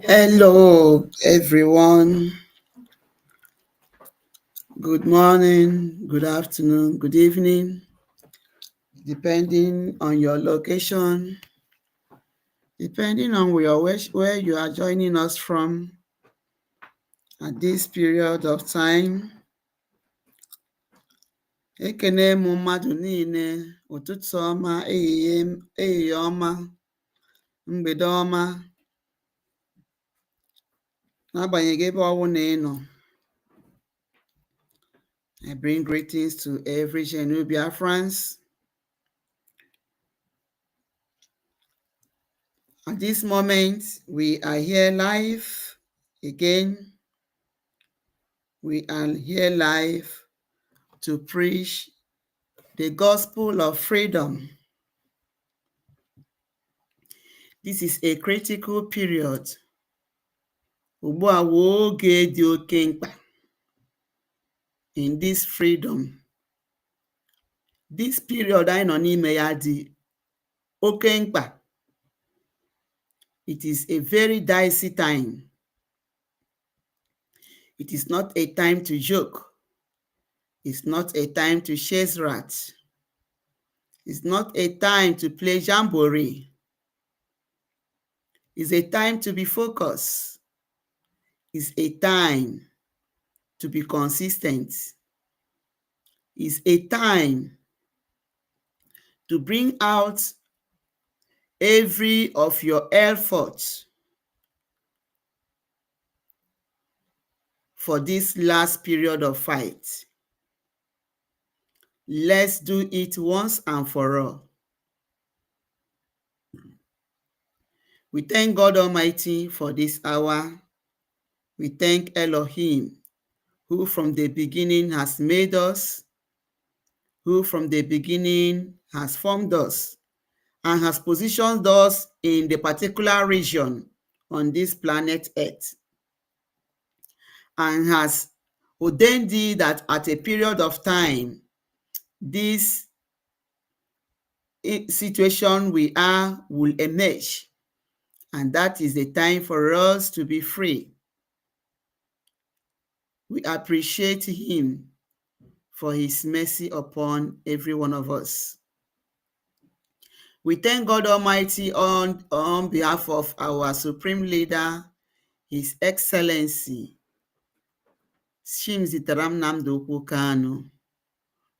Hello, everyone. Good morning, good afternoon, good evening, depending on your location, depending on where you are joining us from at this period of time. Ekene m mmadụ niile, ụtụtụ ọma, ehihie ọma, mgbede ọma, n'agbanyeghị ebe ọbụla ị nọ. I bring greetings to every genuine Biafrans. At this moment, we are here live again. We are here live to preach the gospel of freedom. This is a critical period. Ugbu a wụ oge dị oke mkpa in this freedom. This period anyị nọ n'ime ya dị oke mkpa. It is a very dicey time. It is not a time to joke. It's not a time to chase rats. It's not a time to play jamboree. It's a time to be focused. It's a time to be consistent. It's a time to bring out every of your efforts for this last period of fight. Let's do it once and for all. We thank God Almighty for this hour. We thank Elohim, who from the beginning has made us, who from the beginning has formed us, and has positioned us in the particular region on this planet Earth, and has ordained it that at a period of time, this situation we are will emerge, and that is the time for us to be free. We appreciate him for his mercy upon every one of us. We thank God Almighty on behalf of our Supreme Leader, His Excellency, Chimzitaram Nnamdi Kanu.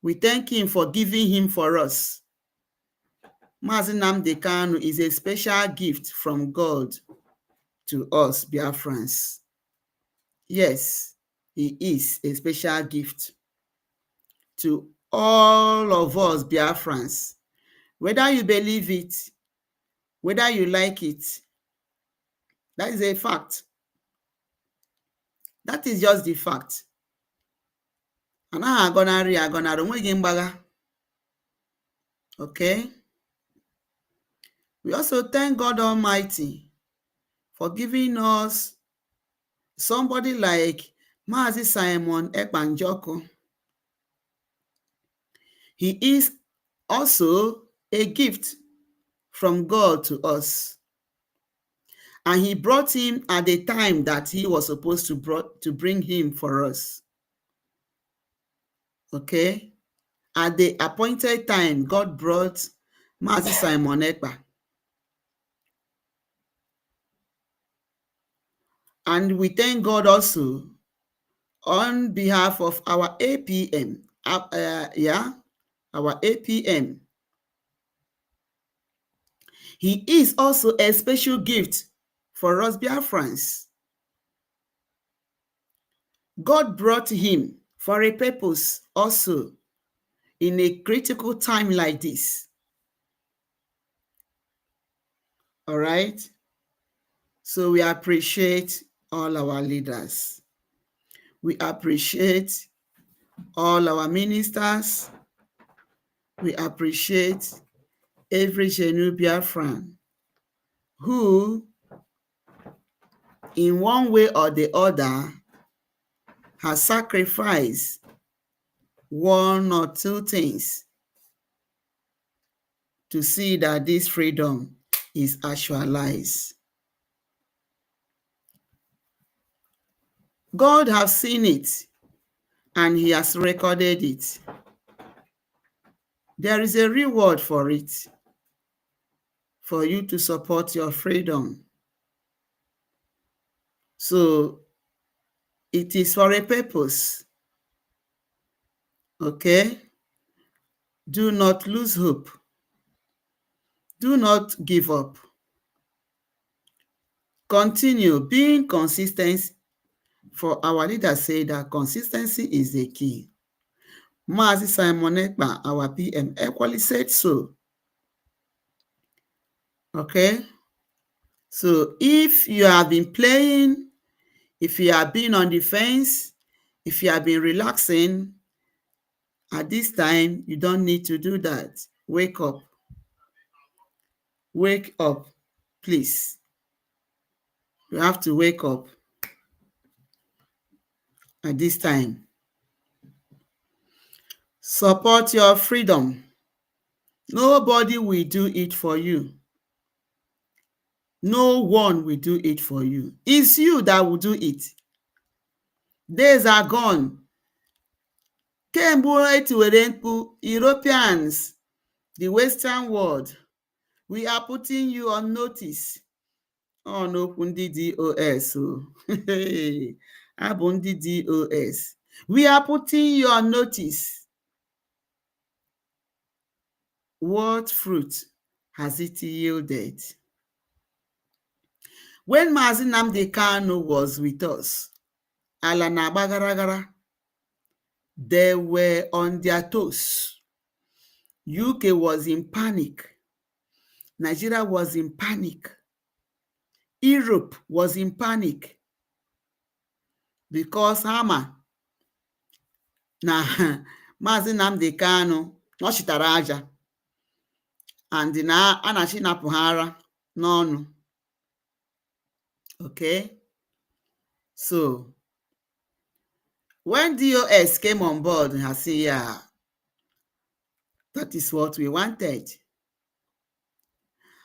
We thank him for giving him for us. Mazi Nnamdi Kanu is a special gift from God to us, Biafrans. Yes, he is a special gift to all of us, Biafrans. Whether you believe it, whether you like it, that is a fact. That is just the fact. Anaghị agọnarị agọnarị, onweghị mgbagha. Okay? We also thank God Almighty for giving us somebody like Mazi Simon Ekpanjoko. He is also a gift from God to us. And he brought him at the time that he was supposed to bring him for us. Okay? At the appointed time, God brought Mazi Simon Ekpa. And we thank God also on behalf of our APM. Our APM. He is also a special gift for us Biafrans. God brought him for a purpose also in a critical time like this. All right? So we appreciate all our leaders. We appreciate all our ministers. We appreciate every genuine Biafran who, in one way or the other, has sacrificed one or two things to see that this freedom is actualized. God has seen it and he has recorded it. There is a reward for it, for you to support your freedom. So it is for a purpose. Okay? Do not lose hope. Do not give up. Continue being consistent. For our leader say that consistency is the key. Mazi Simon Ekpa, our PM, equally said so. Okay? So if you have been playing, if you have been on the fence, if you have been relaxing, at this time, you don't need to do that. Wake up. Wake up, please. You have to wake up at this time. Support your freedom. Nobody will do it for you. No one will do it for you. It's you that will do it. Days are gone. Kemgbe etiwere mkpu, Europeans, the Western world, we are putting you on notice. Oh, n'okwu ndị DOS. Abụ ndị DOS. We are putting you on notice. What fruit has it yielded? When Mazi Nnamdi Kanu was with us, ala na-agba gara-gara, they were on their toes. UK was in panic. Nigeria was in panic. Europe was in panic because Hama na Mazi Nnamdi Kanu nọchitara aja and na anachi napụ ha ara n'ọnụ. Okay? So, when DOS came on board, I said, yeah, that is what we wanted.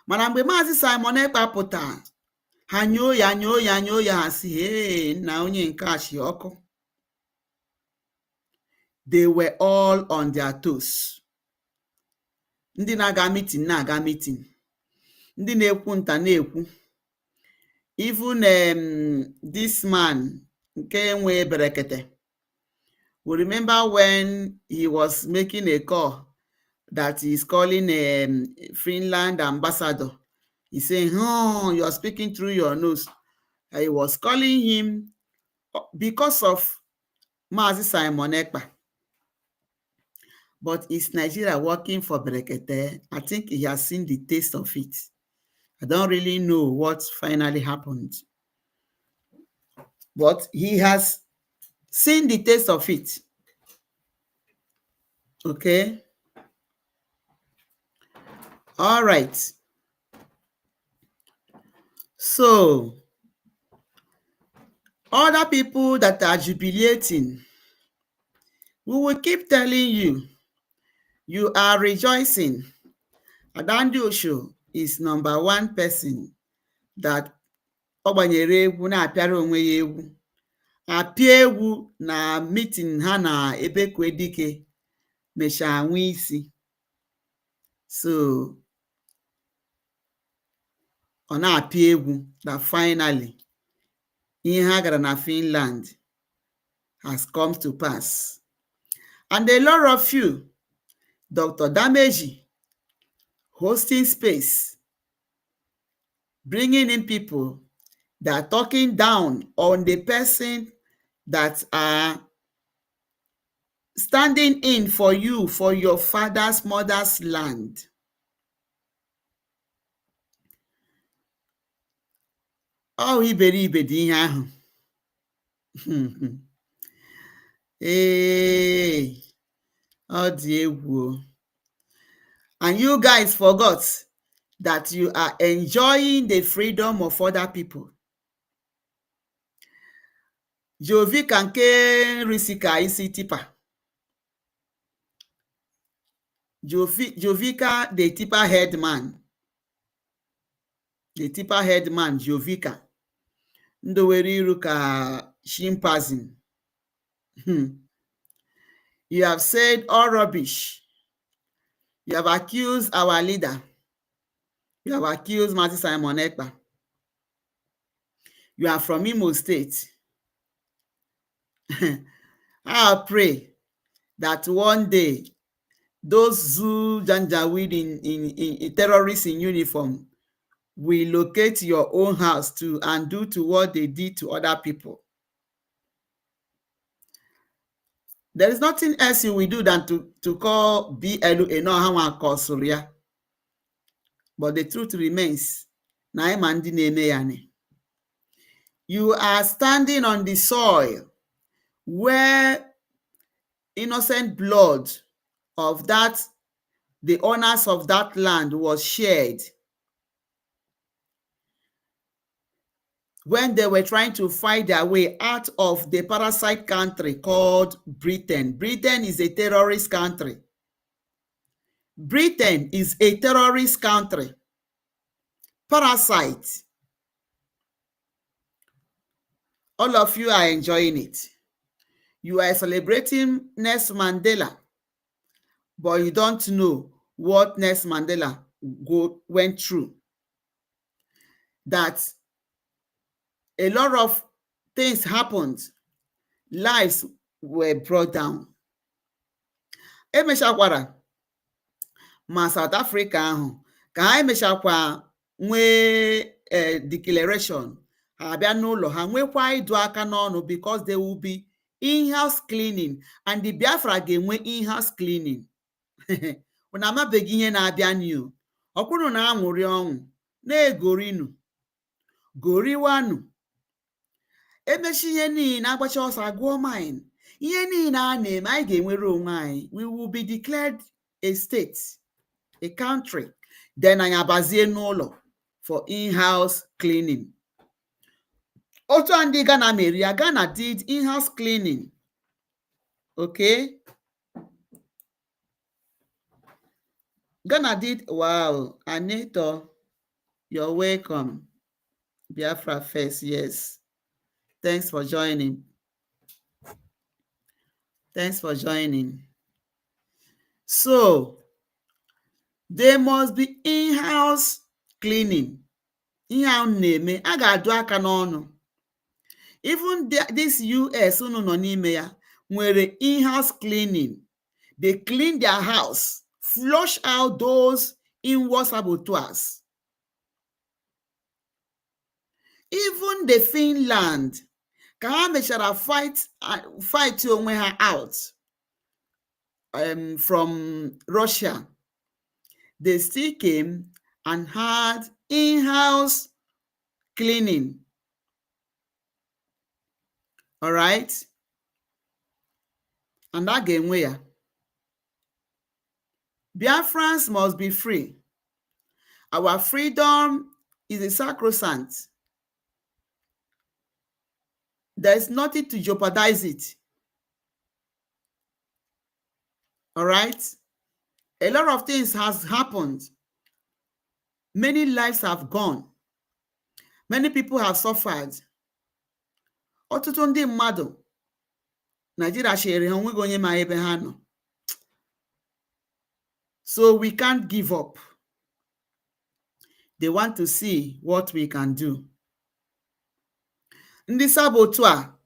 Mana mgbe Maazị Simon Ekpa pụtara, ha nyoo ya ha si, hey, nna onye nke a shi ọkụ. They were all on their toes. Ndị na-aga meeting. Ndị na-ekwu nta na-ekwu. Even this man, nke nwe berekete, we remember when he was making a call that he's calling a Finland ambassador. He's saying, oh, you're speaking through your nose. I was calling him because of Mazi Simon Ekpa. But is Nigeria working for Berekete? I think he has seen the taste of it. I don't really know what finally happened. But he has seen the taste of it. Okay? All right. So, other people that are jubilating, we will keep telling you, you are rejoicing. Adandi Osho is number one person that ọgbanyere egwu na-apịara onwe ya egwu. Apịa egwu na meeting ha na Ebekwe Dike mechaa nwe isi. So, ọ na-apịa egwu that finally ihe ha gara na Finland has come to pass. And a lot of you, Dr. Dameji, hosting space, bringing in people that are talking down on the person that are standing in for you, for your father's, mother's land. Oh, iberibe dị ihe ahụ. Hey, ọ dị egwu. And you guys forgot that you are enjoying the freedom of other people. Jovika nke risika isi tipa. Jovika, the tipper headman. The tipper headman, Jovika. Ndoweri iru ka chimpanzee. You have said all rubbish. You have accused our leader. You have accused Mazi Simon Ekpa. You are from Imo State. I pray that one day those Zoo Janjaweed in terrorists in uniform will locate your own house too and do to what they did to other people. There is nothing else you will do than to call BLA no hawa kosuria. But the truth remains. You are standing on the soil where innocent blood of the owners of that land was shed when they were trying to fight their way out of the parasite country called Britain. Britain is a terrorist country. Britain is a terrorist country. Parasite. All of you are enjoying it. You are celebrating Nelson Mandela, but you don't know what Nelson Mandela went through. That a lot of things happened. Lives were brought down. Emechakwara ma South Africa ahụ ka ha emechakwa nwee declaration ha abịa n'ụlọ ha nwekwa ịdụ aka n'ọnụ because there will be in-house cleaning and the Biafra ga-enwe in-house cleaning. Unu amabeghị ihe na-abịa new. Ọkwụrụ na anwụrị ọnwụ na-egorinu goriwanụ emechi ihe niile agbacha ọsọ agụọ mine ihe niile a na-eme anyị ga-enwere onwe anyị. We will be declared a state, a country. Then anyị abazie n'ụlọ for in-house cleaning. Otu ndị Ghana mere ya. Ghana did in-house cleaning. Okay? Ghana did. Wow. Anito, you're welcome. Biafra first, yes. Thanks for joining. Thanks for joining. So, there must be in-house cleaning. Ihe na-eme a ga-adụ aka n'ọnụ. Even this US unu nọ n'ime ya nwere in-house cleaning. They clean their house, flush out those inward saboteurs. Even the Finland ka ha mechara fight onwe ha out from Russia. They still came and had in-house cleaning. All right? And that game where Biafrans must be free. Our freedom is a sacrosanct. There is nothing to jeopardize it. All right? A lot of things has happened. Many lives have gone. Many people have suffered. Ọtụtụ ndị mmadụ Nigeria chere ha onweghị onye ma ebe ha nọ. So we can't give up. They want to see what we can do. Ndị sabotu a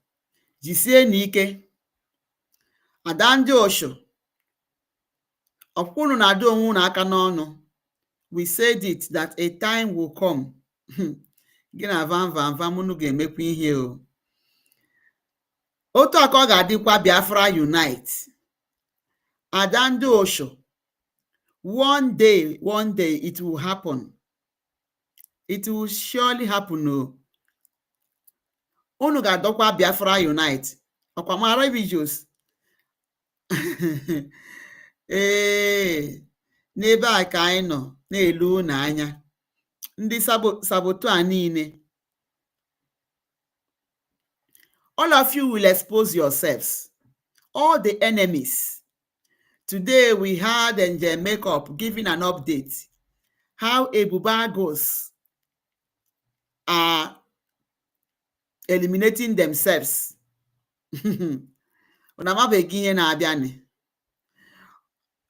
jisie n'ike. Ada ndị Osho. Ọkwụnụ na-adụ onwe unu aka n'ọnụ. We said it that a time will come. Gị na vam unu ga-emekwa ihe o. Otu aka ọ ga-adịkwa Biafra unite. Ada ndị Osho. One day it will happen. It will surely happen. No. Unu ga-adọkwa Biafra unite. Ọkwa mara religious. N'ebe a ka anyị nọ na-elu unu anya. Ndị sabotu a niile. All of you will expose yourselves. All the enemies. Today we had Angel Makeup giving an update. How Ebubagos are eliminating themselves.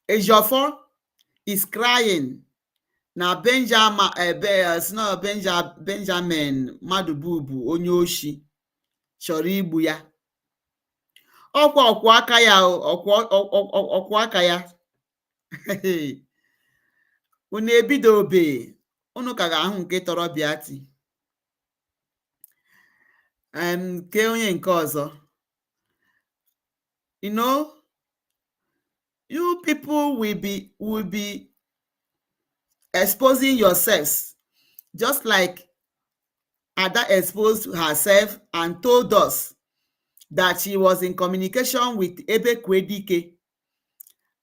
Ejiofor is crying. Now Benjamin Madububu onye oshi chọrọ igbu ya. Ọkwa aka ya, ọkwa aka ya. Unu ebidobe, unu ka ga-ahụ nke tọrọ bịati. Ke onye nke ọzọ. You know, you people will be exposing yourselves, just like Ada exposed herself and told us that she was in communication with Ebekwedike.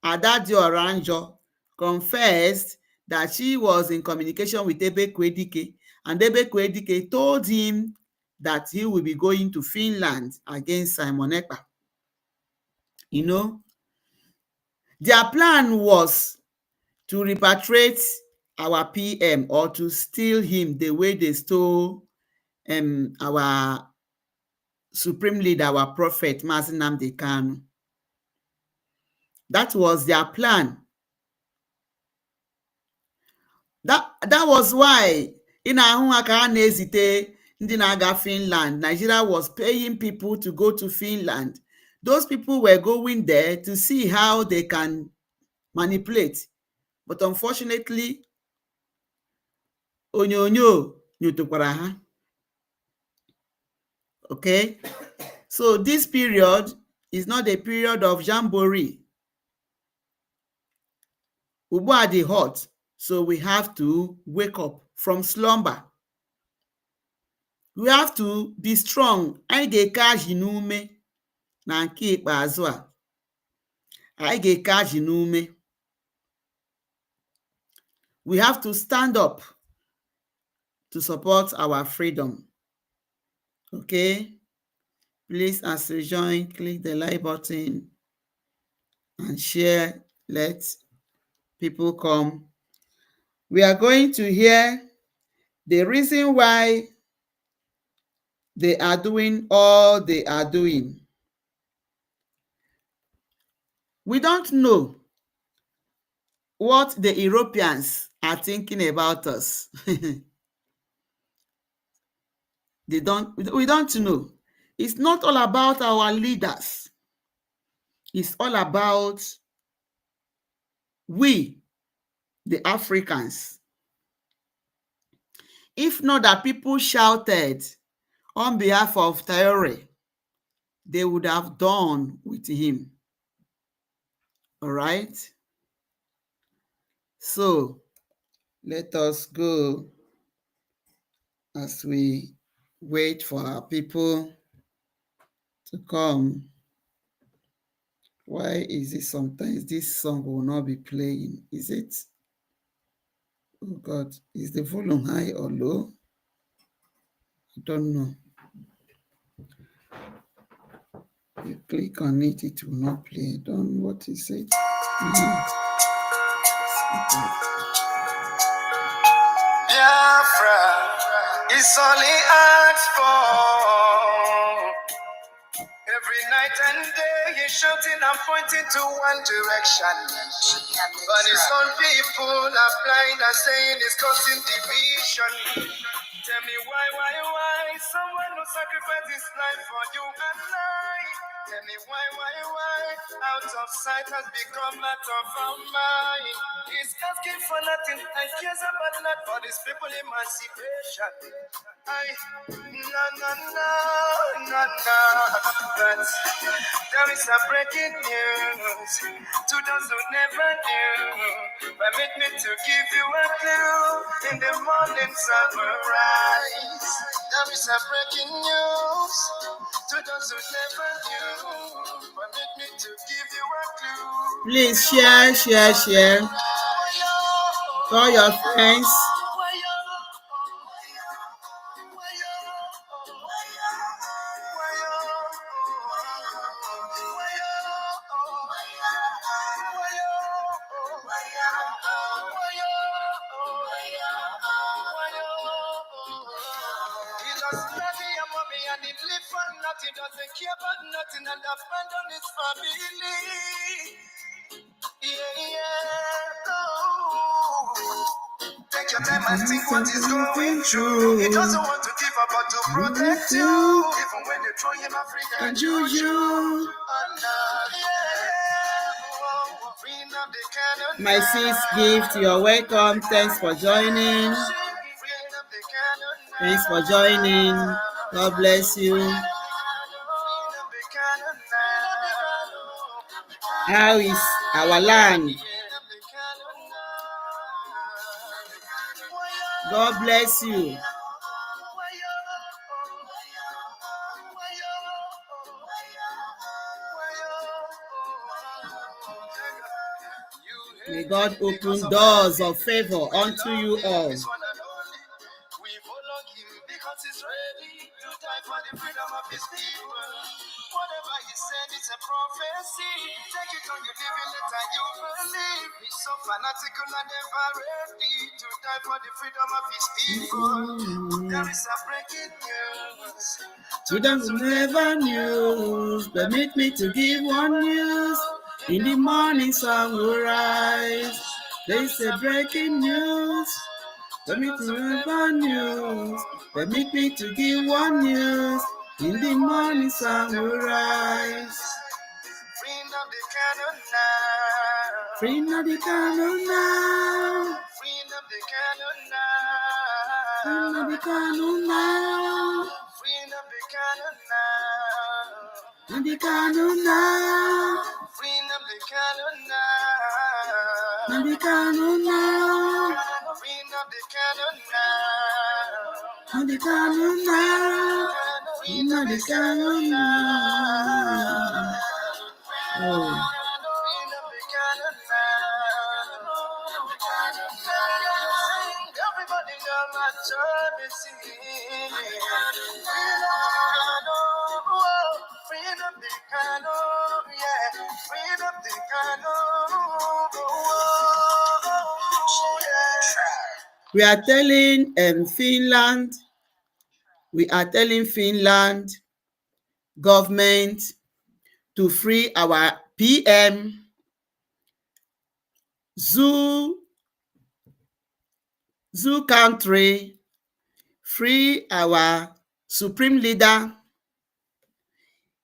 Ada Dioranjo confessed that she was in communication with Ebekwedike, and Ebekwedike told him that he will be going to Finland against Simon Ekpa. You know, their plan was to repatriate our PM or to steal him the way they stole our supreme leader, our prophet, Mazi Nnamdi Kanu. That was their plan. That was why in Ahunaka Nezite, ndị na-aga Finland, Nigeria was paying people to go to Finland. Those people were going there to see how they can manipulate. But unfortunately, onyonyo nyutukwara ha. Okay? So this period is not a period of jamboree. Ugbu dị hot, so we have to wake up from slumber. We have to be strong. Anyị ga-eke ajị n'ume na nke ikpeazụ a. Anyị ga-eke ajị n'ume. We have to stand up to support our freedom. Okay? Please, as you join, click the like button and share. Let people come. We are going to hear the reason why they are doing all they are doing. We don't know what the Europeans are thinking about us. We don't know. It's not all about our leaders. It's all about we, the Africans. If not that people shouted on behalf of Traore, they would have done with him. All right? So, let us go as we wait for our people to come. Why is it sometimes this song will not be playing? Is it? Oh God, is the volume high or low? I don't know. You click on it, it will not play. I don't know what is it. Biafra is only asked for. Every night and day he's shouting and pointing to one direction. But his own people are blind and saying it's causing division. Tell me why? Someone who sacrificed his life for you and I. Tell me why? Out of sight has become matter of our mind. He's asking for nothing and cares about not for these people emancipation. No. But there is a breaking news to those who never knew. Permit me to give you a clue. In the morning sun will rise. There is a breaking news to those who never knew. Permit me to give you a clue. Please share. Call your friends. doesn't care about nothing and abandon his family. Take your time and think what he's going through. He doesn't want to give up but to protect you. Even when they throw him African juju. My sis gift, you're welcome. Thanks for joining. Thanks for joining. God bless you. How is our land? God bless you. May God open doors of favor unto you all. Because he's ready to die for the freedom of his people. Whatever he said is a prophecy. Take it on your living letter, you believe. He's so fanatical and ever ready to die for the freedom of his people. There is a breaking news. To those who never knew, permit me to give one news. In the morning sun will rise. There is a breaking news. Permit me to give one news. Permit me to give one news. In the morning sun will rise. Freeing up the cannon now. Freeing up the cannon now. Freeing up the cannon now. Freeing up the cannon now. Freeing up the cannon now. And the cannon now. Freeing up the cannon now. And the cannon now. Freeing up the cannon now. And the cannon now. Freeing up the cannon now. Oh. Everybody know my job is freedom the canoe, yeah, freedom the canoe, yeah. We are telling Finland, government to free our PM, zoo country, free our supreme leader,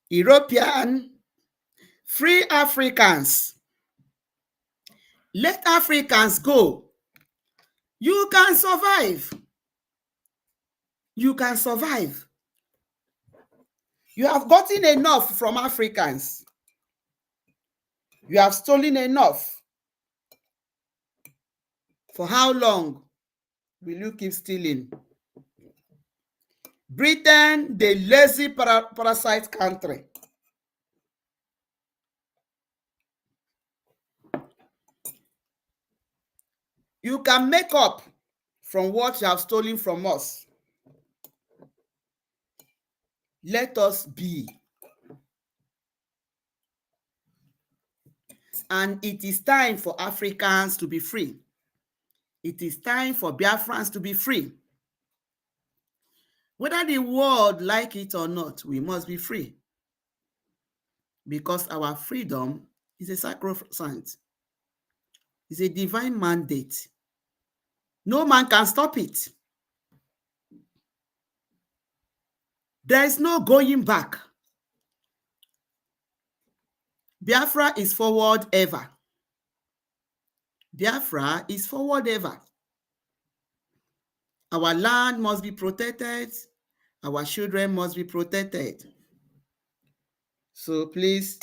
European, free Africans. Let Africans go. You can survive. You can survive. You have gotten enough from Africans. You have stolen enough. For how long will you keep stealing? Britain, the lazy parasite country. You can make up from what you have stolen from us. Let us be. And it is time for Africans to be free. It is time for Biafrans to be free. Whether the world like it or not, we must be free. Because our freedom is a sacrosanct. It's a divine mandate. No man can stop it. There is no going back. Biafra is forward ever. Biafra is forward ever. Our land must be protected. Our children must be protected. So please,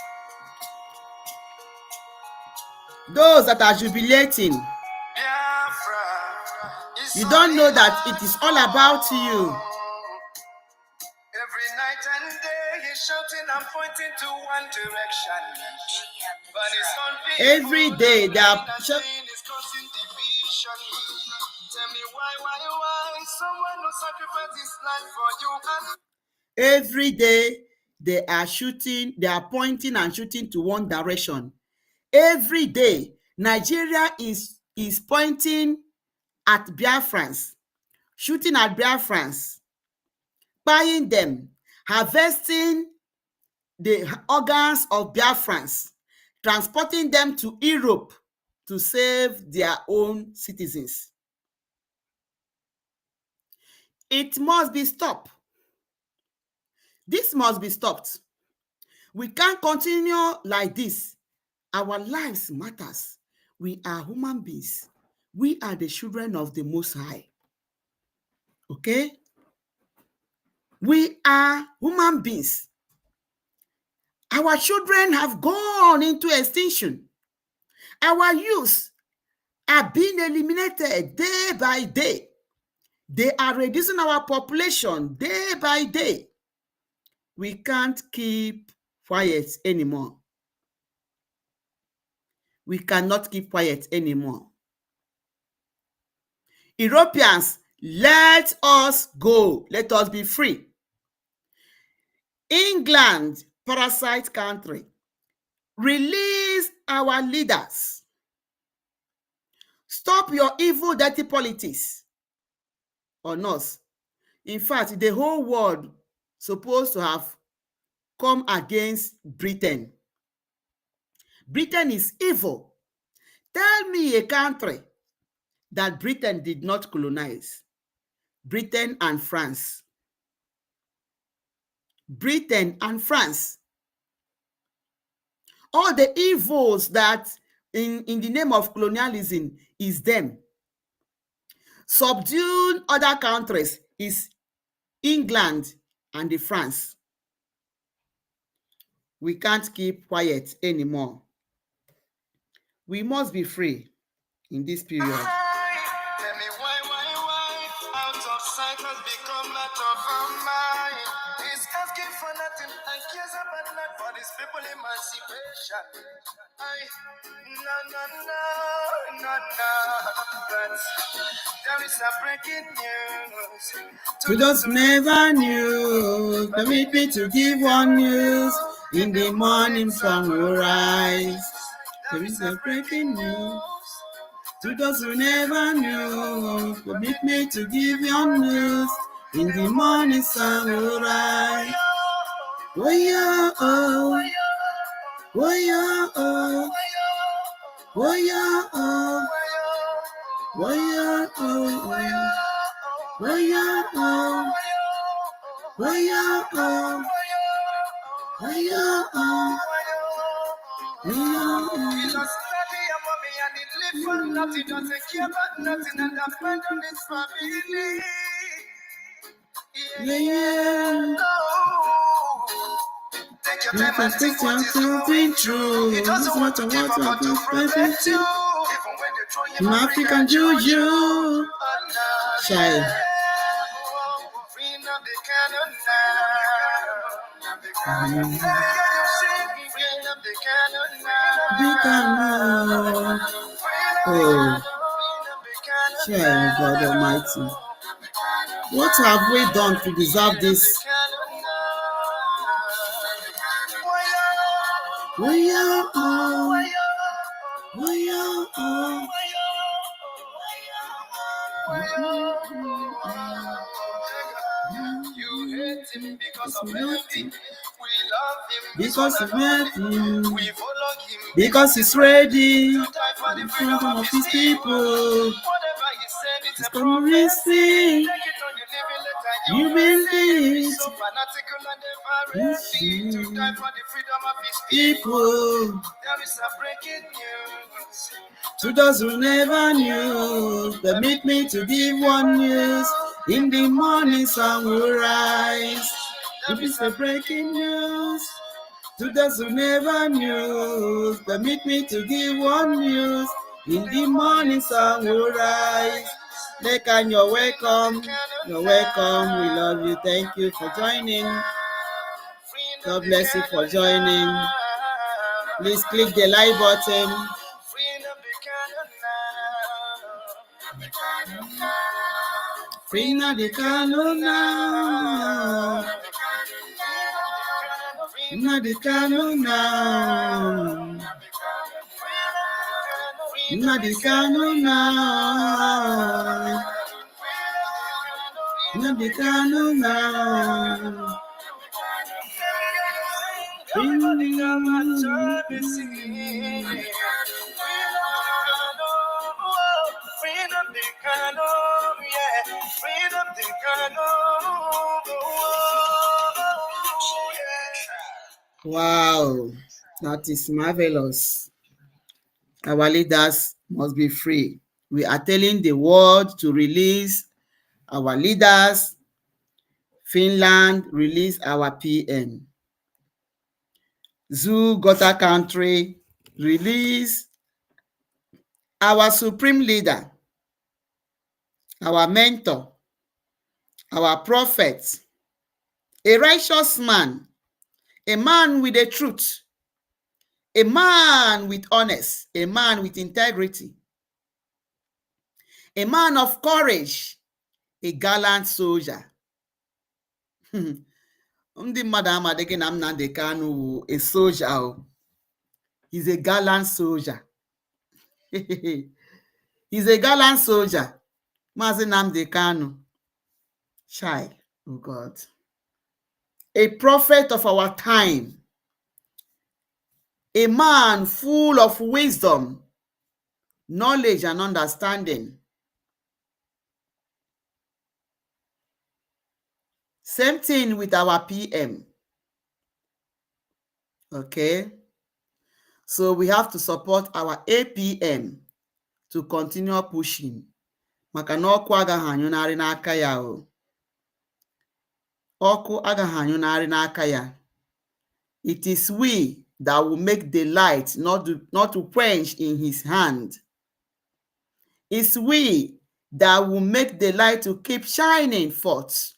those that are jubilating, you don't know that it is all about you. Every night and day he's shouting and pointing to one direction. But it's not Every day they are causing division. Tell me why someone who sacrificed his life for you. Every day they are shooting, they are pointing and shooting to one direction. Every day Nigeria is pointing at Biafrans, shooting at Biafrans, buying them, harvesting the organs of Biafrans, transporting them to Europe to save their own citizens. It must be stopped. This must be stopped. We can't continue like this. Our lives matters. We are human beings. We are the children of the Most High. Okay? We are human beings. Our children have gone into extinction. Our youth are being eliminated day by day. They are reducing our population day by day. We can't keep quiet anymore. We cannot keep quiet anymore. Europeans, let us go. Let us be free. England, parasite country, release our leaders. Stop your evil, dirty politics on us. In fact, the whole world supposed to have come against Britain. Britain is evil. Tell me a country that Britain did not colonize. Britain and France. Britain and France. All the evils that in the name of colonialism is them. Subduing other countries is England and the France. We can't keep quiet anymore. We must be free in this period. Tell me why out of sight has become out of our mind. He's asking for nothing and cares about not for these people emancipation. No. But there is a breaking news. To those who never knew, permit me to give one news. In the morning sun will rise. There is a breaking news. To those who never knew, permit me to give your news. In the morning sun will rise. Woya oh, woya oh, woya oh, woya oh, woya oh, woya oh, woya oh. Nothing doesn't care about nothing and abandon his family. Yeah. Take your time and think what is going through. He doesn't want to give up but to protect you. Even when they throw you African juju. Child. Oh, child, God Almighty. What have we done to deserve this? We are all. You hate him because of anything. We love him Because of nothing. we follow him Because he's ready. to die for the freedom Freedom of his people. people. Whatever he said, it's a Prophecy. prophecy. Take it on your living letter, You believe so it. fanatical and ever ready to die for the freedom of his people. People. There is a breaking news. To those who never knew, permit me to give one news. In the morning sun will rise. If it's a breaking news. To those who never knew, permit me to give one news. In the morning sun will rise. Lekan, you're welcome. You're welcome. We love you. Thank you for joining. God bless you for joining. Please click the like button. Free na the Kano now. Na the Kano now. Na the Kano now. Na the Kano now. Everybody come and join me sing. Freedom the canon, yeah. Freedom the canon, yeah. Wow, that is marvelous. Our leaders must be free. We are telling the world to release our leaders. Finland release our PM. Zoo Gota country release our supreme leader, our mentor, our prophet, a righteous man, a man with the truth, a man with honest, a man with integrity, a man of courage, a gallant soldier. Ndị mmadụ amadịghị na Nnamdi Kanu wụ a soldier. He's a gallant soldier. He's a gallant soldier. Mazi Nnamdi Kanu. Child, oh God. A prophet of our time. A man full of wisdom, knowledge, and understanding. Same thing with our PM. Okay? So we have to support our APM to continue pushing. Maka na ọkụ agaghị anyụnarị n'aka ya o. Ọkụ agaghị anyụnarị n'aka ya. It is we that will make the light not to quench in his hand. It's we that will make the light to keep shining forth.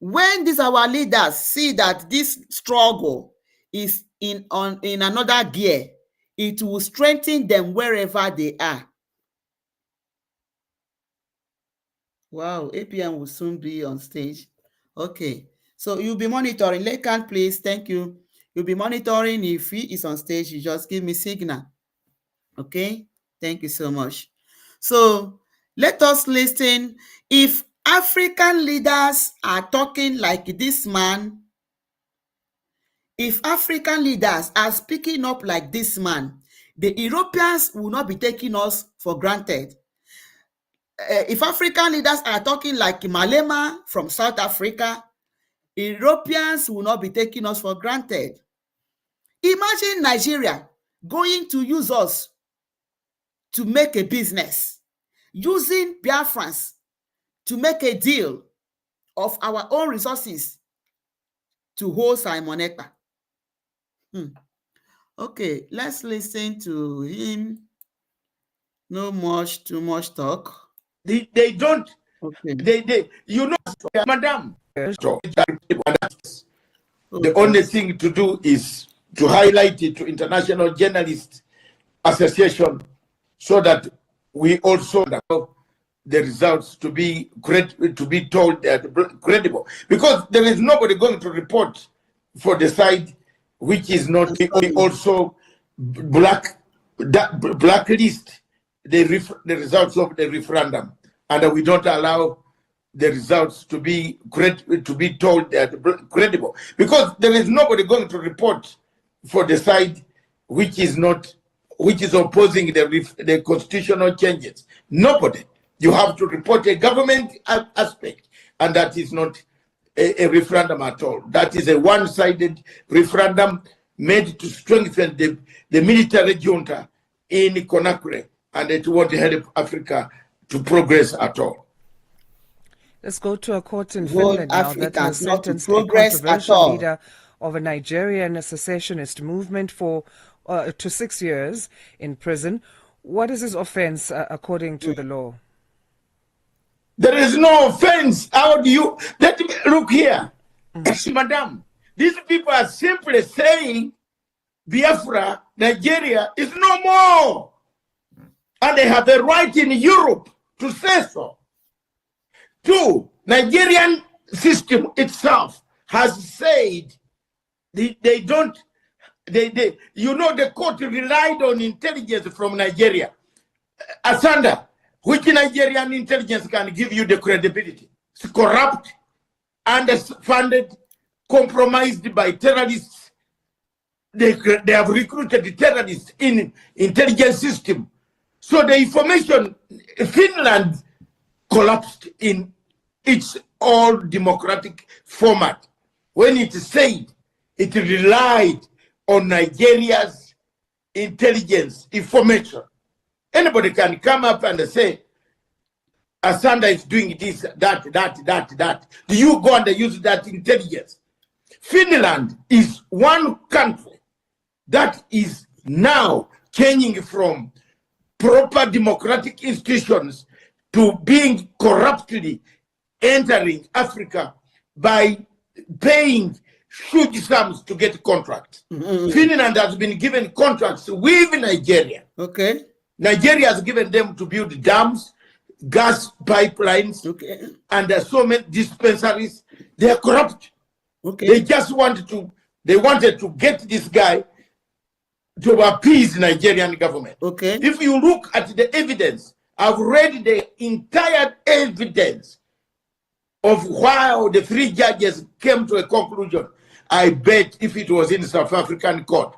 When these our leaders see that this struggle is in another gear, it will strengthen them wherever they are. Wow, APM will soon be on stage. Okay, so you'll be monitoring. Lekan, please, thank you. You'll be monitoring. If he is on stage, you just give me signal. Okay, thank you so much. So let us listen. If African leaders are talking like this man, if African leaders are speaking up like this man, the Europeans will not be taking us for granted. If African leaders are talking like Malema from South Africa, Europeans will not be taking us for granted. Imagine Nigeria going to use us to make a business, using Biafrans to make a deal of our own resources to hold Simon Ekpa. Okay, let's listen to him. No much, too much talk. They don't. Okay. You know, Madam. The only thing to do is to highlight it to International Journalists Association, so that we also know the results to be told that credible, because there is nobody going to report for the side which is not. We also blacklist the results of the referendum, and we don't allow the results to be told that credible, because there is nobody going to report for the side which is opposing the constitutional changes. Nobody. You have to report a government aspect, and that is not a referendum at all. That is a one-sided referendum made to strengthen the military junta in Conakry, and it won't help Africa to progress at all. Let's go to a court in Finland now that has sentenced a controversial leader of a Nigerian secessionist movement to 6 years in prison. What is his offense according to the law? There is no offense. How do you... Let me look here. Madam, these people are simply saying Biafra, Nigeria, is no more. And they have the right in Europe to say so. Two, Nigerian system itself has said they don't, you know, the court relied on intelligence from Nigeria. Asanda, which Nigerian intelligence can give you the credibility? It's corrupt, underfunded, compromised by terrorists, they have recruited terrorists in intelligence system. So the information, Finland collapsed in its all democratic format. When it said it relied on Nigeria's intelligence information. Anybody can come up and say, Asanda is doing this, that. Do you go and use that intelligence? Finland is one country that is now changing from proper democratic institutions to being corruptly entering Africa by paying huge sums to get contracts. Finland has been given contracts with Nigeria. Okay. Nigeria has given them to build dams, gas pipelines, and so many dispensaries. They are corrupt. Okay. They just wanted to get this guy to appease Nigerian government. Okay. If you look at the evidence, I've read the entire evidence of how the three judges came to a conclusion. I bet if it was in South African court,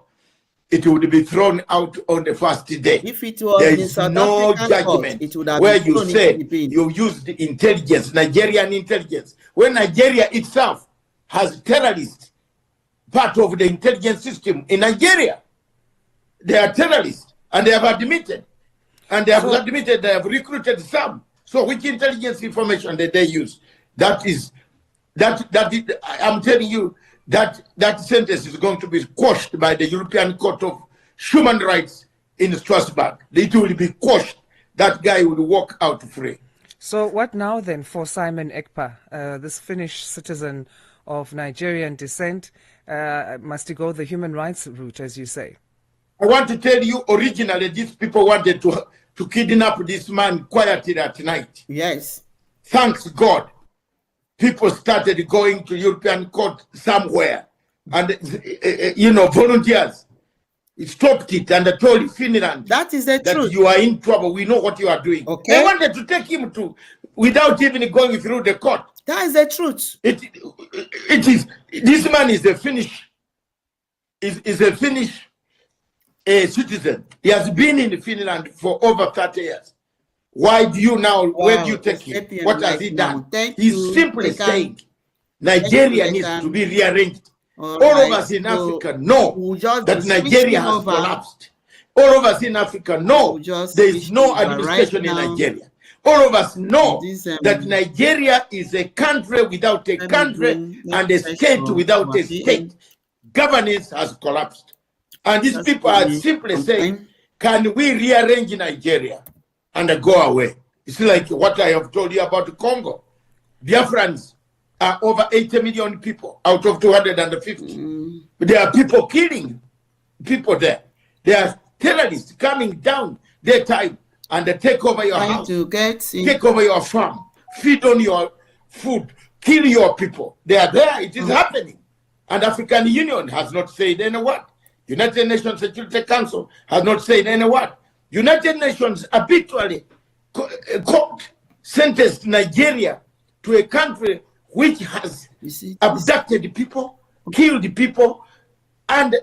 it would be thrown out on the first day. If it was there in is South no African judgment court, it would have where been you thrown say into the bin. you used the intelligence, Nigerian intelligence, when Nigeria itself has terrorists, part of the intelligence system in Nigeria. They are terrorists, and they have admitted. And they have admitted they have recruited some. So which intelligence information did they use? I'm telling you, that sentence is going to be quashed by the European Court of Human Rights in Strasbourg. It will be quashed. That guy will walk out free. So what now then for Simon Ekpa, this Finnish citizen of Nigerian descent? Must he go the human rights route, as you say? I want to tell you, originally, these people wanted to kidnap this man quietly at night. Yes. Thanks God. People started going to European court somewhere. And, volunteers stopped it and told Finland that is the truth. You are in trouble. We know what you are doing. Okay. They wanted to take him to, without even going through the court. That is the truth. It is. This man is a Finnish. Is a Finnish citizen. He has been in Finland for over 30 years. Why do you now, where do you take him? What has he done? He's simply saying Nigeria needs to be rearranged. All of us in Africa know that Nigeria has collapsed. All of us in Africa know there is no administration in Nigeria. All of us know that Nigeria is a country without a country and a state without a state. Governance has collapsed. And these people are simply saying, can we rearrange Nigeria and go away? It's like what I have told you about Congo. Biafrans are over 80 million people out of 250. But there are people killing people there. There are terrorists coming down daytime and they take over your house, take over your farm, feed on your food, kill your people. They are there. It is happening. And African Union has not said any word. United Nations Security Council has not said any word. United Nations habitually sentenced Nigeria to a country which has abducted people, killed people, and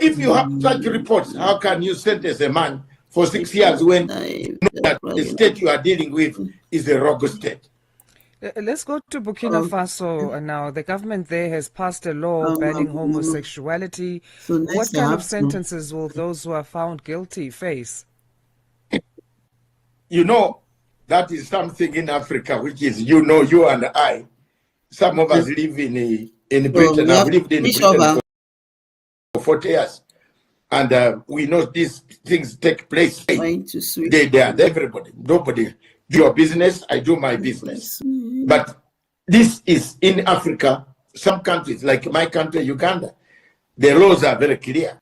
if you have such reports, how can you sentence a man for 6 years when you know that the state you are dealing with is a rogue state? Let's go to Burkina Faso now. The government there has passed a law banning homosexuality. So what kind of sentences will those who are found guilty face? You know, that is something in Africa, which is, you and I, some of us live in Britain. I've lived in Britain for 40 years. And we know these things take place. They are there, everybody. Nobody do your business, I do my business. But this is in Africa, some countries, like my country, Uganda, the laws are very clear.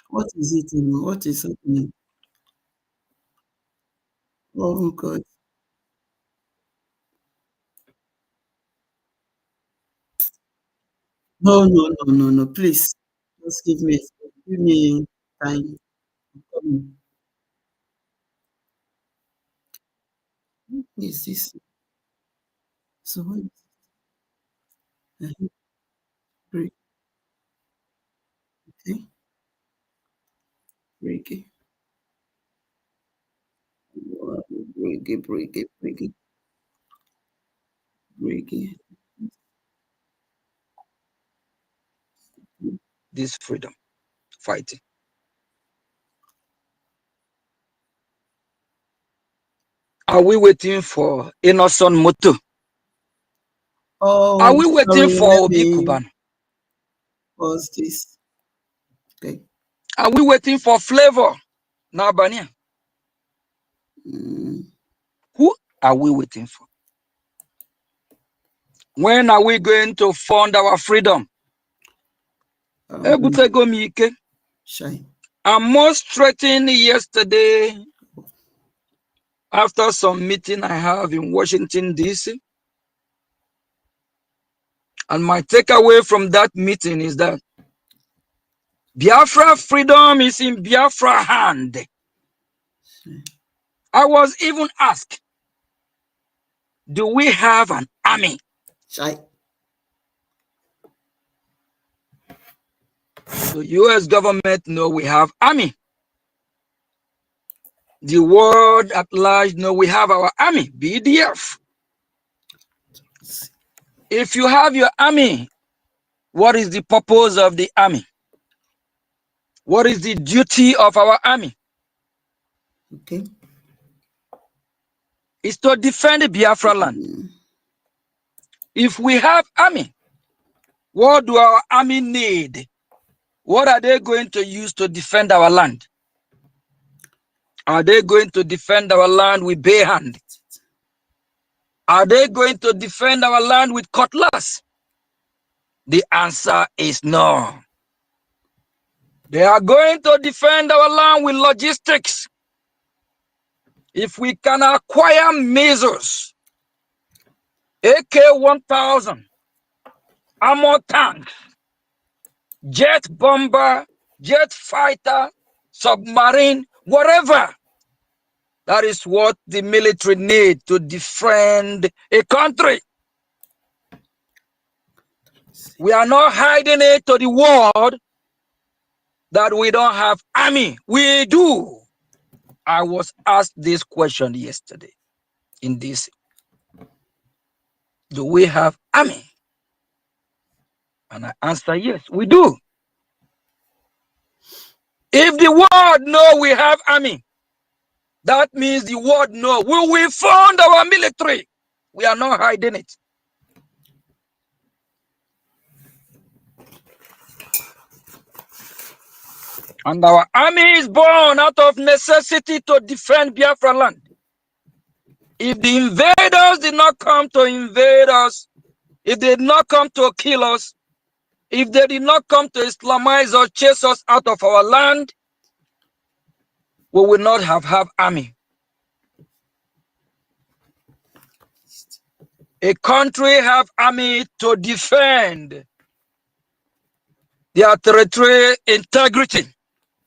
What is it? What is happening? Oh, God. No. Please, just give me time. What is this? So what? Break. Okay. Break it. Break it. Break it. Break it. Break it. This freedom fighting. Are we waiting for Innocent Moto? Oh, Are we waiting sorry, for let Obi me Kuban? pause this. Okay. Are we waiting for Flavor Nabania? Who are we waiting for? When are we going to fund our freedom? Shy. I'm most threatened yesterday after some meeting I have in Washington, D.C. And my takeaway from that meeting is that Biafra freedom is in Biafra hand. I was even asked, do we have an army? Shy. The U.S. government know we have army. The world at large know we have our army, BDF. If you have your army, what is the purpose of the army? What is the duty of our army? Okay. It's to defend the Biafra land. If we have army, what do our army need? What are they going to use to defend our land? Are they going to defend our land with bare hand? Are they going to defend our land with cutlass? The answer is no. They are going to defend our land with logistics. If we can acquire missiles, AK-1000, armor tanks, jet bomber, jet fighter, submarine, whatever, that is what the military need to defend a country. We are not hiding it to the world that we don't have army. We do. I was asked this question yesterday in DC. Do we have army? And I answer yes, we do. If the world know we have army, that means the world know we will fund our military. We are not hiding it. And our army is born out of necessity to defend Biafra land. If the invaders did not come to invade us, if they did not come to kill us, if they did not come to Islamize or chase us out of our land, we will not have army. A country have army to defend their territorial integrity,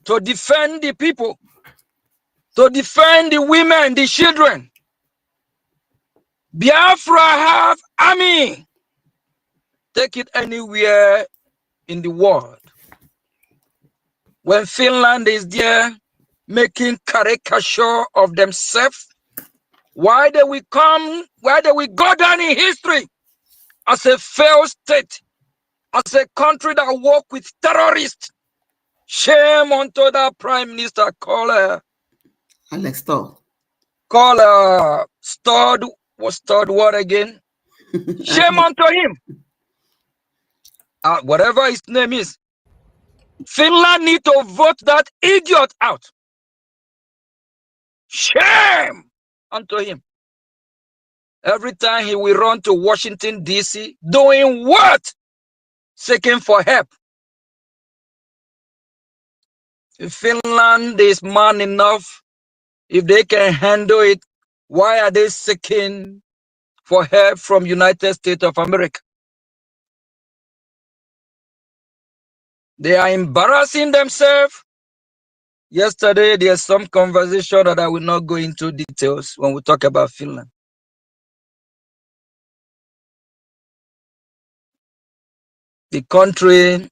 to defend the people, to defend the women, the children. Biafra have army. Take it anywhere in the world. When Finland is there making caricature of themselves, why do we go down in history as a failed state, as a country that work with terrorists? Shame unto that prime minister called Alex Todd. Stud what again? Shame unto him. Whatever his name is. Finland need to vote that idiot out. Shame unto him. Every time he will run to Washington, D.C., doing what? Seeking for help. If Finland is man enough, if they can handle it, why are they seeking for help from United States of America? They are embarrassing themselves. Yesterday, there's some conversation that I will not go into details when we talk about Finland. The country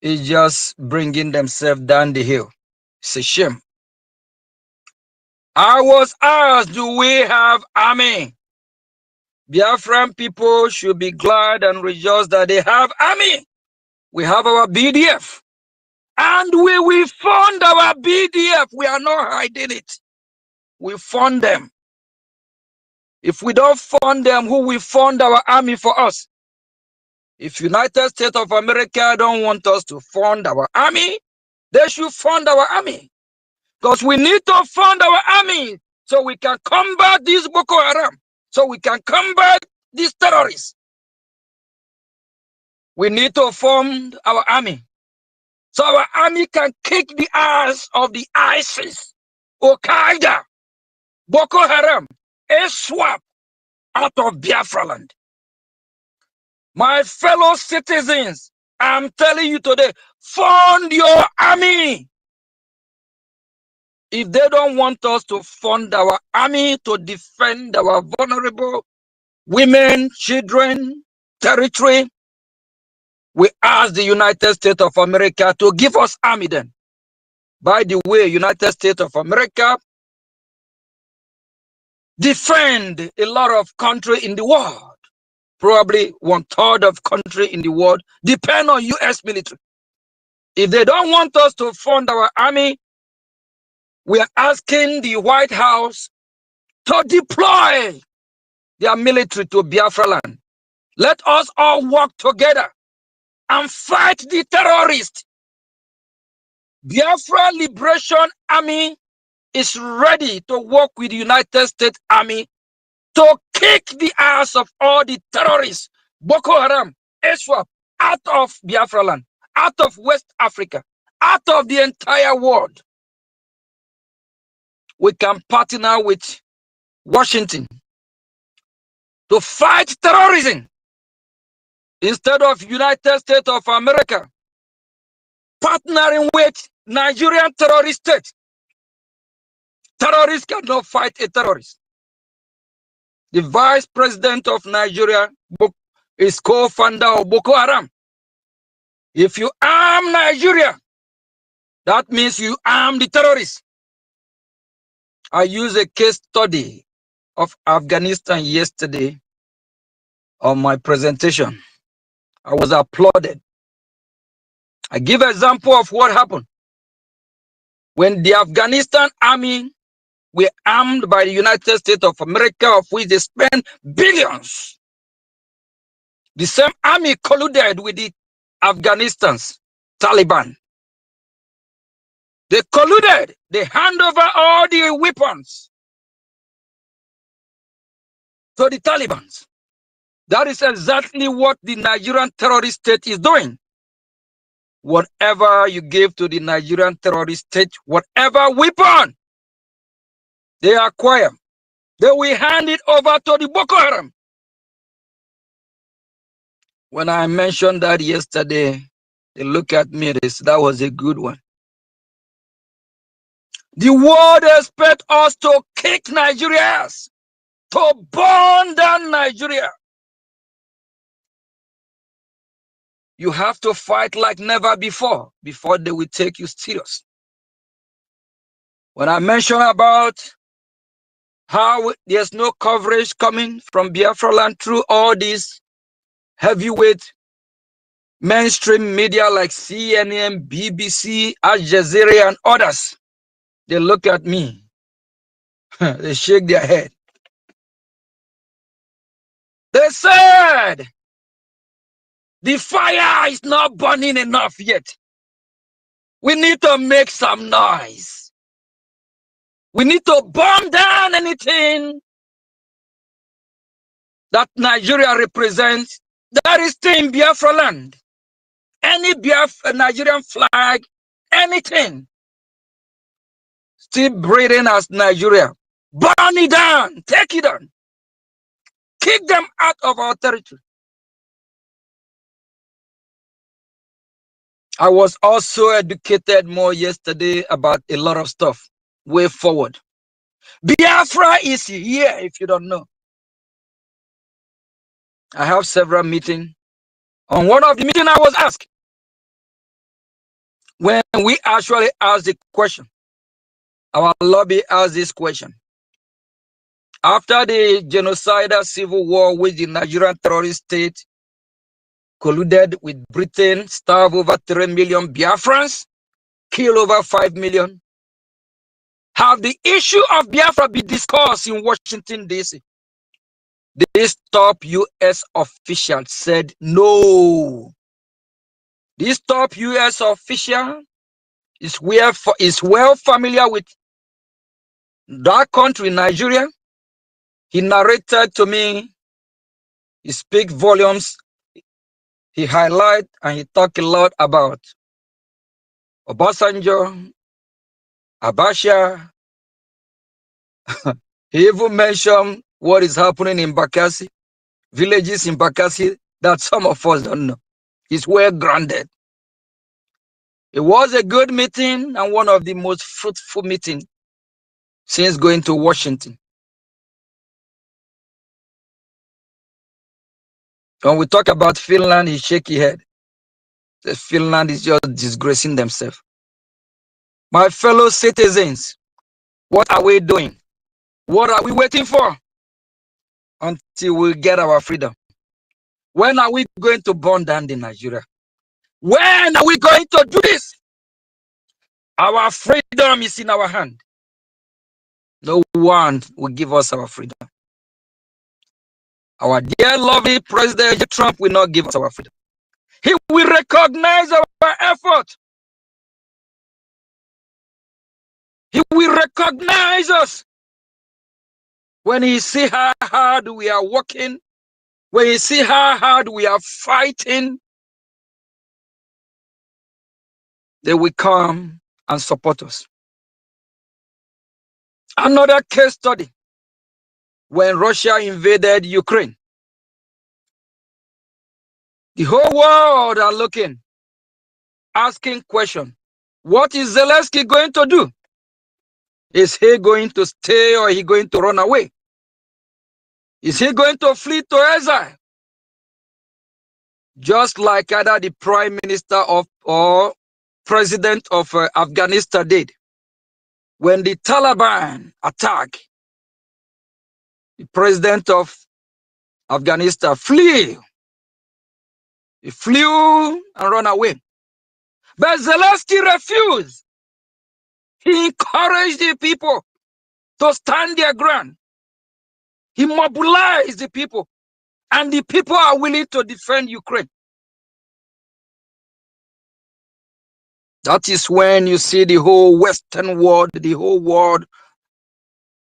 is just bringing themselves down the hill. It's a shame. I was asked, do we have army? Biafran people should be glad and rejoice that they have army. We have our BDF. And we will fund our BDF. We are not hiding it. We fund them. If we don't fund them, who will fund our army for us? If United States of America don't want us to fund our army, they should fund our army. Because we need to fund our army so we can combat this Boko Haram, so we can combat these terrorists. We need to fund our army so our army can kick the ass of the ISIS, Al-Qaeda, Boko Haram, ISWAP out of Biafra land. My fellow citizens, I'm telling you today, fund your army. If they don't want us to fund our army to defend our vulnerable women, children, territory, we ask the United States of America to give us army then. By the way, United States of America defend a lot of country in the world. Probably 1/3 of country in the world depend on US military. If they don't want us to fund our army, we are asking the White House to deploy their military to Biafra land. Let us all work together and fight the terrorists. Biafra Liberation Army is ready to work with the United States Army to kick the ass of all the terrorists, Boko Haram, ISWAP, out of Biafra land, out of West Africa, out of the entire world. We can partner with Washington to fight terrorism instead of United States of America partnering with Nigerian terrorist state. Terrorists cannot fight a terrorist. The vice president of Nigeria is co-founder of Boko Haram. If you arm Nigeria, that means you arm the terrorists. I used a case study of Afghanistan yesterday on my presentation. I was applauded. I give an example of what happened when the Afghanistan army were armed by the United States of America, of which they spent billions. The same army colluded with the Afghanistan's Taliban. They colluded. They hand over all the weapons to the Taliban. That is exactly what the Nigerian terrorist state is doing. Whatever you give to the Nigerian terrorist state, whatever weapon they acquire, they will hand it over to the Boko Haram. When I mentioned that yesterday, they look at me, they said that was a good one. The world expects us to kick Nigerians, to burn down Nigeria. You have to fight like never before they will take you serious. When I mentioned about how there's no coverage coming from Biafra land through all these heavyweight mainstream media like CNN, BBC, Al Jazeera, and others, they look at me, they shake their head. They said, the fire is not burning enough yet. We need to make some noise. We need to burn down anything that Nigeria represents that is still in Biafra land. Any Nigerian flag, anything still breathing as Nigeria. Burn it down, take it down, kick them out of our territory. I was also educated more yesterday about a lot of stuff. Way forward. Biafra is here, if you don't know. I have several meetings On one of the meetings I was asked, when we actually asked the question, our lobby asked this question. After the genocidal civil war which the Nigerian terrorist state colluded with Britain, starved over 3 million Biafrans, killed over 5 million, have the issue of Biafra been discussed in Washington, D.C.? This top U.S. official said no. This top U.S. official is well familiar with that country, Nigeria. He narrated to me, he speaks volumes, he highlight and he talk a lot about Obasanjo, Abacha. He even mentioned what is happening in Bakassi, villages in Bakassi that some of us don't know. He's well grounded. It was a good meeting and one of the most fruitful meetings since going to Washington. When we talk about Finland, he shake his head. Says Finland is just disgracing themselves. My fellow citizens, what are we doing? What are we waiting for until we get our freedom? When are we going to burn down the Nigeria? When are we going to do this? Our freedom is in our hand. No one will give us our freedom. Our dear lovely President Trump will not give us our freedom. He will recognize our effort. He will recognize us. When he see how hard we are working, when he see how hard we are fighting, they will come and support us. Another case study, when Russia invaded Ukraine. The whole world are looking, asking question. What is Zelensky going to do? Is he going to stay or is he going to run away? Is he going to flee to exile? Just like either the prime minister of or president of Afghanistan did. When the Taliban attacked, the president of Afghanistan flew. He flew and ran away. But Zelensky refused. He encouraged the people to stand their ground. He mobilized the people, and the people are willing to defend Ukraine. That is when you see the whole Western world, the whole world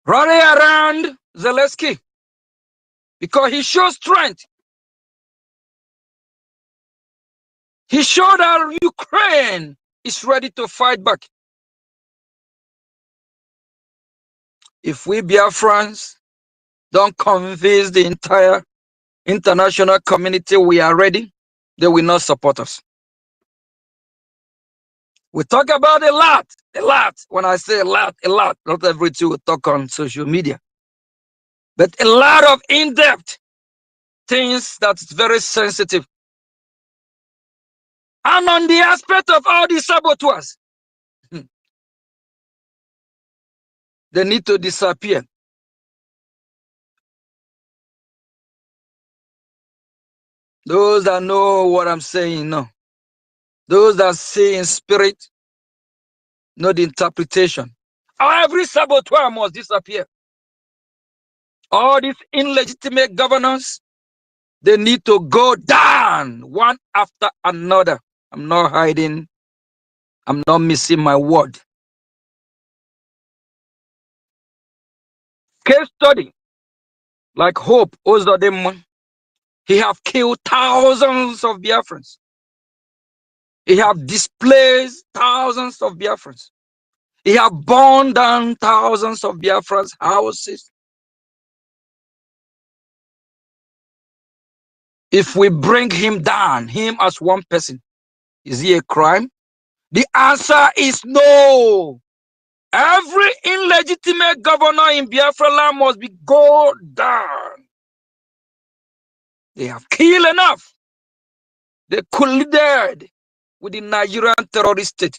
running around Zelensky, because he shows strength. He showed that Ukraine is ready to fight back. If we Biafrans don't convince the entire international community we are ready, they will not support us. We talk about a lot. When I say a lot, not everything we talk on social media. But a lot of in-depth things that's very sensitive. And on the aspect of all these saboteurs, they need to disappear. Those that know what I'm saying, know. Those that see in spirit, know the interpretation. Every saboteur must disappear. All these illegitimate governors, they need to go down one after another. I'm not hiding. I'm not missing my word. Case study, like Hope Ozodema, he have killed thousands of Biafrans. He have displaced thousands of Biafrans. He have burned down thousands of Biafrans' houses. If we bring him down, him as one person, is he a crime? The answer is no. Every illegitimate governor in Biafra land must be go down. They have killed enough. They colluded with the Nigerian terrorist state.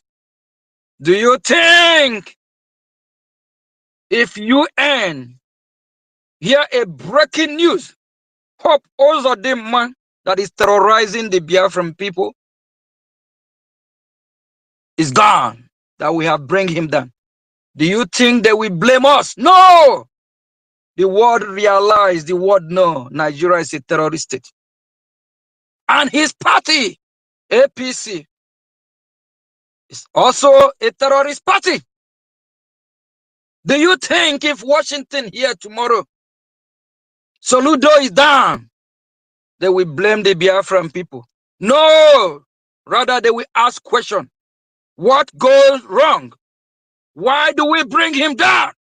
Do you think if UN hear a breaking news, Hope also the man that is terrorizing the Biafran people is gone, that we have bring him down? Do you think they will blame us? No! The world realized, the world know Nigeria is a terrorist state. And his party, APC, is also a terrorist party. Do you think if Washington here tomorrow, Soludo is down, they will blame the Biafran people? No! Rather, they will ask question. What goes wrong? Why do we bring him down?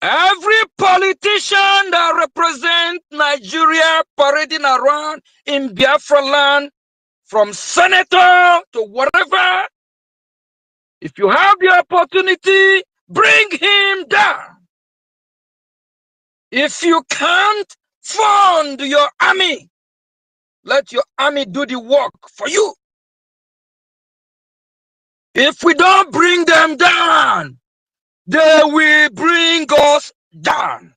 Every politician that represents Nigeria parading around in Biafra land, from senator to whatever, if you have the opportunity, bring him down. If you can't fund your army, let your army do the work for you. If we don't bring them down, they will bring us down.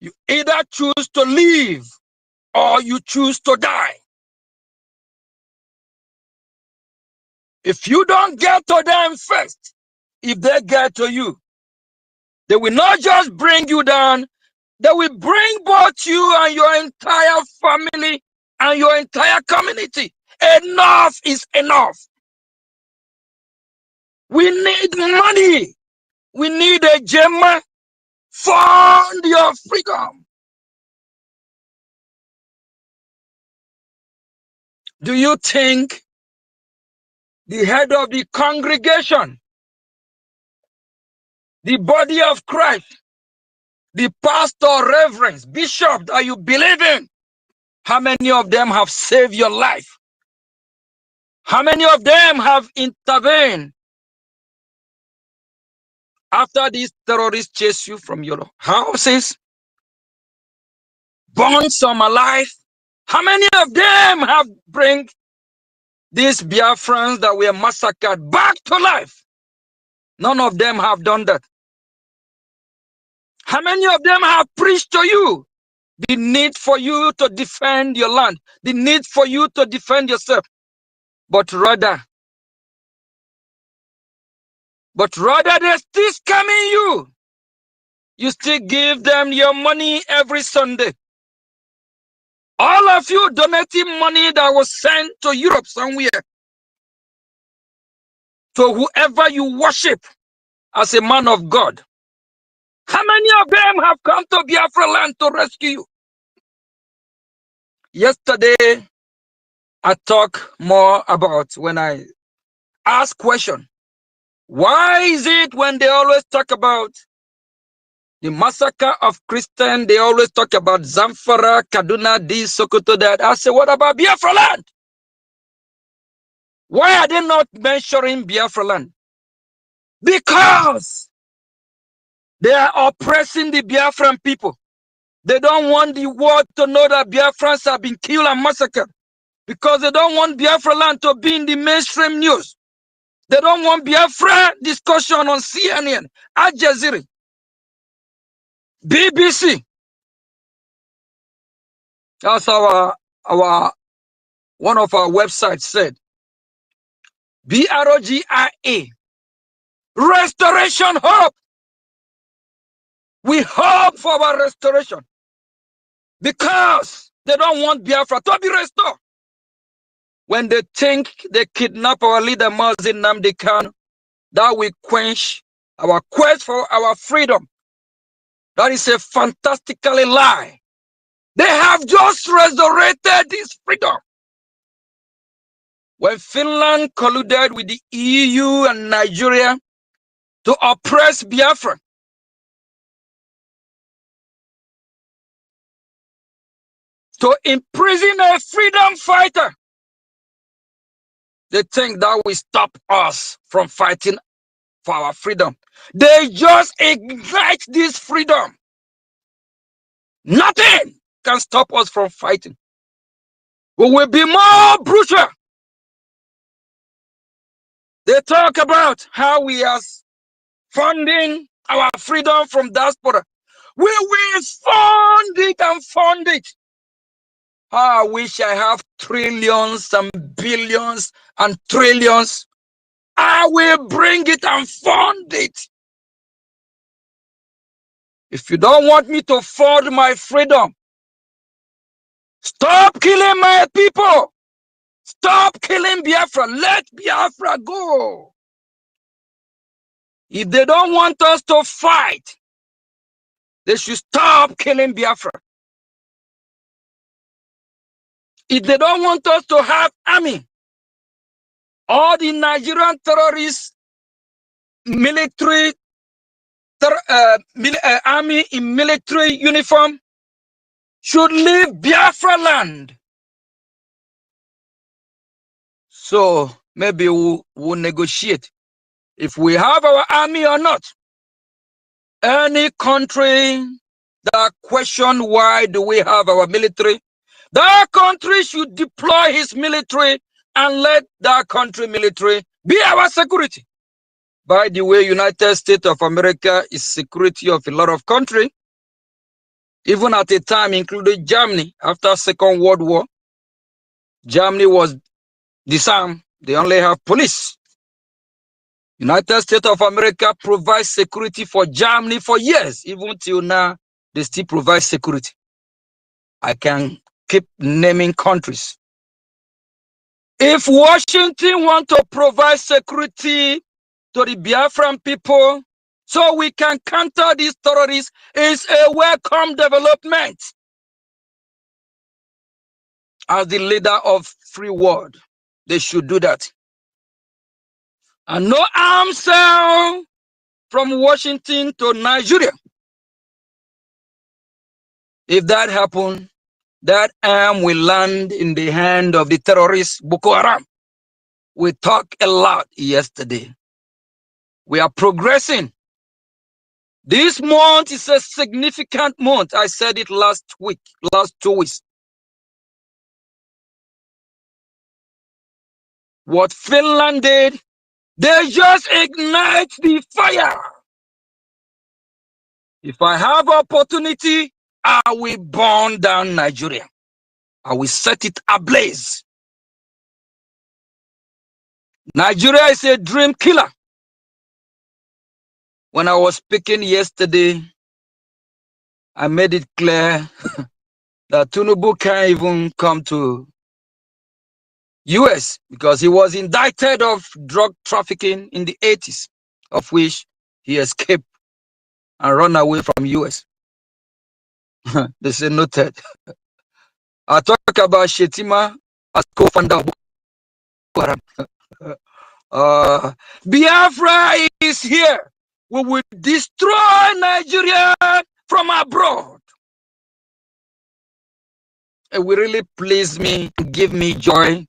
You either choose to live or you choose to die. If you don't get to them first, if they get to you, they will not just bring you down, they will bring both you and your entire family and your entire community. Enough is enough. We need money. We need a gem. Fund your freedom. Do you think the head of the congregation, the body of Christ, the pastor, reverends, bishop that you believe in, how many of them have saved your life? How many of them have intervened after these terrorists chase you from your houses, burn some alive? How many of them have bring these Biafrans that were massacred back to life? None of them have done that. How many of them have preached to you the need for you to defend your land, the need for you to defend yourself? But rather they're still scamming you. You still give them your money every Sunday. All of you donating money that was sent to Europe somewhere, to whoever you worship as a man of God. How many of them have come to Biafra land to rescue you? Yesterday, I talked more about when I ask question. Why is it when they always talk about the massacre of Christians, they always talk about Zamfara, Kaduna, this, Sokoto, that? I say, what about Biafra land? Why are they not mentioning Biafra land? Because they are oppressing the Biafran people. They don't want the world to know that Biafrans have been killed and massacred. Because they don't want Biafra land to be in the mainstream news. They don't want Biafra discussion on CNN, Al Jazeera, BBC. That's one of our websites said. BROGIA. Restoration hope. We hope for our restoration. Because they don't want Biafra to be restored. When they think they kidnap our leader Mazin Nnamdi Kanu, that will quench our quest for our freedom. That is a fantastically lie. They have just resurrected this freedom. When Finland colluded with the EU and Nigeria to oppress Biafra, to imprison a freedom fighter, they think that will stop us from fighting for our freedom. They just ignite this freedom. Nothing. can stop us from fighting. We will be more brutal. They talk about how we are funding our freedom from diaspora. We will fund it and fund it. I wish I have trillions and billions and trillions. I will bring it and fund it. If you don't want me to fund my freedom, stop killing my people. Stop killing Biafra. Let Biafra go. If they don't want us to fight, they should stop killing Biafra. If they don't want us to have army, all the Nigerian terrorists, military, army in military uniform should leave Biafra land. So maybe we'll negotiate if we have our army or not. Any country that question why do we have our military, that country should deploy his military and let that country military be our security. By the way, United States of America is security of a lot of countries, even at a time including Germany. After Second World War, Germany was disarmed. They only have police. United States of America provides security for Germany for years. Even till now, they still provide security. I can keep naming countries. If Washington wants to provide security to the Biafran people so we can counter these terrorists, it's a welcome development. As the leader of free world, they should do that. And no arms sale from Washington to Nigeria. If that happens, that arm will land in the hand of the terrorist Boko Haram. We talked a lot yesterday. We are progressing. This month is a significant month. I said it last 2 weeks. What Finland did, they just ignite the fire. If I have opportunity, I will burn down Nigeria. I will set it ablaze. Nigeria is a dream killer. When I was speaking yesterday, I made it clear that Tinubu can't even come to US because he was indicted of drug trafficking in the 80s, of which he escaped and run away from US. They say noted. I talk about Shetima as co-founder of Boko Haram. Biafra is here. We will destroy Nigeria from abroad. It will really please me, give me joy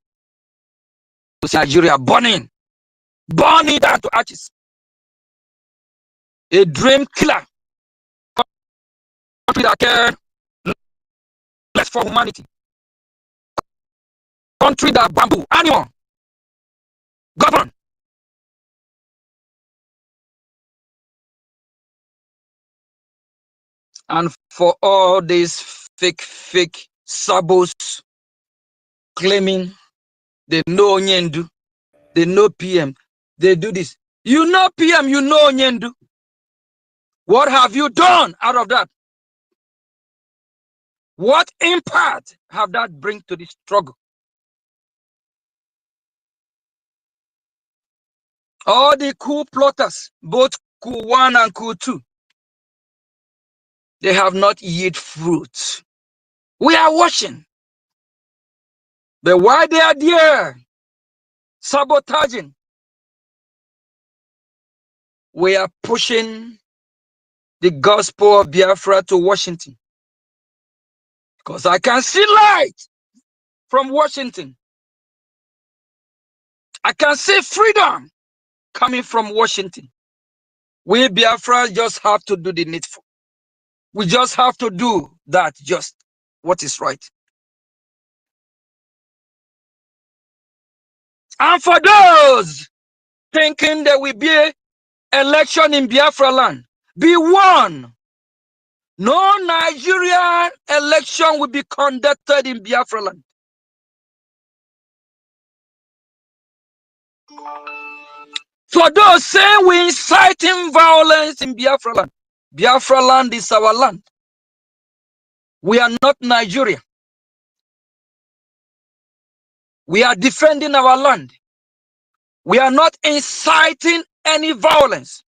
to see Nigeria burning down to ashes. A dream killer. Country that cares less for humanity. Country that bamboo animal govern. And for all these fake sabos claiming they know Onyendu, they know PM, they do this. You know PM, you know Onyendu. What have you done out of that? What impact have that bring to the struggle? All the coup plotters, both coup 1 and coup 2, they have not yielded fruit. We are watching. But while they are there, sabotaging, we are pushing the gospel of Biafra to Washington. Because I can see light from Washington. I can see freedom coming from Washington. We Biafra just have to do the needful. We just have to do that just. what is right. And for those thinking there will be an election in Biafra land, be warned. No Nigerian election will be conducted in Biafra land. For those saying we inciting violence in Biafra land is our land. We are not Nigeria. We are defending our land. We are not inciting any violence.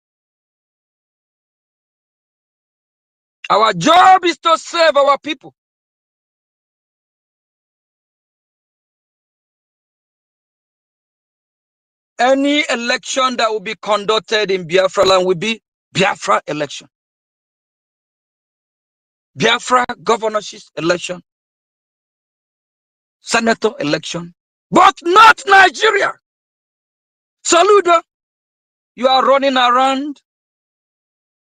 Our job is to serve our people. Any election that will be conducted in Biafra land will be Biafra election. Biafra governorship election, senator election, but not Nigeria. Saludo, you are running around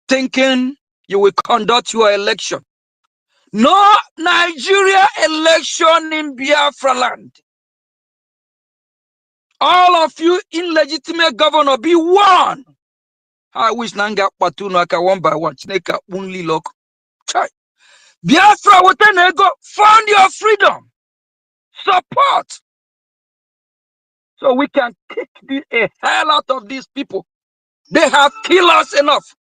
thinking you will conduct your election. No Nigeria election in Biafra land. All of you illegitimate governor, be warned. I wish Nanga Patunaka one by one. Snake only look. Biafra Watenego, found your freedom. Support. So we can kick the hell out of these people. They have killed us enough.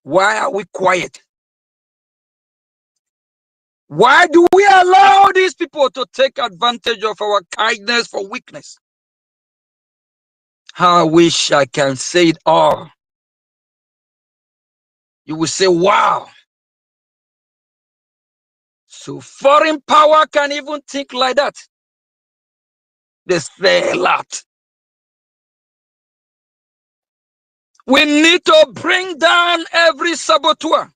Why are we quiet? Why do we allow these people to take advantage of our kindness for weakness? How I wish I can say it all. You will say, wow. So foreign power can even think like that. They say a lot. We need to bring down every saboteur.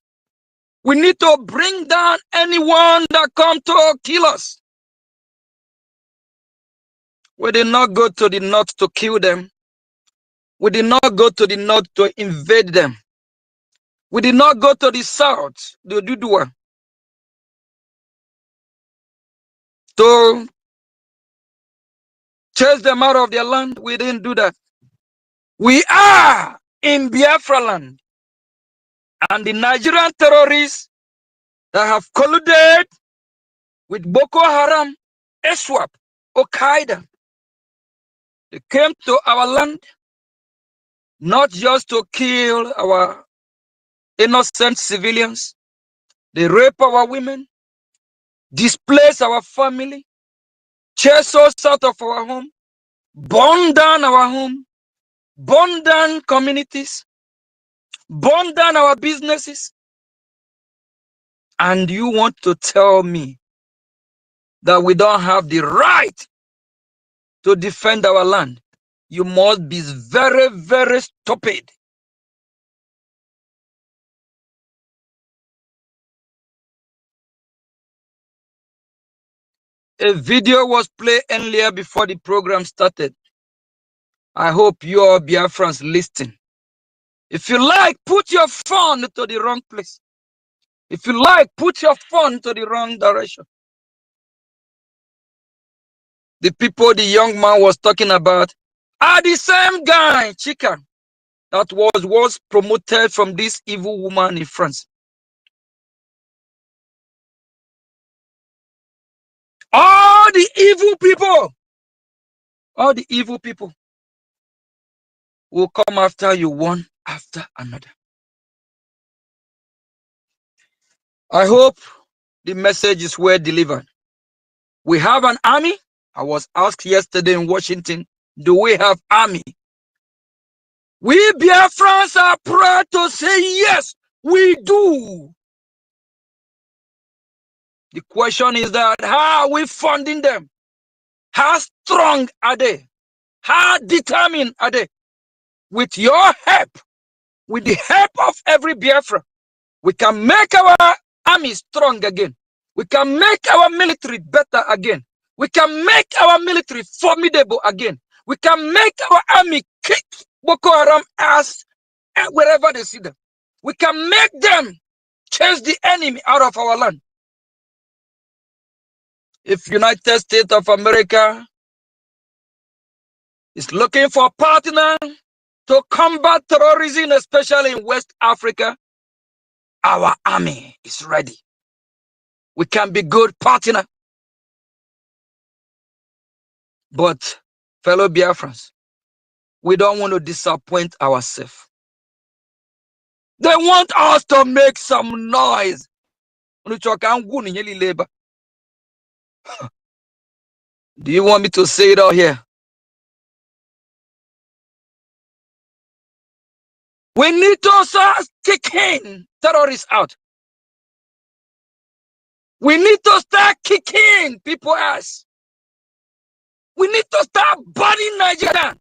We need to bring down anyone that comes to kill us. We did not go to the north to kill them. We did not go to the north to invade them. We did not go to the south, the Dudua, to chase them out of their land. We didn't do that. We are in Biafra land. And the Nigerian terrorists that have colluded with Boko Haram, ISWAP, Al-Qaeda, they came to our land not just to kill our innocent civilians. They rape our women, displace our family, chase us out of our home, burn down our home, burn down communities, burn down our businesses. And you want to tell me that we don't have the right to defend our land? You must be very, very stupid. A video was played earlier before the program started. I hope you all Biafrans listen. If you like, put your phone to the wrong place. If you like, put your phone to the wrong direction. The people the young man was talking about are the same guy, Chika, that was promoted from this evil woman in France. All the evil people will come after you one after another. I hope the message is well delivered. We have an army. I was asked yesterday in Washington, do we have army? We Biafrans are proud to say yes, we do. The question is that how are we funding them? How strong are they? How determined are they? With your help, with the help of every Biafra, we can make our army strong again. We can make our military better again. We can make our military formidable again. We can make our army kick Boko Haram ass wherever they see them. We can make them chase the enemy out of our land. If United States of America is looking for a partner to combat terrorism, especially in West Africa, our army is ready. We can be good partner. But, fellow Biafrans, we don't want to disappoint ourselves. They want us to make some noise. Do you want me to say it out here? We need to start kicking terrorists out. We need to start kicking people ass. We need to start burning Nigeria.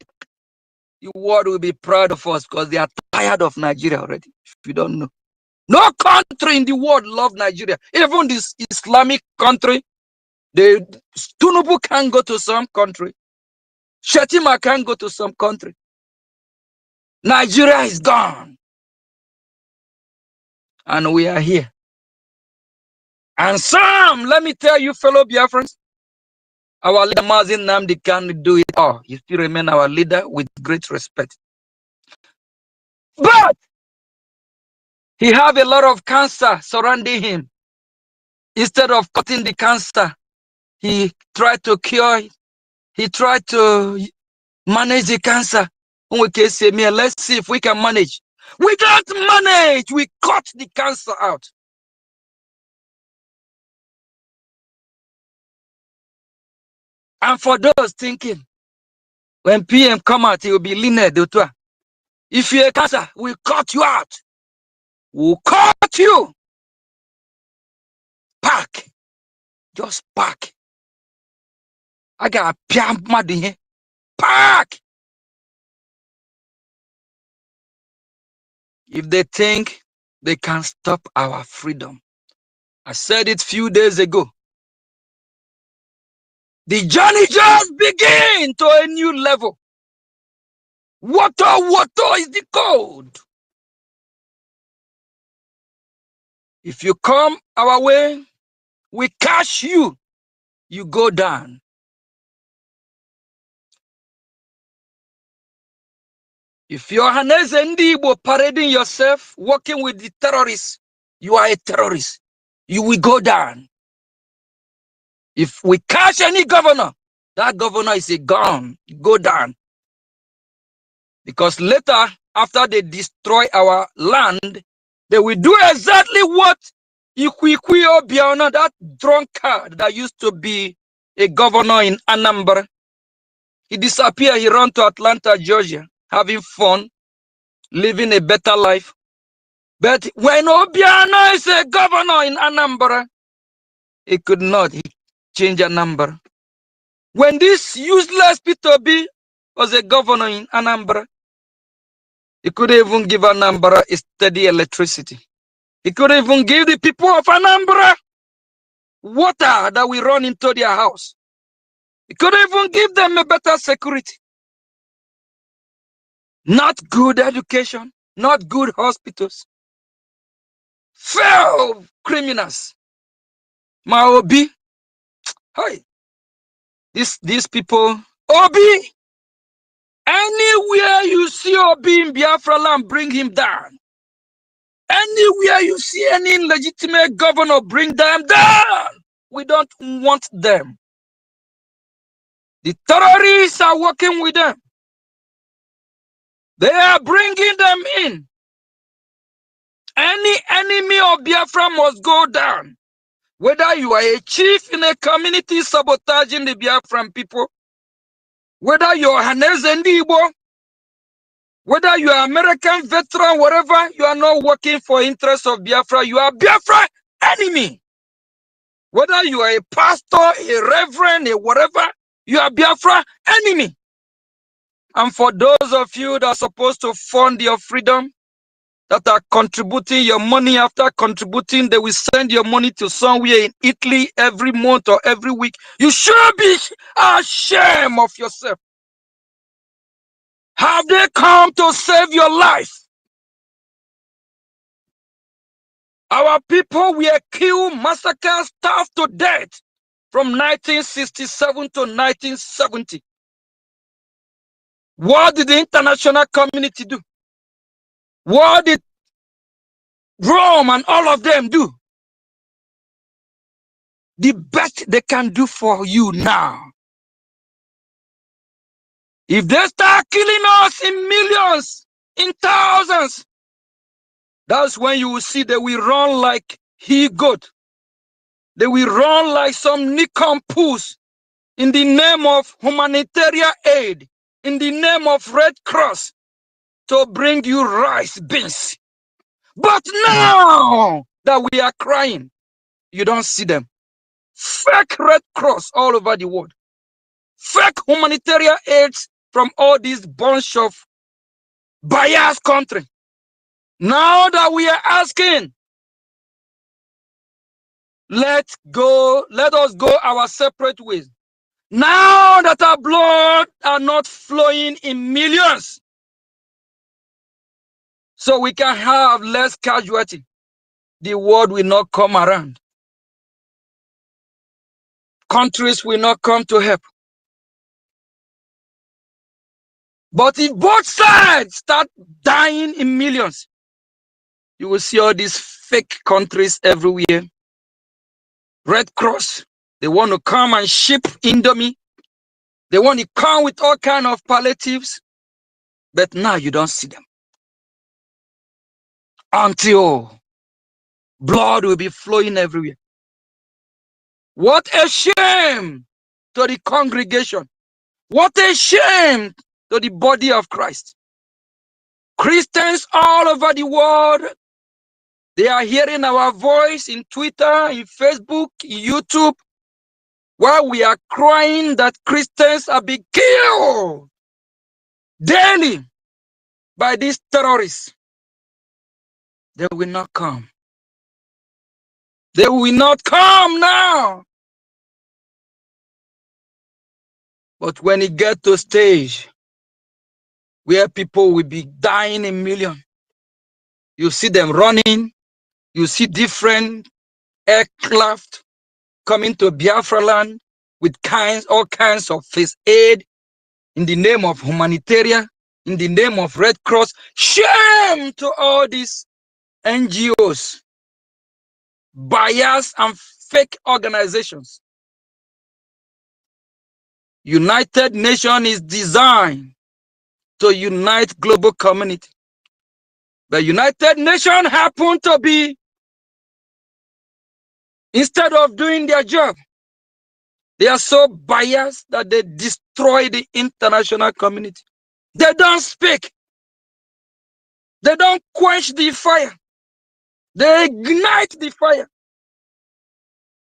The world will be proud of us because they are tired of Nigeria already. If you don't know. No country in the world loves Nigeria. Even this Islamic country, Tunubu can go to some country. Shetima can go to some country. Nigeria is gone. And we are here. And some, let me tell you, fellow Biafrans, our leader Mazin Namdi can do it all. He still remain our leader with great respect. But he have a lot of cancer surrounding him. Instead of cutting the cancer, he tried to cure it. He tried to manage the cancer. Let's see if we can manage. We can't manage. We cut the cancer out. And for those thinking, when PM come out, he will be linear. If you're a cancer, we'll cut you out. We'll cut you. Pack. Just pack. I got a piam mad in here. Pack. If they think they can stop our freedom. I said it few days ago. The journey just begins to a new level. Water is the code. If you come our way, we catch you. You go down. If you're Haneze parading yourself, working with the terrorists, you are a terrorist. You will go down. If we catch any governor, that governor is a gun. Go down. Because later, after they destroy our land, they will do exactly what Ikwikwi Obiano, that drunkard that used to be a governor in Anambra. He disappeared. He ran to Atlanta, Georgia, having fun, living a better life. But when Obiano is a governor in Anambra, he could not change a number. When this useless Peter B was a governor in Anambra, he couldn't even give Anambra a steady electricity. He couldn't even give the people of Anambra water that we run into their house. He couldn't even give them a better security. Not good education, not good hospitals. Fail criminals. Maobi. Hi. These people. Obi. Anywhere you see Obi in Biafra land, bring him down. Anywhere you see any legitimate governor, bring them down. We don't want them. The terrorists are working with them. They are bringing them in. Any enemy of Biafra must go down. Whether you are a chief in a community sabotaging the Biafran people, whether you are Haneze Igbo, whether you are American veteran, whatever, you are not working for interests of Biafra, you are Biafra enemy. Whether you are a pastor, a reverend, a whatever, you are Biafra enemy. And for those of you that are supposed to fund your freedom, that are contributing your money, after contributing, they will send your money to somewhere in Italy every month or every week. You should be ashamed of yourself. Have they come to save your life? Our people were killed, massacred, starved to death from 1967 to 1970. What did the international community do? What did Rome and all of them do? The best they can do for you now. If they start killing us in millions, in thousands, that's when you will see they will run like he-goat. They will run like some nincompoops in the name of humanitarian aid, in the name of Red Cross, to bring you rice, beans. But now that we are crying, you don't see them. Fake Red Cross all over the world. Fake humanitarian aids from all this bunch of biased country. Now that we are asking, let us go our separate ways. Now that our blood are not flowing in millions, so we can have less casualty, the world will not come around. Countries will not come to help. But if both sides start dying in millions, you will see all these fake countries everywhere. Red Cross, they want to come and ship Indomie. They want to come with all kinds of palliatives. But now you don't see them. Until blood will be flowing everywhere. What a shame to the congregation. What a shame to the body of Christ. Christians all over the world, they are hearing our voice in Twitter, in Facebook, in YouTube, while we are crying that Christians are being killed daily by these terrorists. They will not come. They will not come now. But when it gets to a stage where people will be dying in millions, you see them running, you see different aircraft coming to Biafra land with all kinds of first aid in the name of humanitarian, in the name of Red Cross. Shame to all these NGOs, biased and fake organizations. United Nations is designed to unite global community. The United Nations happen to be, instead of doing their job, they are so biased that they destroy the international community. They don't speak. They don't quench the fire. They ignite the fire.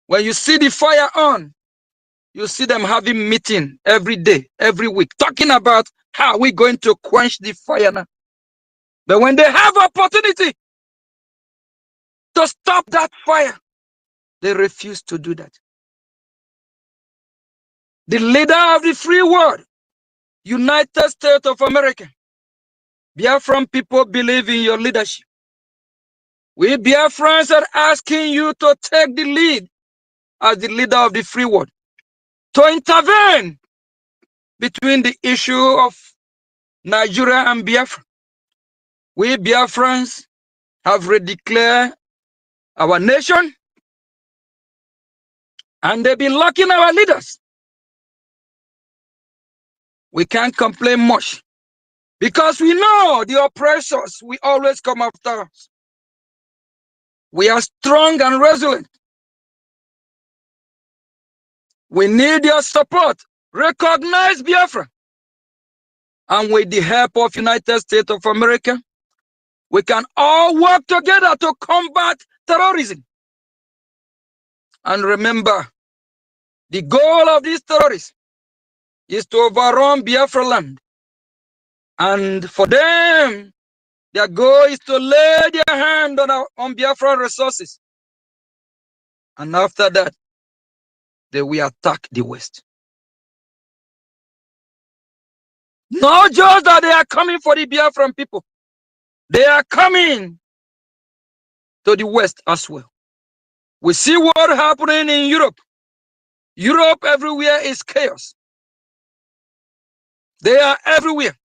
When you see the fire on, you see them having meeting every day, every week, talking about how we're going to quench the fire now. But when they have opportunity to stop that fire, they refuse to do that. The leader of the free world, United States of America, Biafran people believe in your leadership. We Biafrans are asking you to take the lead as the leader of the free world, to intervene between the issue of Nigeria and Biafra. We Biafrans have redeclared our nation, and they've been locking our leaders. We can't complain much because we know the oppressors will always come after us. We are strong and resilient. We need your support. Recognize Biafra. And with the help of United States of America, we can all work together to combat terrorism. And remember, the goal of these terrorists is to overrun Biafra land. And for them, their goal is to lay their hand on Biafran resources. And after that, they will attack the West. Not just that they are coming for the Biafran people. They are coming to the West as well. We see what happening in Europe. Europe everywhere is chaos. They are everywhere.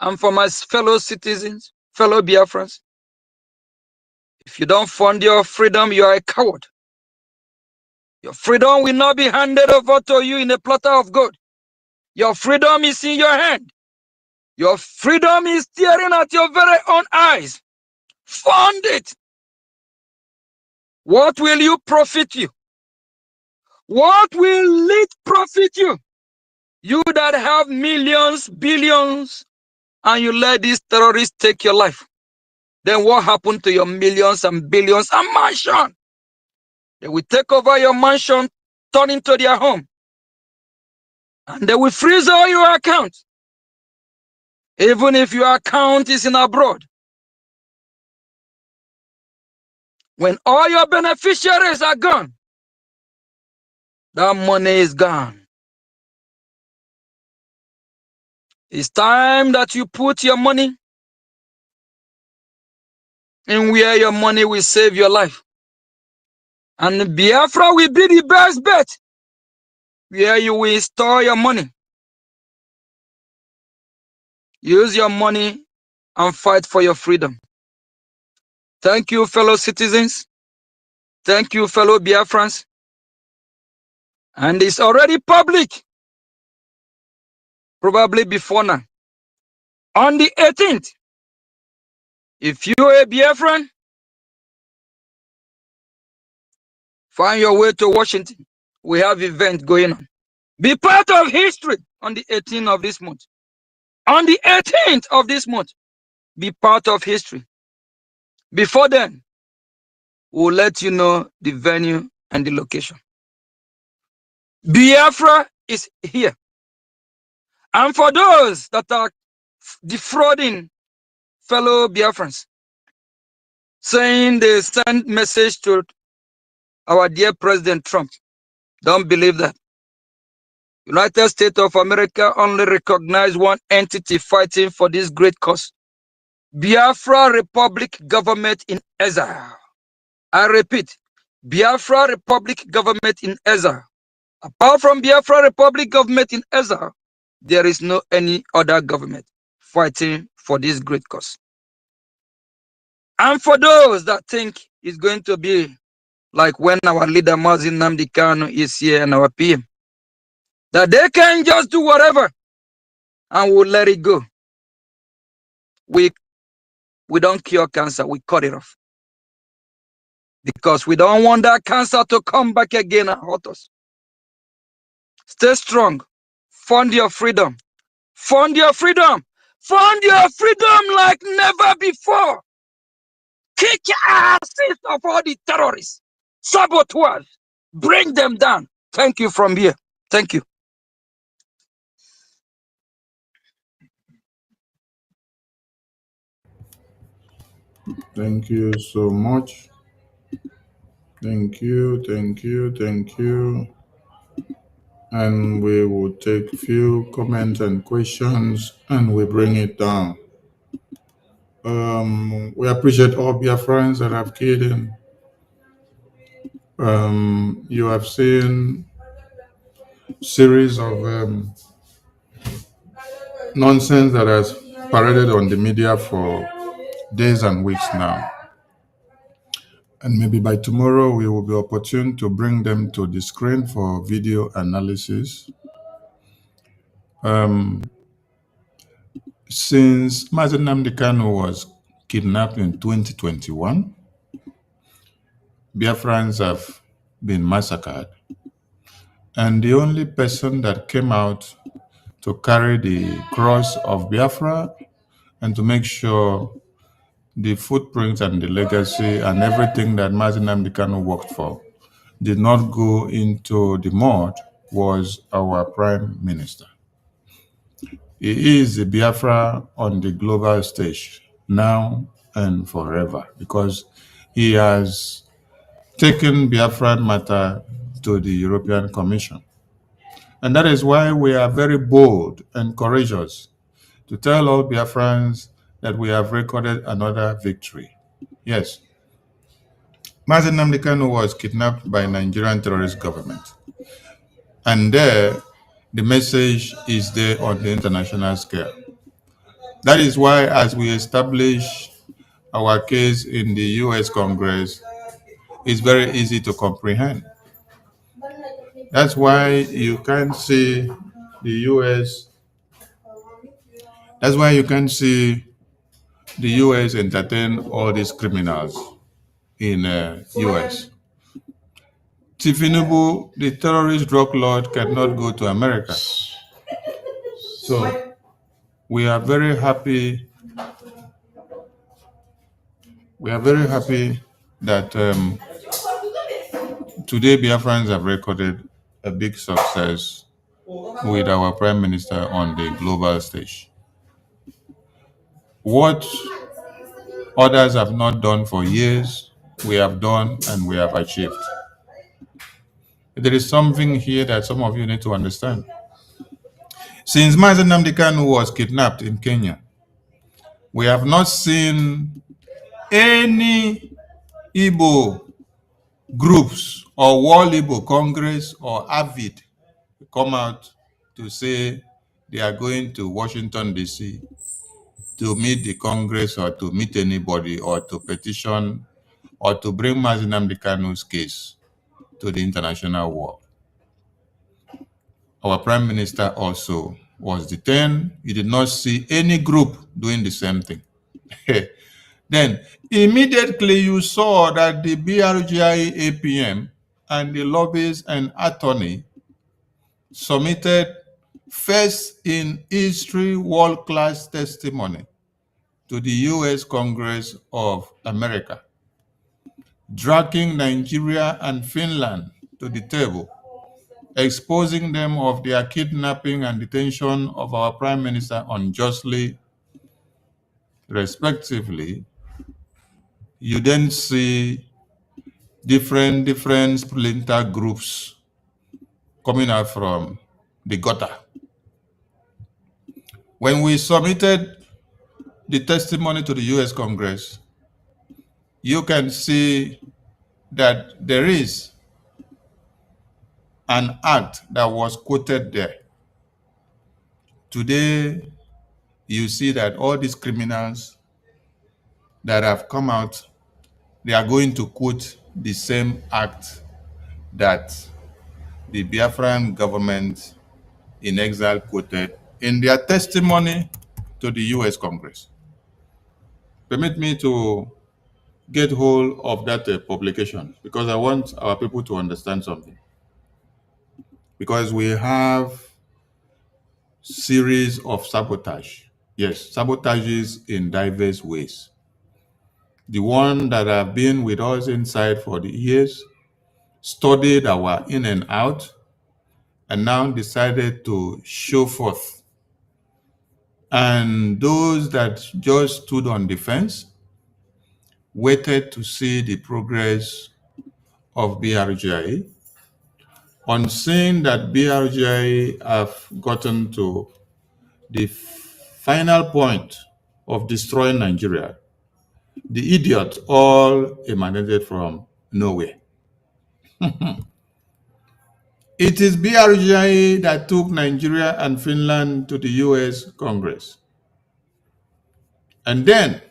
And for my fellow citizens, fellow Biafrans, if you don't fund your freedom, you are a coward. Your freedom will not be handed over to you in a platter of gold. Your freedom is in your hand. Your freedom is staring at your very own eyes. Fund it. What will you profit you? What will it profit you? You that have millions, billions, and you let these terrorists take your life. Then what happened to your millions and billions and mansion? They will take over your mansion, turn into their home. And they will freeze all your accounts. Even if your account is in abroad. When all your beneficiaries are gone, that money is gone. It's time that you put your money in where your money will save your life. And Biafra will be the best bet where you will store your money. Use your money and fight for your freedom. Thank you, fellow citizens. Thank you, fellow Biafrans. And it's already public, probably before now. On the 18th, if you're a Biafran, find your way to Washington. We have event going on. Be part of history on the 18th of this month. On the 18th of this month, be part of history. Before then, we'll let you know the venue and the location. Biafra is here. And for those that are defrauding fellow Biafrans, saying they send message to our dear President Trump, don't believe that. United States of America only recognize one entity fighting for this great cause. Biafra Republic Government in exile. I repeat, Biafra Republic Government in exile. Apart from Biafra Republic Government in exile, there is no any other government fighting for this great cause. And for those that think it's going to be like when our leader Mazin Nnamdi Kanu is here and our PM, that they can just do whatever and we'll let it go. We don't cure cancer, we cut it off. Because we don't want that cancer to come back again and hurt us. Stay strong. Fund your freedom. Fund your freedom. Fund your freedom like never before. Kick asses of all the terrorists, saboteurs. Bring them down. Thank you from here. Thank you. Thank you so much. Thank you, thank you, thank you. And we will take few comments and questions and we bring it down. We appreciate all Biafrans that have keyed in. You have seen series of nonsense that has paraded on the media for days and weeks now. And maybe by tomorrow we will be opportune to bring them to the screen for video analysis. Since Mazi Nnamdi Kanu was kidnapped in 2021, Biafrans have been massacred. And the only person that came out to carry the cross of Biafra and to make sure the footprints and the legacy and everything that Mazi Nnamdi Kanu worked for did not go into the mud was our Prime Minister. He is the Biafra on the global stage now and forever because he has taken Biafran matter to the European Commission. And that is why we are very bold and courageous to tell all Biafrans that we have recorded another victory. Yes, Mazi Nnamdi Kanu was kidnapped by Nigerian terrorist government. And there, the message is there on the international scale. That is why, as we establish our case in the US Congress, it's very easy to comprehend. That's why you can see the US, that's why you can see the US entertain all these criminals in US. Tinubu, the terrorist drug lord, cannot go to America. So we are very happy. We are very happy that today Biafrans have recorded a big success with our Prime Minister on the global stage. What others have not done for years, we have done and we have achieved. There is something here that some of you need to understand. Since Mazi Nnamdi Kanu was kidnapped in Kenya, we have not seen any Igbo groups or World Igbo Congress or AVID come out to say they are going to Washington, D.C. to meet the Congress or to meet anybody or to petition or to bring Mazi Nnamdi Kanu's case to the international world. Our Prime Minister also was detained. You did not see any group doing the same thing. Then, immediately you saw that the BRGI APM and the lobbyists and attorney submitted first in history world-class testimony to the US Congress of America, dragging Nigeria and Finland to the table, exposing them of their kidnapping and detention of our Prime Minister unjustly, respectively. You then see different splinter groups coming out from the gutter. When we submitted the testimony to the US Congress, you can see that there is an act that was quoted there. Today, you see that all these criminals that have come out, they are going to quote the same act that the Biafran government in exile quoted in their testimony to the US Congress. Permit me to get hold of that publication because I want our people to understand something. Because we have series of sabotage. Yes, sabotages in diverse ways. The one that have been with us inside for the years, studied our in and out, and now decided to show forth. And those that just stood on the fence, waited to see the progress of BRGI. On seeing that BRGI have gotten to the final point of destroying Nigeria, the idiots all emanated from nowhere. It is BRGI that took Nigeria and Finland to the US Congress. And then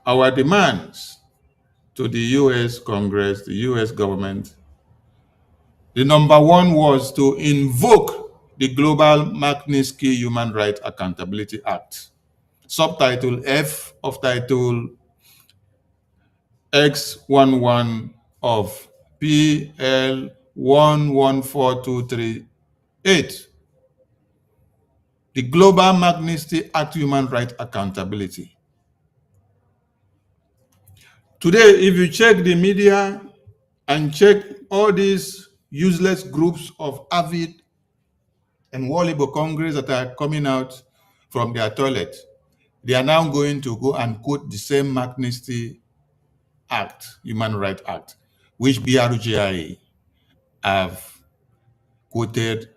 our demands to the US Congress, the US government, the number one was to invoke the Global Magnitsky Human Rights Accountability Act, subtitle F of Title X11 of PL 114238, the Global Magnitsky Act Human Rights Accountability. Today, if you check the media and check all these useless groups of AVID and World Igbo Congress that are coming out from their toilet, they are now going to go and quote the same Magnitsky Act, Human Rights Act, which BRGI have quoted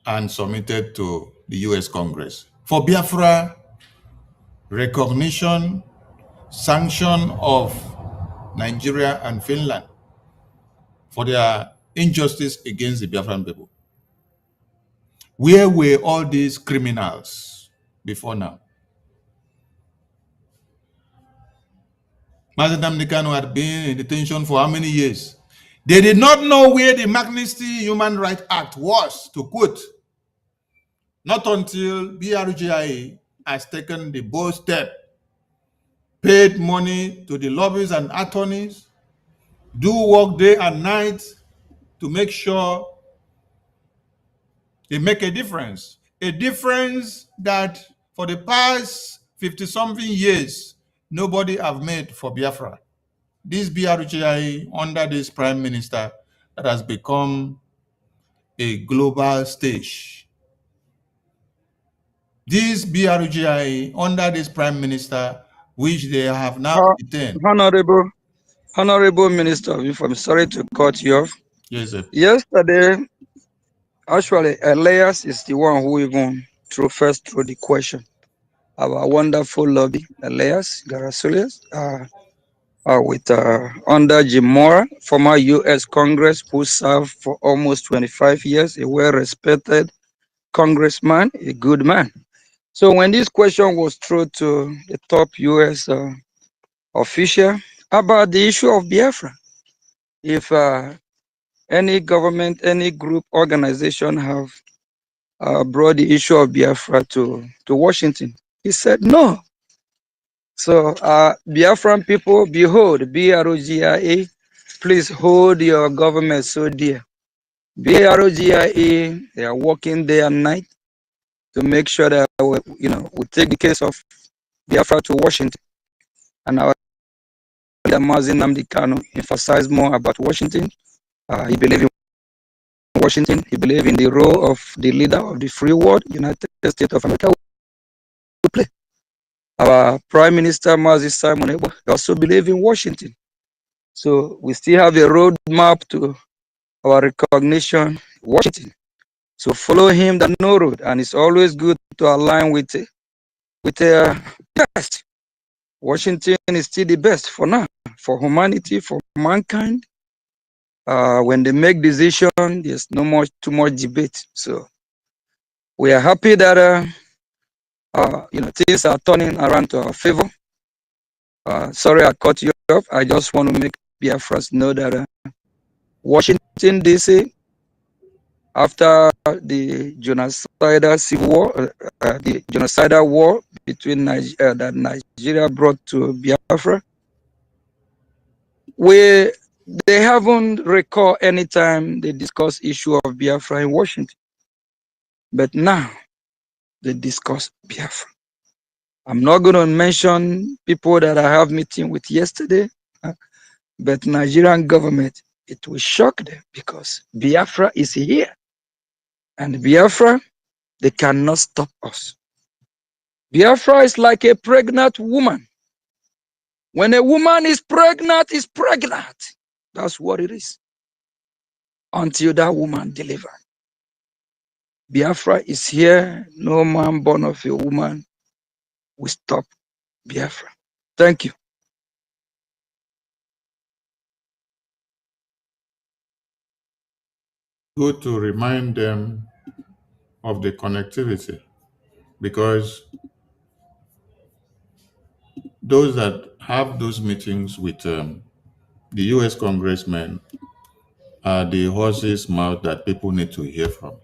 and submitted to the US Congress. For Biafra, recognition, sanction of Nigeria and Finland for their injustice against the Biafran people. Where were all these criminals before now? Mazen Nnamdi Kanu had been in detention for how many years? They did not know where the Magnitsky Human Rights Act was, to quote. Not until BRGIA has taken the bold step, paid money to the lobbyists and attorneys, do work day and night to make sure they make a difference. A difference that for the past 50-something years, nobody have made for Biafra. This BRGI, under this prime minister, that has become a global stage. This BRGI, under this prime minister, which they have now detained. Honorable Minister of Information, I'm sorry to cut you off. Yes, sir. Yesterday, actually, Elias is the one who even threw the question. Our wonderful lobby, Elias Garasulias, with under Jim Moore, former U.S. Congress, who served for almost 25 years, a well-respected congressman, a good man. So when this question was thrown to the top U.S. Official about the issue of Biafra, if any government, any group, organization have brought the issue of Biafra to Washington, he said no. So Biafran people, behold, BROGIA, please hold your government so dear. BROGIA, they are working day and night to make sure that we take the case of Biafra to Washington. And our leader Mazen Nnamdi Kanu emphasized more about Washington. He believed in Washington. He believed in the role of the leader of the free world, United States of America, will play. Our Prime Minister Mazi Simon Ebo also believe in Washington. So we still have a roadmap to our recognition, Washington. So follow him, the no road, and it's always good to align with the best. Washington is still the best for now, for humanity, for mankind. When they make decision, there's too much debate. So we are happy that things are turning around to our favor. Sorry I cut you off. I just want to make Biafras know that Washington DC, after the genocidal civil war, the genocidal war between that Nigeria brought to Biafra, they haven't recalled any time they discuss issue of Biafra in Washington. But now they discuss Biafra. I'm not going to mention people that I have meeting with yesterday, but Nigerian government, it will shock them because Biafra is here. And Biafra, they cannot stop us. Biafra is like a pregnant woman. When a woman is pregnant, is pregnant. That's what it is. Until that woman delivers. Biafra is here. No man born of a woman will stop Biafra. Thank you. Good to remind them of the connectivity, because those that have those meetings with the US congressmen are the horse's mouth that people need to hear from.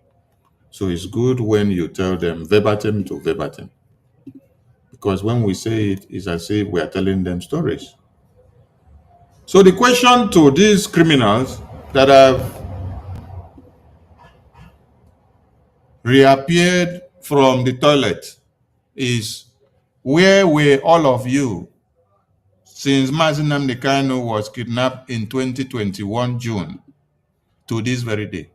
So it's good when you tell them verbatim to verbatim, because when we say it, it's as if we are telling them stories. So the question to these criminals that have reappeared from the toilet is, where were all of you since Mazen Nnamdi Kanu was kidnapped in 2021 June to this very day?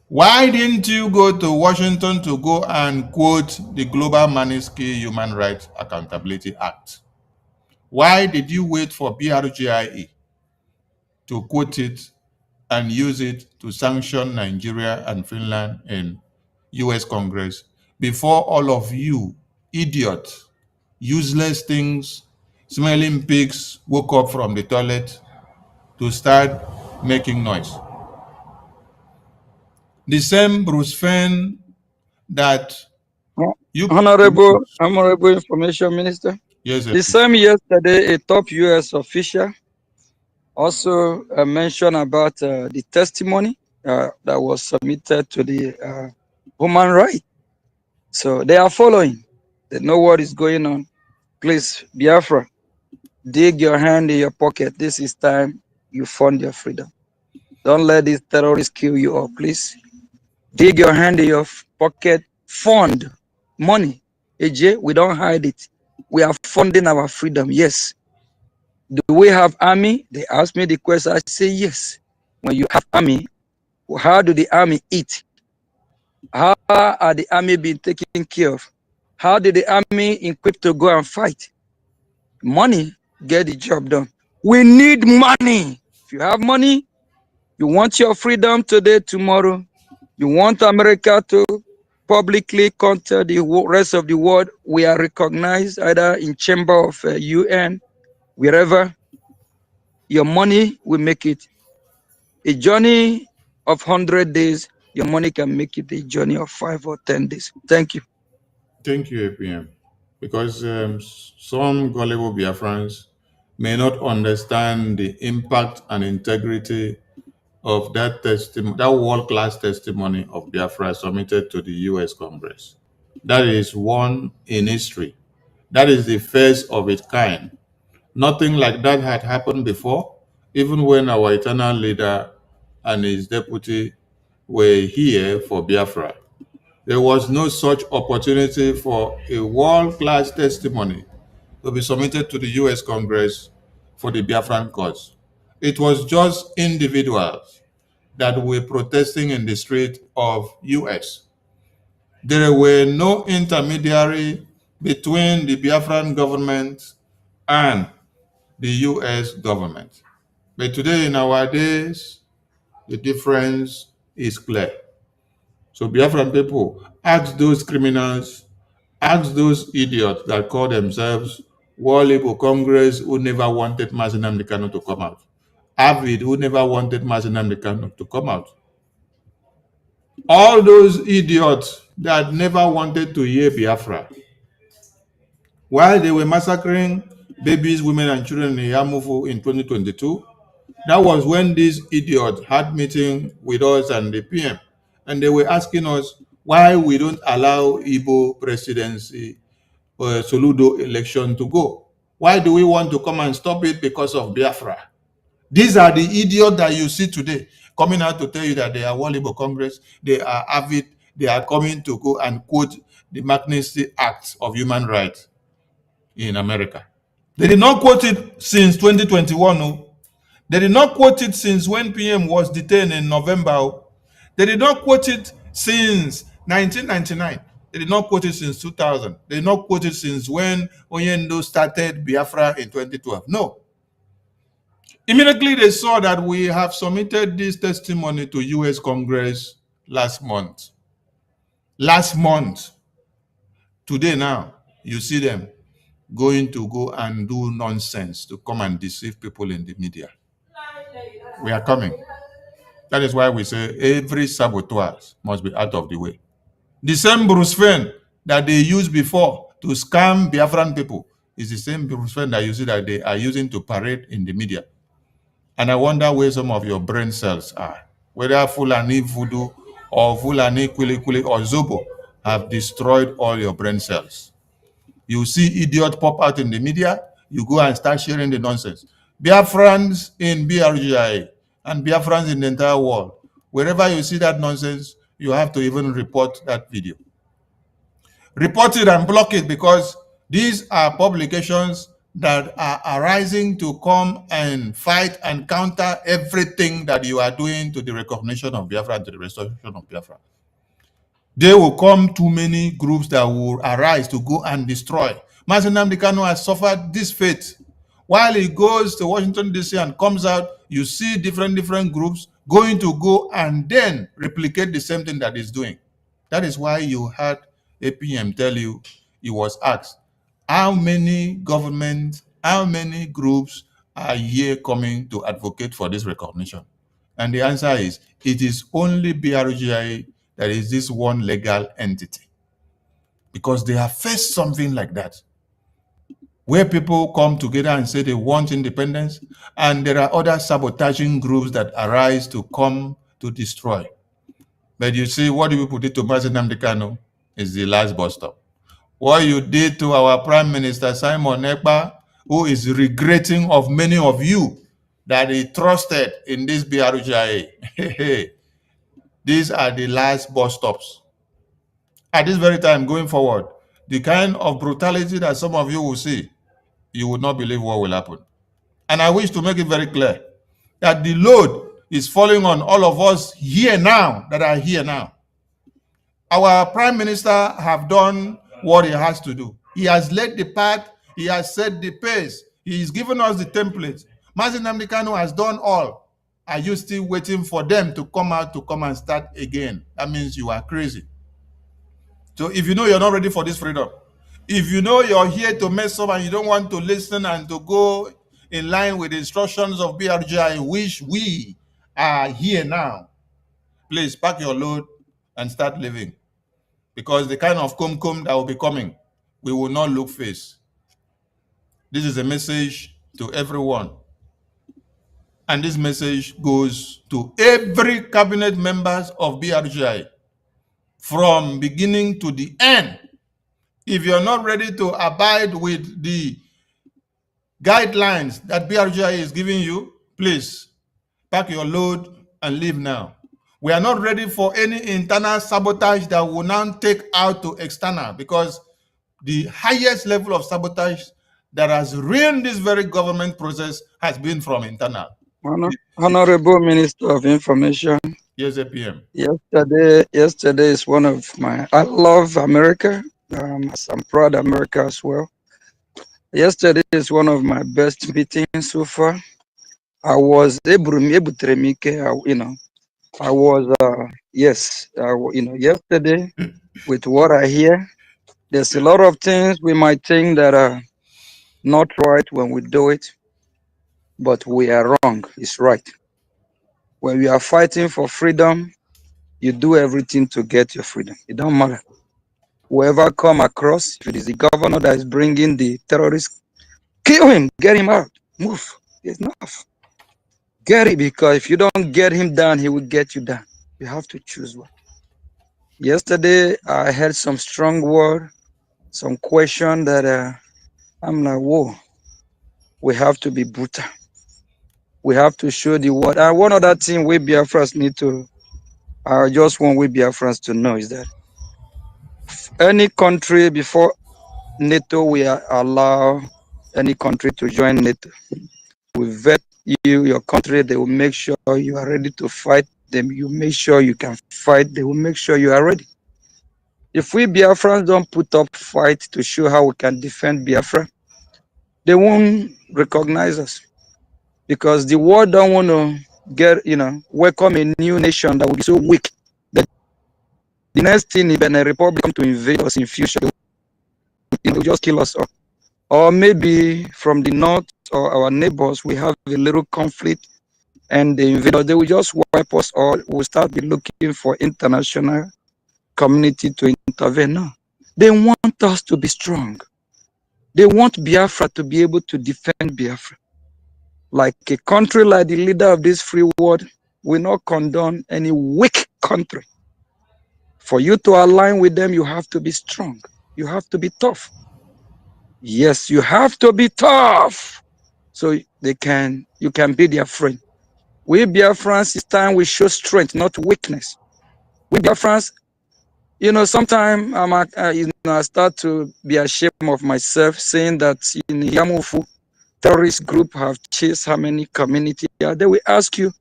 Why didn't you go to Washington to go and quote the Global Magnitsky Human Rights Accountability Act? Why did you wait for BRGIE to quote it and use it to sanction Nigeria and Finland in US Congress before all of you idiots, useless things, smelling pigs woke up from the toilet to start making noise. The same Bruce Fenn that you Honorable Information Minister. Yes, the same yesterday, a top U.S. official also mentioned about the testimony that was submitted to the human rights. So they are following. They know what is going on. Please, Biafra, dig your hand in your pocket. This is time you fund your freedom. Don't let these terrorists kill you all, please. Dig your hand in your pocket, fund money. AJ, we don't hide it. We are funding our freedom, yes. Do we have army? They ask me the question. I say yes. When you have army, how do the army eat? How are the army being taken care of? How did the army equip to go and fight? Money get the job done. We need money. If you have money, you want your freedom today, tomorrow. You want America to publicly counter the rest of the world. We are recognized either in chamber of UN, wherever. Your money will make it. A journey of 100 days, your money can make it a journey of 5 or 10 days. Thank you. Thank you, APM. Because some gullible Biafrans may not understand the impact and integrity of that testimony, that world-class testimony of Biafra submitted to the US Congress. That is one in history. That is the first of its kind. Nothing like that had happened before, even when our eternal leader and his deputy were here for Biafra. There was no such opportunity for a world-class testimony to be submitted to the US Congress for the Biafran cause. It was just individuals that were protesting in the street of US. There were no intermediary between the Biafran government and the US government. But today, in our days, the difference is clear. So Biafran people, ask those criminals, ask those idiots that call themselves World Labour Congress who never wanted Mazi Nnamdi Kanu to come out. Avid who never wanted Mazi Nnamdi Kanu to come out. All those idiots that never wanted to hear Biafra. While they were massacring babies, women, and children in Yamufu in 2022, that was when these idiots had meeting with us and the PM, and they were asking us why we don't allow Igbo presidency or Soludo election to go. Why do we want to come and stop it because of Biafra? These are the idiots that you see today coming out to tell you that they are World Igbo Congress, they are avid, they are coming to go and quote the Magnitsky Act of Human Rights in America. They did not quote it since 2021. No. They did not quote it since when PM was detained in November. They did not quote it since 1999. They did not quote it since 2000. They did not quote it since when Oyendo started Biafra in 2012. No. Immediately they saw that we have submitted this testimony to US Congress last month. Last month. Today now, you see them going to go and do nonsense to come and deceive people in the media. We are coming. That is why we say every saboteur must be out of the way. The same Bruce Fenn that they used before to scam Biafran people is the same Bruce Fenn that you see that they are using to parade in the media. And I wonder where some of your brain cells are. Whether Fulani Voodoo or Fulani Kwili Kwili or Zobo have destroyed all your brain cells. You see idiot pop out in the media, you go and start sharing the nonsense. Biafrans in Brgie and Biafrans in the entire world, wherever you see that nonsense, you have to even report that video. Report it and block it, because these are publications that are arising to come and fight and counter everything that you are doing to the recognition of Biafra and to the restoration of Biafra. There will come too many groups that will arise to go and destroy. Mazi Nnamdi Kanu has suffered this fate. While he goes to Washington, D.C. and comes out, you see different groups going to go and then replicate the same thing that he's doing. That is why you had APM tell you, he was asked, how many governments, how many groups are here coming to advocate for this recognition? And the answer is, it is only BRGI that is this one legal entity. Because they have faced something like that, where people come together and say they want independence, and there are other sabotaging groups that arise to come to destroy. But you see, what you put it to Mazi Nnamdi Kanu is the last bus stop. What you did to our Prime Minister Simon Ekpa, who is regretting of many of you that he trusted in this BRGIA. These are the last bus stops. At this very time, going forward, the kind of brutality that some of you will see, you would not believe what will happen. And I wish to make it very clear that the load is falling on all of us here now, that are here now. Our Prime Minister have done what he has to do. He has led the path. He has set the pace. He has given us the template. Mazi Nnamdi Kanu has done all. Are you still waiting for them to come out to come and start again? That means you are crazy. So if you know you're not ready for this freedom, if you know you're here to mess up and you don't want to listen and to go in line with the instructions of BRGI, which we are here now, please pack your load and start living. Because the kind of cum that will be coming, we will not look face. This is a message to everyone. And this message goes to every cabinet members of BRGI from beginning to the end. If you're not ready to abide with the guidelines that BRGI is giving you, please pack your load and leave now. We are not ready for any internal sabotage that will now take out to external, because the highest level of sabotage that has ruined this very government process has been from internal. Honorable Minister of Information. Yes, APM. Yesterday is one of my, I love America. I'm proud of America as well. Yesterday is one of my best meetings so far. I was yesterday with what I hear, there's a lot of things we might think that are not right when we do it, but we are wrong. It's right. When we are fighting for freedom, you do everything to get your freedom. It don't matter. Whoever come across, if it is the governor that is bringing the terrorists, kill him, get him out, move. It's enough. Get it, because if you don't get him down, he will get you down. You have to choose one. Yesterday, I heard some strong word, some question that I'm like, whoa, we have to be brutal. We have to show the world. And one other thing we Biafrans need to, I just want we Biafrans to know is that any country before NATO, we allow any country to join NATO. We vet you, your country, they will make sure you are ready to fight them. You make sure you can fight, they will make sure you are ready. If we Biafrans don't put up fight to show how we can defend Biafra, they won't recognize us. Because the world don't want to get, welcome a new nation that will be so weak that the next thing, if a republic come to invade us in future, they will just kill us all. Or maybe from the north or our neighbors, we have a little conflict and they invade us, they will just wipe us all. We'll start be looking for international community to intervene. No, they want us to be strong. They want Biafra to be able to defend Biafra. Like a country like the leader of this free world will not condone any weak country. For you to align with them, you have to be strong. You have to be tough. Yes, you have to be tough. So you can be their friend. We Biafrans, it's time we show strength, not weakness. We Biafrans, sometimes I start to be ashamed of myself, saying that in Yamufu, terrorist group have chased how many communities. They will ask you,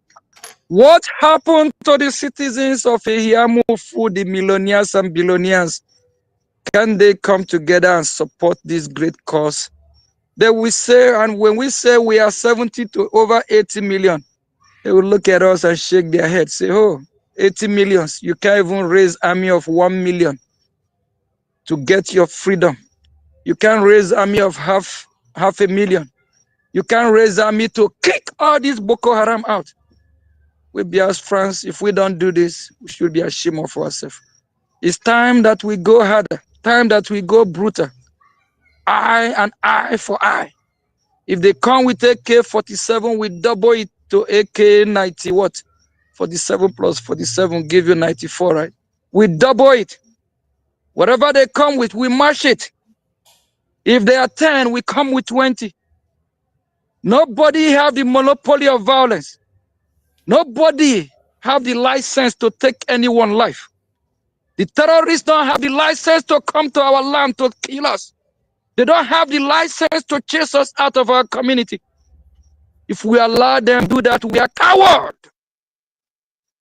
what happened to the citizens of Yamufu, the millionaires and billionaires? Can they come together and support this great cause? They will say, and when we say we are 70 to over 80 million, They will look at us and shake their heads, say, oh, 80 millions. You can't even raise army of 1 million to get your freedom. You can't raise army of half a million. You can't raise army to kick all these Boko Haram out. We Biafrans, if we don't do this, we should be ashamed of ourselves. It's time that we go harder, time that we go brutal. Eye and eye for eye. If they come with AK-47, we double it to AK-90 what? 47 plus 47 give you 94, right? We double it. Whatever they come with, we mash it. If they are 10, we come with 20. Nobody have the monopoly of violence. Nobody have the license to take anyone's life. The terrorists don't have the license to come to our land to kill us. They don't have the license to chase us out of our community. If we allow them to do that, we are cowards.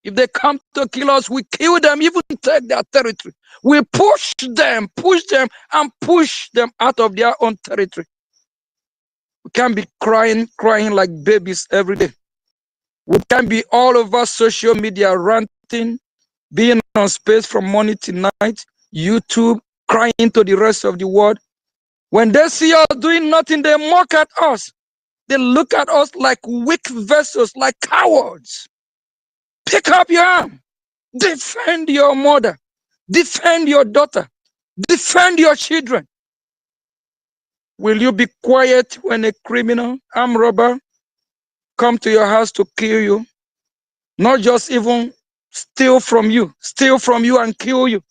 If they come to kill us, we kill them, even take their territory. We push them, and push them out of their own territory. We can't be crying like babies every day. We can't be all over social media ranting, being on space from morning to night, YouTube, crying to the rest of the world. When they see us doing nothing, they mock at us. They look at us like weak vessels, like cowards. Pick up your arm. Defend your mother. Defend your daughter. Defend your children. Will you be quiet when a criminal, armed robber, come to your house to kill you? Not just even steal from you and kill you.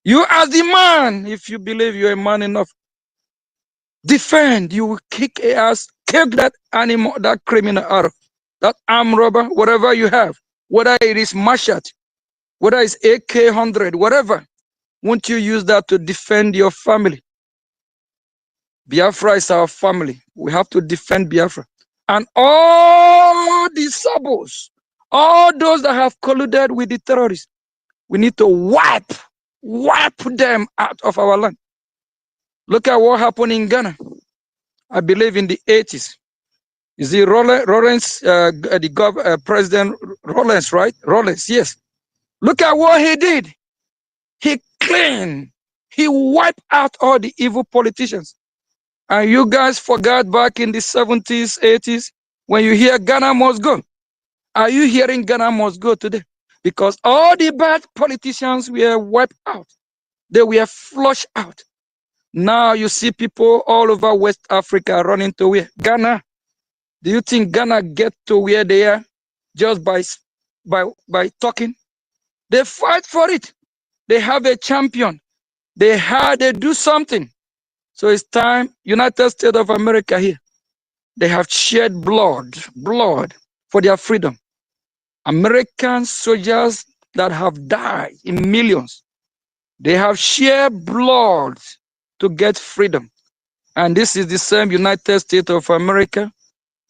You as the man, if you believe you're a man enough, defend. You will kick ass, kick that animal, that criminal out, that armed robber, whatever you have, whether it is machete, whether it's AK-100, whatever. Won't you use that to defend your family? Biafra is our family. We have to defend Biafra. And all the sabos, all those that have colluded with the terrorists, we need to wipe them out of our land. Look at what happened in Ghana. I believe in the 80s. Is it Rawlings, President Rawlings, right? Rawlings, yes. Look at what he did. He cleaned. He wiped out all the evil politicians. And you guys forgot back in the 70s, 80s, when you hear Ghana must go. Are you hearing Ghana must go today? Because all the bad politicians were wiped out. They were flushed out. Now you see people all over West Africa running to where? Ghana. Do you think Ghana get to where they are just by talking? They fight for it. They have a champion. They do something. So it's time, United States of America here. They have shed blood for their freedom. American soldiers that have died in millions, they have shed blood to get freedom. And this is the same United States of America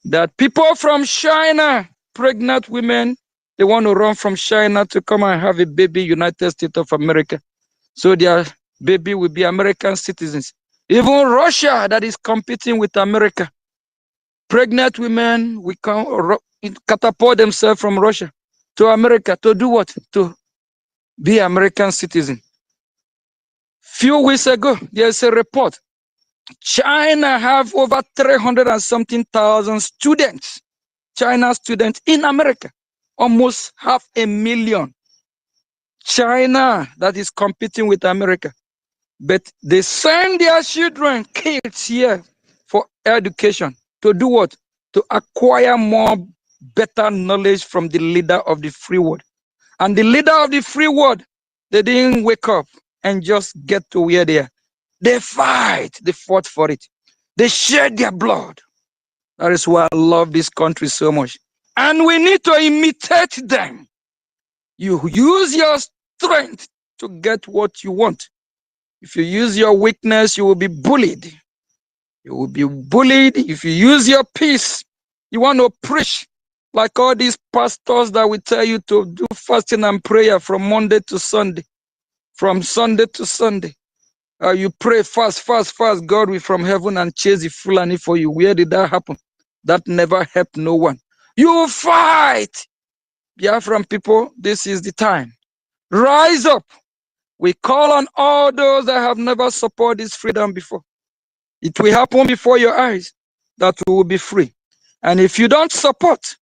that people from China, pregnant women, they want to run from China to come and have a baby, United States of America. So their baby will be American citizens. Even Russia that is competing with America. Pregnant women will catapult themselves from Russia to America to do what? To be American citizen. Few weeks ago, there's a report. China have over 300 and something thousand students, China students in America, almost 500,000. China that is competing with America. But they send their children, kids here for education. To do what? To acquire more better knowledge from the leader of the free world. And the leader of the free world, they didn't wake up and just get to where they are. They fight. They fought for it. They shed their blood. That is why I love this country so much. And we need to imitate them. You use your strength to get what you want. If you use your weakness, you will be bullied. You will be bullied. If you use your peace, you want to preach like all these pastors that will tell you to do fasting and prayer from Monday to Sunday. From Sunday to Sunday. You pray fast. God will from heaven and chase the Fulani for you. Where did that happen? That never helped no one. You fight. Biafran people, this is the time. Rise up. We call on all those that have never supported this freedom before. It will happen before your eyes that we will be free. And if you don't support,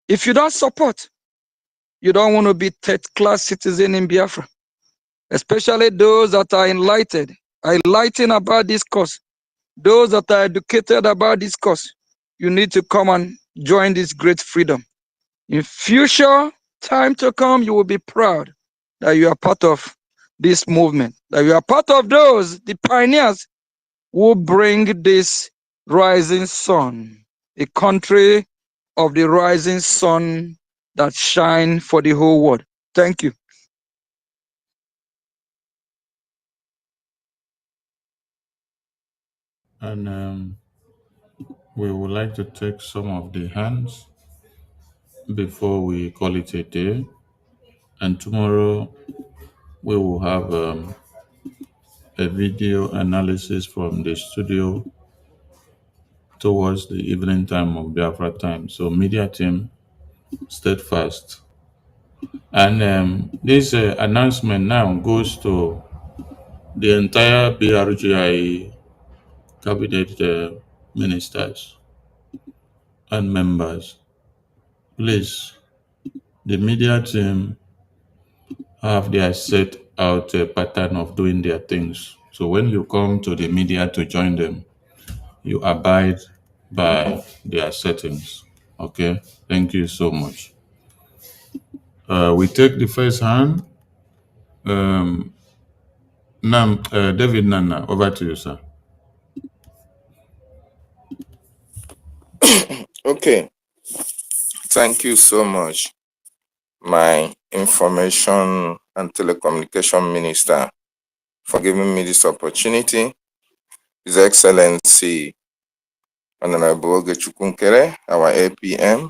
you don't want to be third-class citizen in Biafra, especially those that are enlightened about this cause, those that are educated about this cause. You need to come and join this great freedom. In future time to come, you will be proud that you are part of this movement, that you are part of those, the pioneers, who bring this rising sun, a country of the rising sun that shine for the whole world. Thank you. And we would like to take some of the hands before we call it a day. And tomorrow we will have a video analysis from the studio towards the evening time of Biafra time. So media team, steadfast. And this announcement now goes to the entire BRGI cabinet ministers and members. Please, the media team have their set out a pattern of doing their things. So when you come to the media to join them, you abide by their settings. Okay, thank you so much. We take the first hand. David Nana, over to you, sir. Okay, thank you so much, my Information and Telecommunication Minister, for giving me this opportunity. His Excellency Honorable Ogechukwunkere, our APM.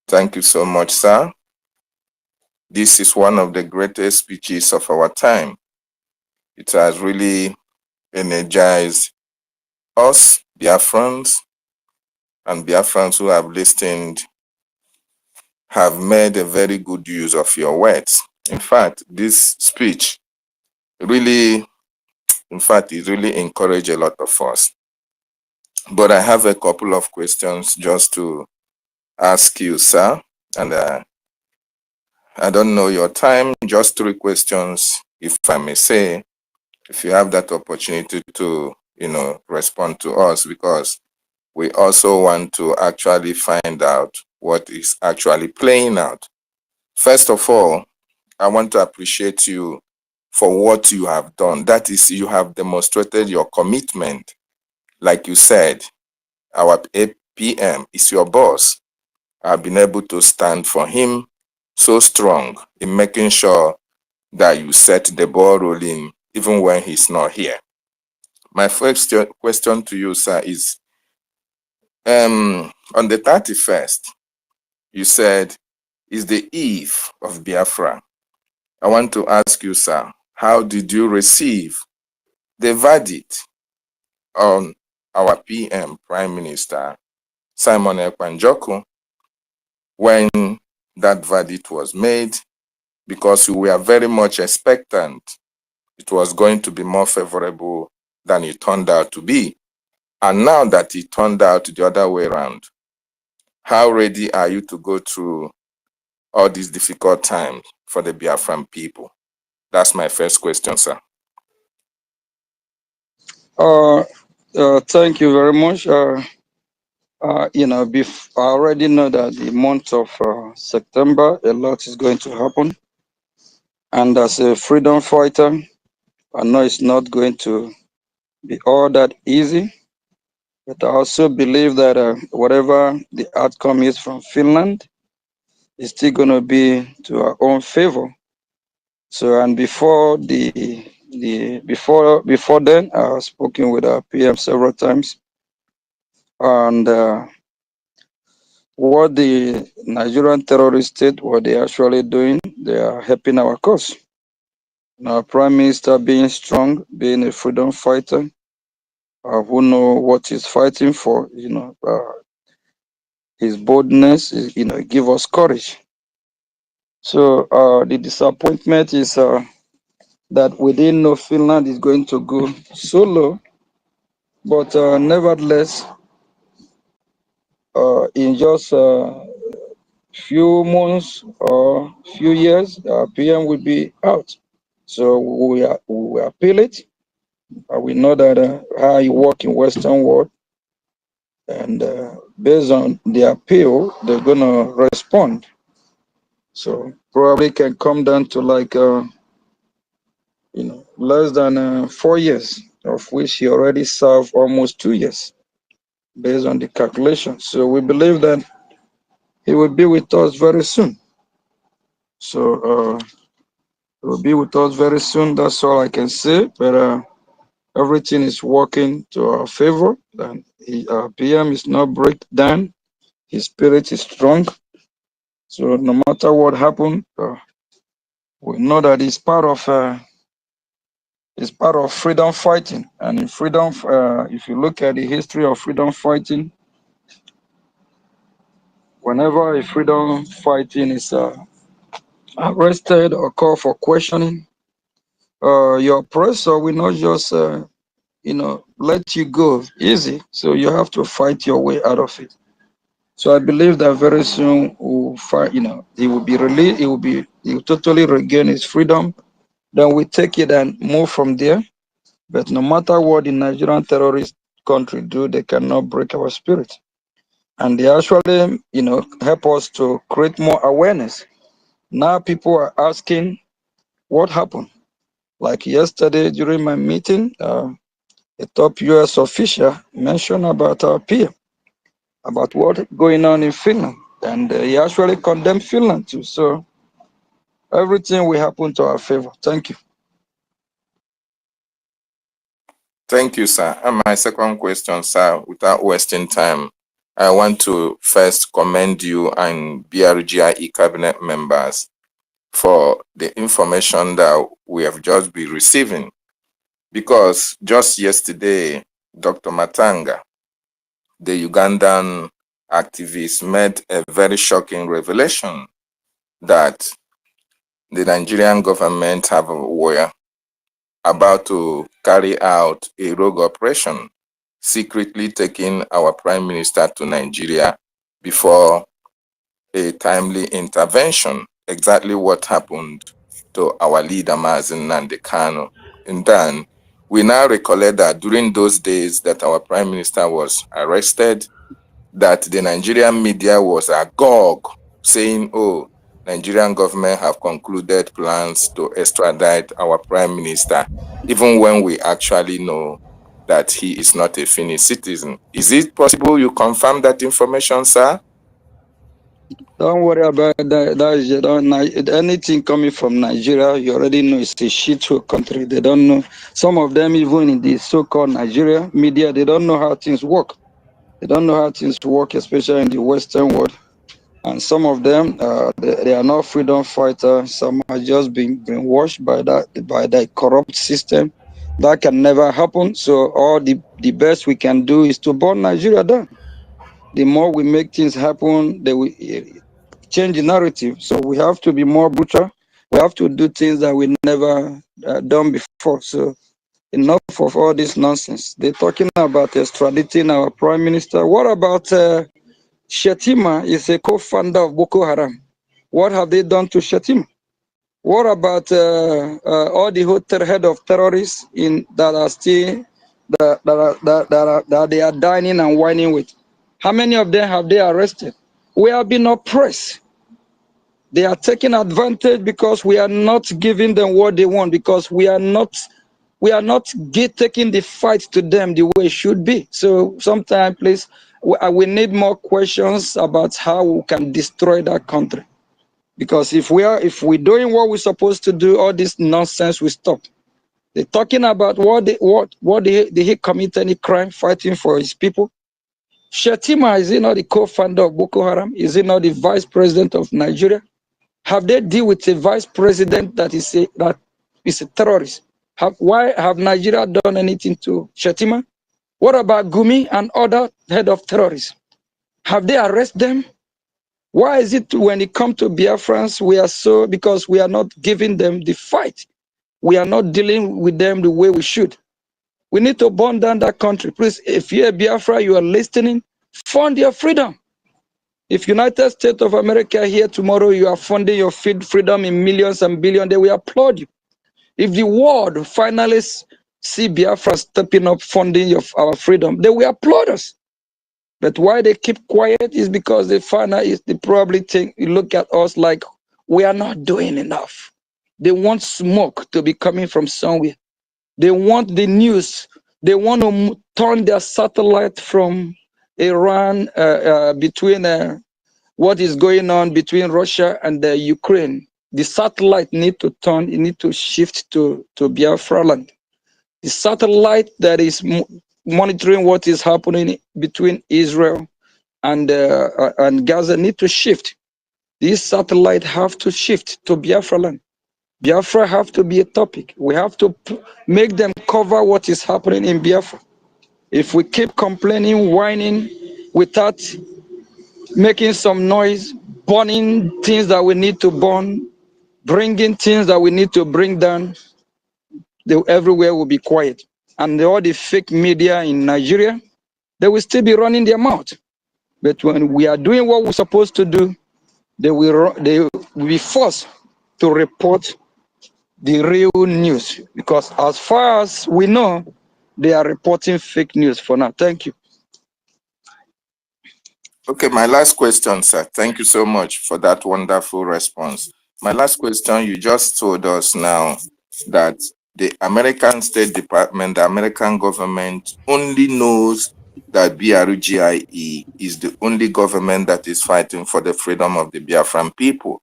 Thank you so much, sir. This is one of the greatest speeches of our time. It has really energized us, Biafrans, and Biafrans who have listened have made a very good use of your words. In fact, this speech really, it really encouraged a lot of us. But I have a couple of questions just to ask you, sir, and I don't know your time, just 3 questions, if I may say, if you have that opportunity to, respond to us, because we also want to actually find out what is actually playing out. First of all, I want to appreciate you for what you have done. That is, you have demonstrated your commitment. Like you said, our APM is your boss. I've been able to stand for him so strong in making sure that you set the ball rolling even when he's not here. My first question to you, sir, is on the 31st, you said, is the eve of Biafra. I want to ask you, sir, how did you receive the verdict on our PM, Prime Minister Simon Ekwanjoko, when that verdict was made? Because we were very much expectant it was going to be more favorable than it turned out to be. And now that it turned out the other way around, how ready are you to go through all these difficult times for the Biafran people? That's my first question, sir. Thank you very much. I already know that the month of September, a lot is going to happen. And as a freedom fighter, I know it's not going to be all that easy. But I also believe that whatever the outcome is from Finland, is still going to be to our own favor. So, and before before then, I have spoken with our PM several times, and what the Nigerian terrorist state, what they're actually doing, they are helping our cause. And our Prime Minister being strong, being a freedom fighter, who know what he's fighting for, his boldness, give us courage. So the disappointment is that we didn't know Finland is going to go solo, but nevertheless, in just few months or few years, PM will be out. So we appeal it. We know that how you work in Western world, and based on the appeal, they're gonna respond. So probably can come down to like less than 4 years, of which he already served almost 2 years, based on the calculation. So we believe that he will be with us very soon. So he will be with us very soon. That's all I can say. But everything is working to our favor, and PM is not break down. His spirit is strong. So no matter what happened, we know that it's part of freedom fighting. And in freedom, if you look at the history of freedom fighting, whenever a freedom fighting is arrested or called for questioning, your oppressor will not just let you go easy. So you have to fight your way out of it. So I believe that very soon we'll fight, he will be released, he will totally regain his freedom. Then we take it and move from there. But no matter what the Nigerian terrorist country do, they cannot break our spirit. And they actually, help us to create more awareness. Now people are asking what happened. Like yesterday during my meeting, a top US official mentioned about our PM, about what going on in Finland. And he actually condemned Finland too. So everything will happen to our favor. Thank you. Thank you, sir. And my second question, sir, without wasting time, I want to first commend you and BRGIE cabinet members for the information that we have just been receiving. Because just yesterday, Dr. Matanga, the Ugandan activist, made a very shocking revelation that the Nigerian government were about to carry out a rogue operation, secretly taking our prime minister to Nigeria before a timely intervention. Exactly what happened to our leader, Mazen Nnamdi Kanu. And then we now recollect that during those days that our prime minister was arrested, that the Nigerian media was agog, saying, oh, Nigerian government have concluded plans to extradite our prime minister, even when we actually know that he is not a Finnish citizen. Is it possible you confirm that information, sir? Don't worry about that. Anything coming from Nigeria, you already know it's a shithole country. They don't know. Some of them, even in the so-called Nigeria media, they don't know how things work. They don't know how things work, especially in the Western world. And some of them, they are not freedom fighters. Some are just being brainwashed by that corrupt system. That can never happen. So all the best we can do is to burn Nigeria down. The more we make things happen, they will change the narrative. So we have to be more brutal. We have to do things that we never done before. So enough of all this nonsense. They're talking about extraditing our prime minister. What about Shetima is a co-founder of Boko Haram. What have they done to Shetima? What about all the head of terrorists that are still that they are dining and whining with? How many of them have they arrested? We have been oppressed. They are taking advantage because we are not giving them what they want, because we are not taking the fight to them the way it should be. So sometimes, please, we need more questions about how we can destroy that country. Because if we're doing what we're supposed to do, all this nonsense will stop. They're talking about did he commit any crime fighting for his people? Shetima, is he not the co-founder of Boko Haram? Is he not the vice president of Nigeria? Have they deal with a vice president that is a terrorist? Why have Nigeria done anything to Shetima? What about Gumi and other head of terrorists? Have they arrested them? Why is it when it comes to Biafrans, we are so, because we are not giving them the fight. We are not dealing with them the way we should. We need to burn down that country. Please, if you're a Biafra, you are listening, fund your freedom. If United States of America here tomorrow, you are funding your freedom in millions and billions, they will applaud you. If the world finally see Biafra stepping up funding our freedom, they will applaud us. But why they keep quiet is because they find out they probably think, you look at us like we are not doing enough. They want smoke to be coming from somewhere. They want the news. They want to turn their satellite from Iran between what is going on between Russia and Ukraine. The satellite need to turn, it need to shift to Biafra land. The satellite that is monitoring what is happening between Israel and Gaza need to shift. These satellites have to shift to Biafra land. Biafra have to be a topic. We have to make them cover what is happening in Biafra. If we keep complaining, whining, without making some noise, burning things that we need to burn, bringing things that we need to bring down, everywhere will be quiet. And all the fake media in Nigeria, they will still be running their mouth. But when we are doing what we're supposed to do, they will be forced to report the real news. Because as far as we know, they are reporting fake news for now. Thank you. Okay, my last question, sir. Thank you so much for that wonderful response. My last question, you just told us now that the American State Department, the American government only knows that BRGIE is the only government that is fighting for the freedom of the Biafran people.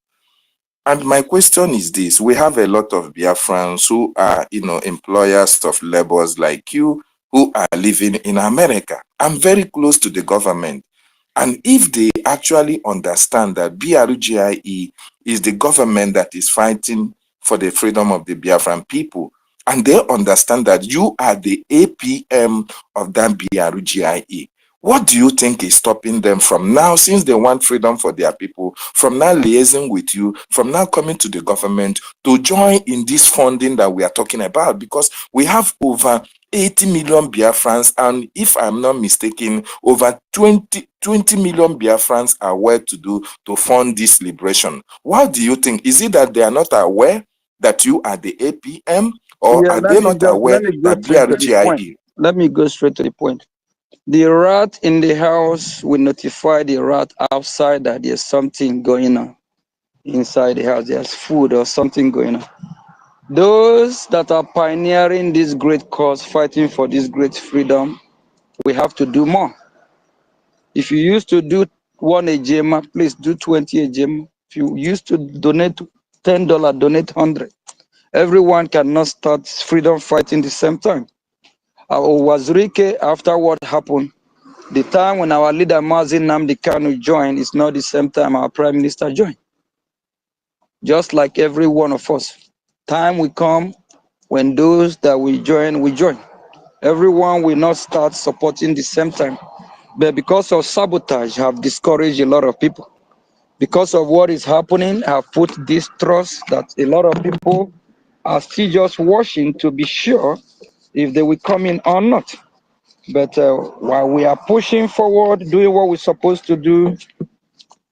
And my question is this: we have a lot of Biafrans who are, employers of laborers like you, who are living in America. I'm very close to the government. And if they actually understand that BRGIE is the government that is fighting for the freedom of the Biafran people, and they understand that you are the APM of that BRGIE, what do you think is stopping them from now, since they want freedom for their people, from now liaising with you, from now coming to the government to join in this funding that we are talking about? Because we have over 80 million Biafrans, and if I'm not mistaken, over 20 million Biafrans are well to do to fund this liberation. What do you think? Is it that they are not aware that you are the APM, or are they not aware that BRGIE? Let me go straight to the point. The rat in the house will notify the rat outside that there's something going on inside the house. There's food or something going on. Those that are pioneering this great cause, fighting for this great freedom, we have to do more. If you used to do 1 ejema, please do 20 ejema. If you used to donate $10, donate 100. Everyone cannot start freedom fighting the same time. Wazirike, after what happened, the time when our leader Mazi Nnamdi Kanu joined is not the same time our prime minister joined. Just like every one of us. Time will come when those that we join, we join. Everyone will not start supporting the same time. But because of sabotage, have discouraged a lot of people. Because of what is happening, have put this trust that a lot of people are still just watching to be sure if they will come in or not. But while we are pushing forward, doing what we're supposed to do,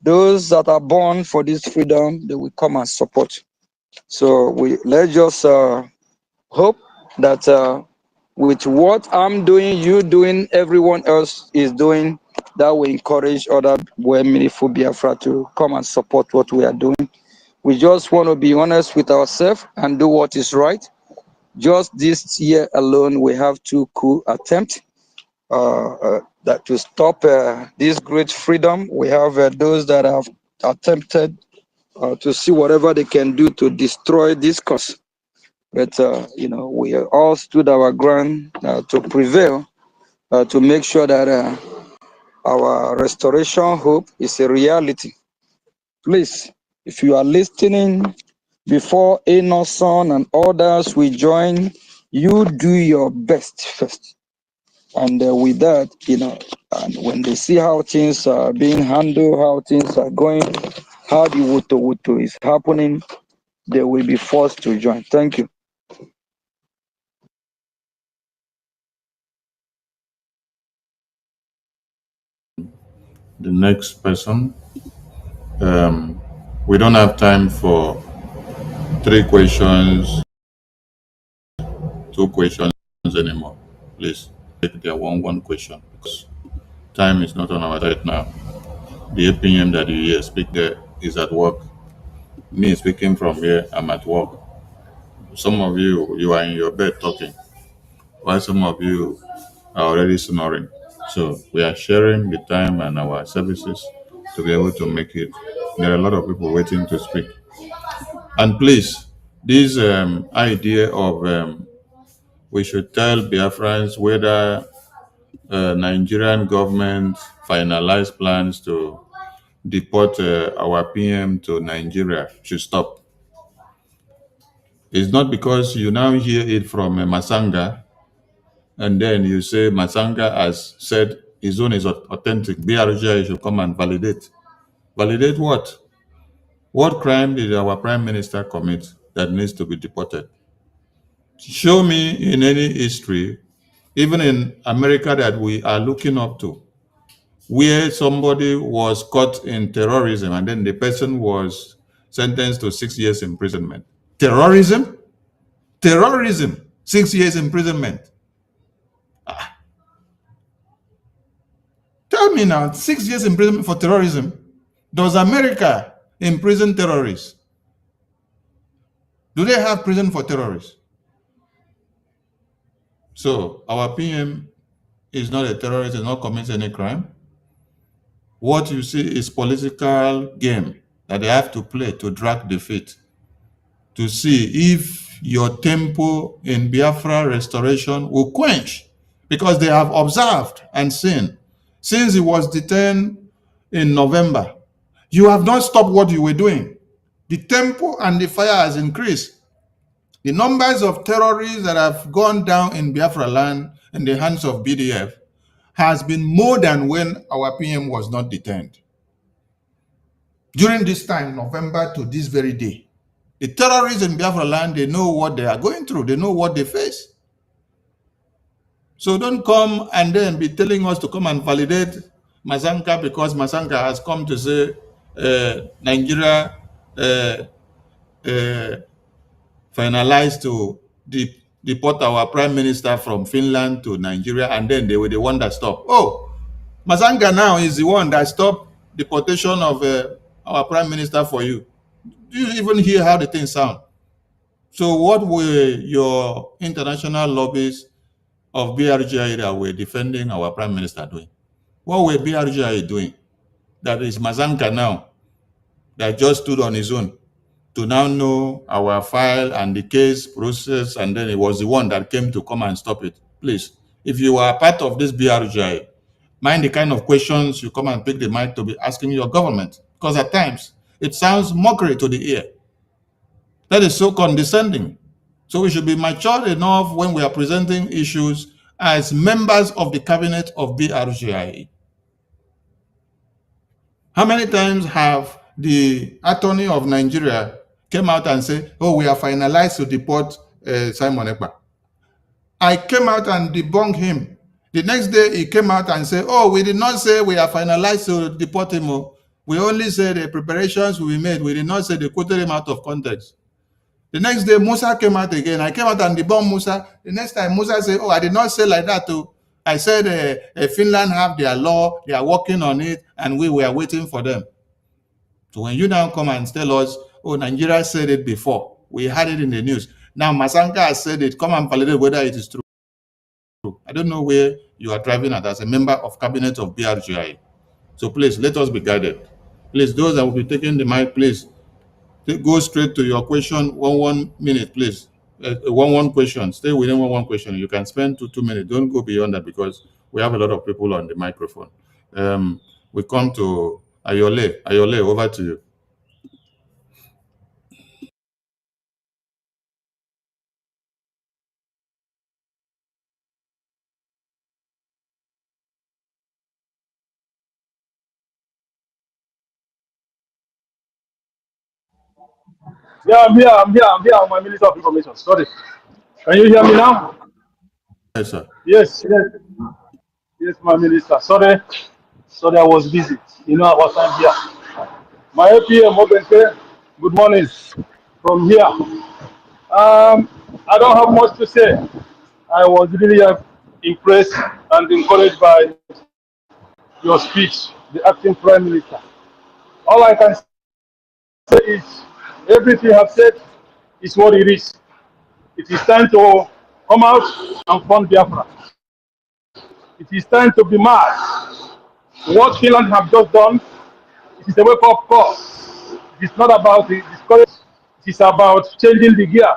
those that are born for this freedom, they will come and support. So let's just hope that with what I'm doing, you doing, everyone else is doing, that will encourage other meaningful Biafra to come and support what we are doing. We just want to be honest with ourselves and do what is right. Just this year alone, we have 2 coup attempts that to stop this great freedom. We have those that have attempted to see whatever they can do to destroy this cause. But, we all stood our ground to prevail, to make sure that our restoration hope is a reality. Please, if you are listening, before Enoson and others will join, you do your best first. And with that, and when they see how things are being handled, how things are going, how the Wuto is happening, they will be forced to join. Thank you. The next person. We don't have time for 3 questions, 2 questions anymore. Please take their one question because time is not on our side now. The APM that you hear speak there is at work. Me speaking from here, I'm at work. Some of you are in your bed talking, while some of you are already snoring. So we are sharing the time and our services to be able to make it. There are a lot of people waiting to speak. And please, this idea of we should tell Biafrans whether Nigerian government finalize plans to deport our PM to Nigeria should stop. It's not because you now hear it from Masanga and then you say Masanga has said his own is authentic. BRGI should come and validate. Validate what? What crime did our prime minister commit that needs to be deported? Show me in any history, even in America that we are looking up to, where somebody was caught in terrorism and then the person was sentenced to 6 years imprisonment. Terrorism? Terrorism, 6 years imprisonment. Tell me now, 6 years imprisonment for terrorism? Does America imprison terrorists? Do they have prison for terrorists? So our PM is not a terrorist, is not committing any crime. What you see is political game that they have to play to drag the feet, to see if your tempo in Biafra restoration will quench, because they have observed and seen since he was detained in November. You have not stopped what you were doing. The tempo and the fire has increased. The numbers of terrorists that have gone down in Biafra land in the hands of BDF has been more than when our PM was not detained. During this time, November to this very day, the terrorists in Biafra land, they know what they are going through. They know what they face. So don't come and then be telling us to come and validate Masanka because Masanka has come to say Nigeria finalized to deport our prime minister from Finland to Nigeria, and then they were the one that stopped. Oh, Masanga now is the one that stopped deportation of our prime minister for you. Do you even hear how the thing sound? So what were your international lobbies of BRGI that were defending our prime minister doing? What were BRGI doing? That is Mazanka now, that just stood on his own to now know our file and the case process, and then it was the one that came to come and stop it. Please, if you are part of this BRGI, mind the kind of questions you come and pick the mic to be asking your government, because at times it sounds mockery to the ear. That is so condescending. So we should be mature enough when we are presenting issues as members of the cabinet of BRGI. How many times have the attorney of Nigeria came out and said, oh, we are finalized to deport Simon Ekpa? I came out and debunked him. The next day he came out and said, oh, we did not say we are finalized to deport him. We only said the preparations will be made. We did not say they quoted him out of context. The next day Musa came out again. I came out and debunked Musa. The next time Musa said, oh, I did not say like that too. I said Finland have their law, they are working on it, and we were waiting for them. So when you now come and tell us, oh, Nigeria said it before, we had it in the news. Now Masanka has said it, come and validate whether it is true. I don't know where you are driving at as a member of cabinet of BRGI. So please, let us be guided. Please, those that will be taking the mic, please, go straight to your question, one minute, please. One question, stay within one question. You can spend 2 minutes. Don't go beyond that because we have a lot of people on the microphone. We come to Ayole. Ayole, over to you. Yeah, I'm here on my Minister of Information. Sorry. Can you hear me now? Yes, sir. Yes, my minister. Sorry, I was busy. You know, I was time here. My APM, okay. Good morning from here. I don't have much to say. I was really impressed and encouraged by your speech, the acting prime minister. All I can say is everything you have said is what it is. It is time to come out and fund Biafra. It is time to be mad. What Finland have just done, it is a wake-up call. It is not about the discourage. It is about changing the gear,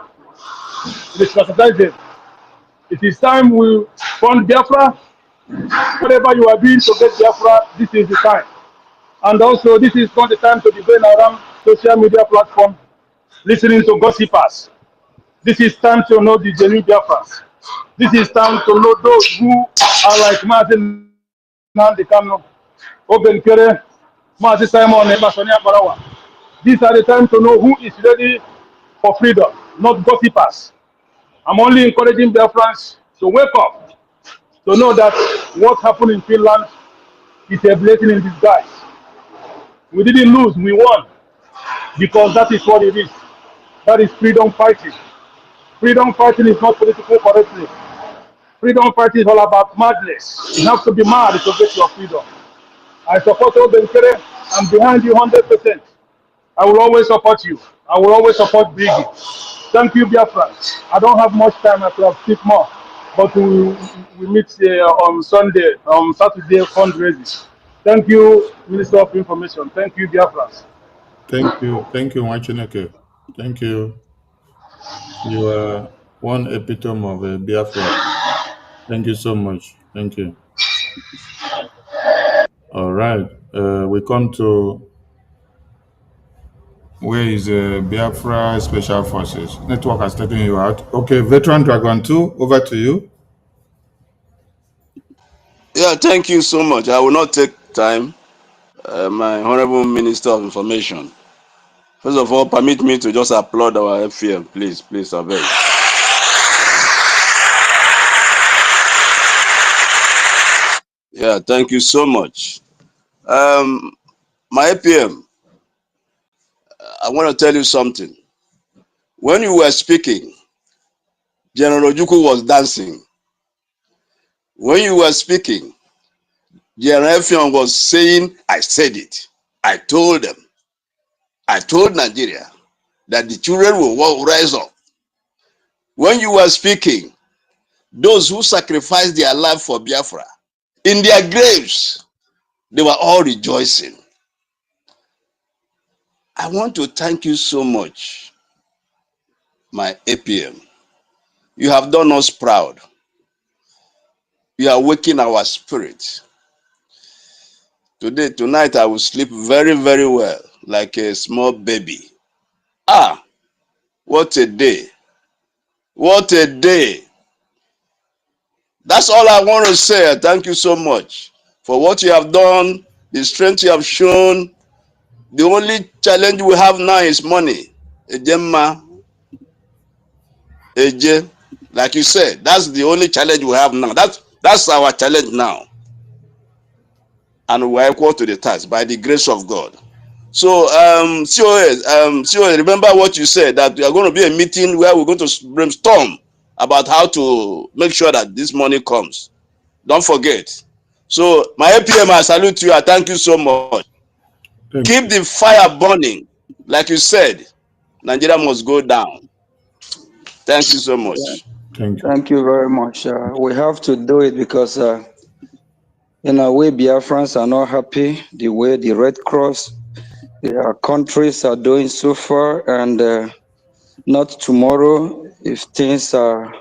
the strategizing. It is time we fund Biafra. Whatever you are doing to get Biafra, this is the time. And also, this is not the time to be going around social media platform listening to gossipers. This is time to know the genuine Biafrans. This is time to know those who are like Martin Nandi Kano, Oben Kere, Martin Simon, and Masonia Barawa. These are the time to know who is ready for freedom, not gossipers. I'm only encouraging Biafrans to wake up, to know that what happened in Finland is a blessing in disguise. We didn't lose, we won, because that is what it is. That is freedom fighting. Freedom fighting is not political correctness. Freedom fighting is all about madness. You have to be mad to get your freedom. I support Obenkere. I'm behind you 100%. I will always support you. I will always support Brgie. Thank you, Biafra. I don't have much time. I could have speak more. But we meet on Sunday, on Saturday fundraising. Thank you, Minister of Information. Thank you, Biafra. Thank you. Thank you, Wachineke. Thank you. You are one epitome of a Biafra. Thank you so much. Thank you. All right. We come to where is Biafra Special Forces? Network has taken you out. Okay, Veteran Dragon 2, over to you. Yeah, thank you so much. I will not take time. My Honorable Minister of Information. First of all, permit me to just applaud our FPM, please, I beg. Yeah, thank you so much. My APM, I want to tell you something. When you were speaking, General Ojuku was dancing. When you were speaking, General FPM was saying, I said it. I told them. I told Nigeria that the children will rise up. When you were speaking, those who sacrificed their life for Biafra, in their graves, they were all rejoicing. I want to thank you so much, my APM. You have done us proud. You are waking our spirit. Tonight, I will sleep very, very well, like a small baby. Ah, what a day. What a day. That's all I want to say. Thank you so much for what you have done, the strength you have shown. The only challenge we have now is money. Ejemma, Eje, like you said, that's the only challenge we have now. That's our challenge now. And we're equal to the task by the grace of God. So, COS, remember what you said, that we are going to be a meeting where we're going to brainstorm about how to make sure that this money comes. Don't forget. So, my APM, I salute you. I thank you so much. Keep the fire burning. Like you said, Nigeria must go down. Thank you so much. Thank you. Thank you very much. We have to do it because, in a way, Biafrans are not happy the way the Red Cross, their countries are doing so far, and not tomorrow if things are,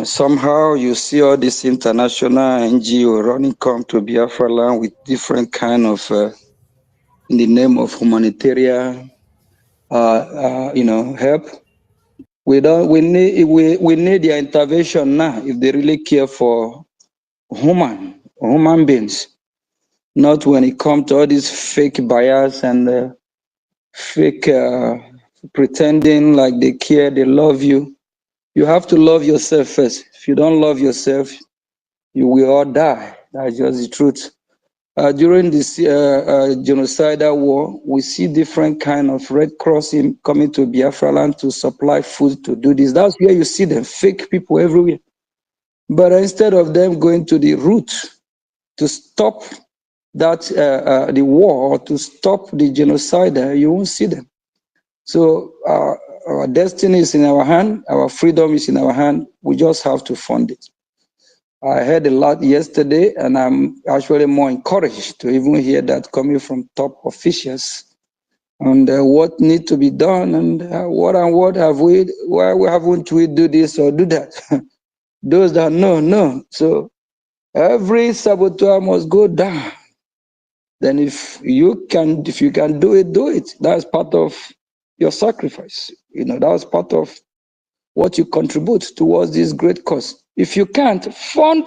somehow you see all this international NGO running come to Biafra land with different kind of, in the name of humanitarian, help. We need their intervention now if they really care for human beings, not when it comes to all these fake bias and fake pretending like they care, they love you. You have to love yourself first. If you don't love yourself, you will all die. That's just the truth. During this genocidal war, we see different kind of Red Cross coming to Biafra land to supply food to do this. That's where you see them, fake people everywhere. But instead of them going to the root to stop that the war or to stop the genocide, you won't see them. So our destiny is in our hand. Our freedom is in our hand. We just have to fund it. I heard a lot yesterday, and I'm actually more encouraged to even hear that coming from top officials and what needs to be done and why haven't we do this or do that? Those that know. So every saboteur must go down. Then if you can do it, do it. That's part of your sacrifice. That's part of what you contribute towards this great cause. If you can't, fund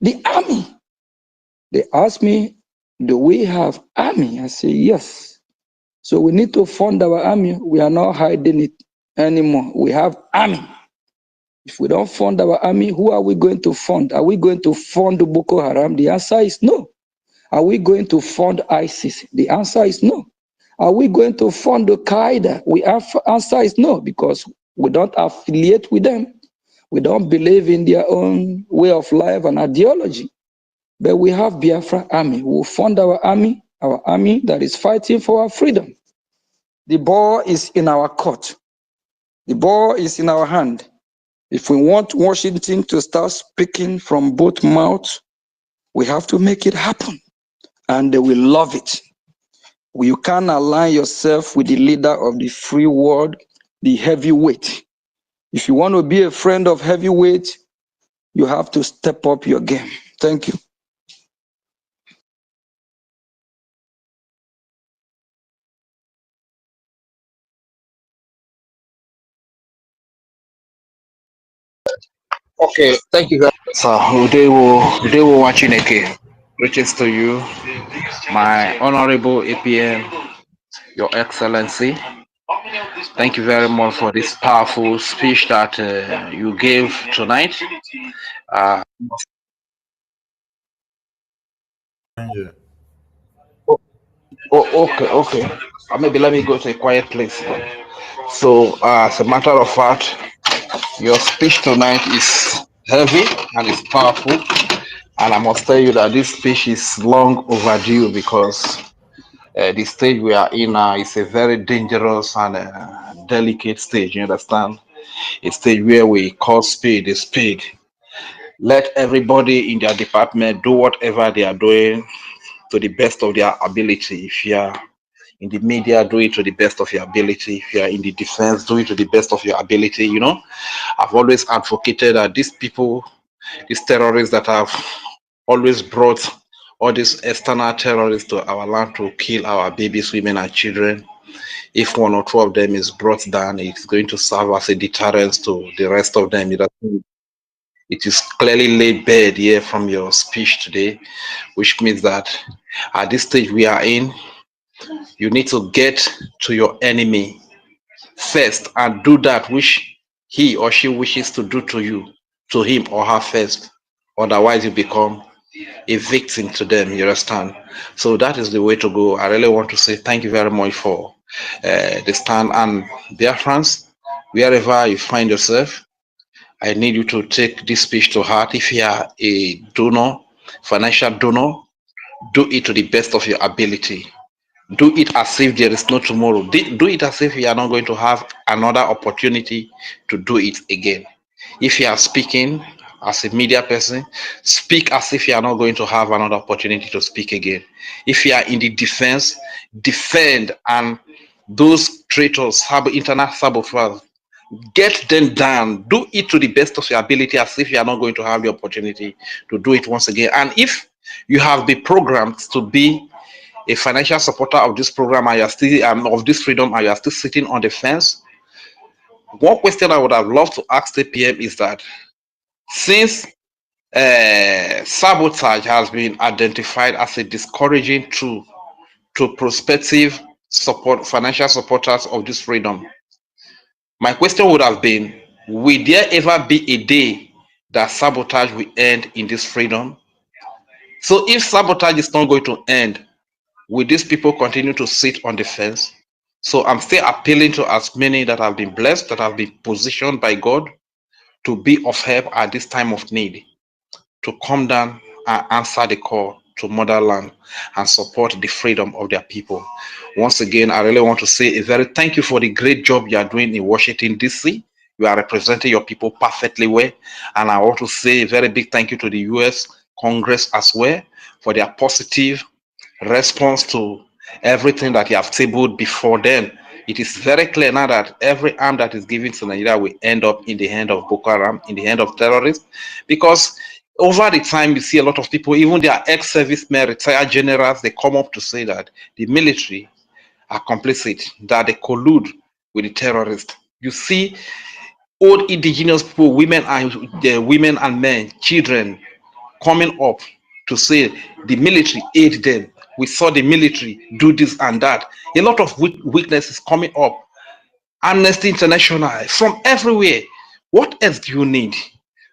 the army. They ask me, do we have army? I say, yes. So we need to fund our army. We are not hiding it anymore. We have army. If we don't fund our army, who are we going to fund? Are we going to fund Boko Haram? The answer is no. Are we going to fund ISIS? The answer is no. Are we going to fund Al-Qaeda? The answer is no, because we don't affiliate with them. We don't believe in their own way of life and ideology. But we have Biafra army. We'll fund our army that is fighting for our freedom. The ball is in our court. The ball is in our hand. If we want Washington to start speaking from both mouths, we have to make it happen. And they will love it. You can't align yourself with the leader of the free world, the heavyweight. If you want to be a friend of heavyweight, you have to step up your game. Thank you. Okay, thank you very much, sir. Udewo Wachineke. Greetings to you, my honorable APM, Your Excellency. Thank you very much for this powerful speech that you gave tonight. Okay. Maybe let me go to a quiet place. So, as a matter of fact, your speech tonight is heavy and it's powerful. And I must tell you that this speech is long overdue because the stage we are in now is a very dangerous and delicate stage. You understand? A stage where we call spade a spade. Let everybody in their department do whatever they are doing to the best of their ability. If you are in the media, do it to the best of your ability. If you are in the defense, do it to the best of your ability. I've always advocated that these people, these terrorists that have always brought all these external terrorists to our land to kill our babies, women, and children, if one or two of them is brought down, it's going to serve as a deterrent to the rest of them. It is clearly laid bare here from your speech today, which means that at this stage we are in, you need to get to your enemy first and do that which he or she wishes to do to you, to him or her first. Otherwise, you become a victim to them, you understand? So that is the way to go. I really want to say thank you very much for the stand. And dear friends, wherever you find yourself, I need you to take this speech to heart. If you are a donor, financial donor, do it to the best of your ability. Do it as if there is no tomorrow. Do it as if you are not going to have another opportunity to do it again. If you are speaking as a media person, speak as if you are not going to have another opportunity to speak again. If you are in the defense, defend, and those traitors, internal saboteurs, get them down. Do it to the best of your ability as if you are not going to have the opportunity to do it once again. And if you have been programmed to be a financial supporter of this program and you are still of this freedom and you are still sitting on the fence, one question I would have loved to ask the PM is that since sabotage has been identified as a discouraging tool to prospective financial supporters of this freedom. My question would have been, will there ever be a day that sabotage will end in this freedom? So if sabotage is not going to end, will these people continue to sit on the fence? So I'm still appealing to as many that have been blessed, that have been positioned by God to be of help at this time of need, to come down and answer the call to motherland and support the freedom of their people. Once again, I really want to say a very thank you for the great job you are doing in Washington, D.C. You are representing your people perfectly well. And I want to say a very big thank you to the U.S. Congress as well for their positive response to everything that you have tabled before then. It is very clear now that every arm that is given to Nigeria will end up in the hand of Boko Haram, in the hand of terrorists, because over the time you see a lot of people, even their ex-servicemen, retired generals, they come up to say that the military are complicit, that they collude with the terrorists. You see old indigenous people, women and men, children coming up to say the military aid them. We saw the military do this and that. A lot of weaknesses coming up. Amnesty International from everywhere. What else do you need?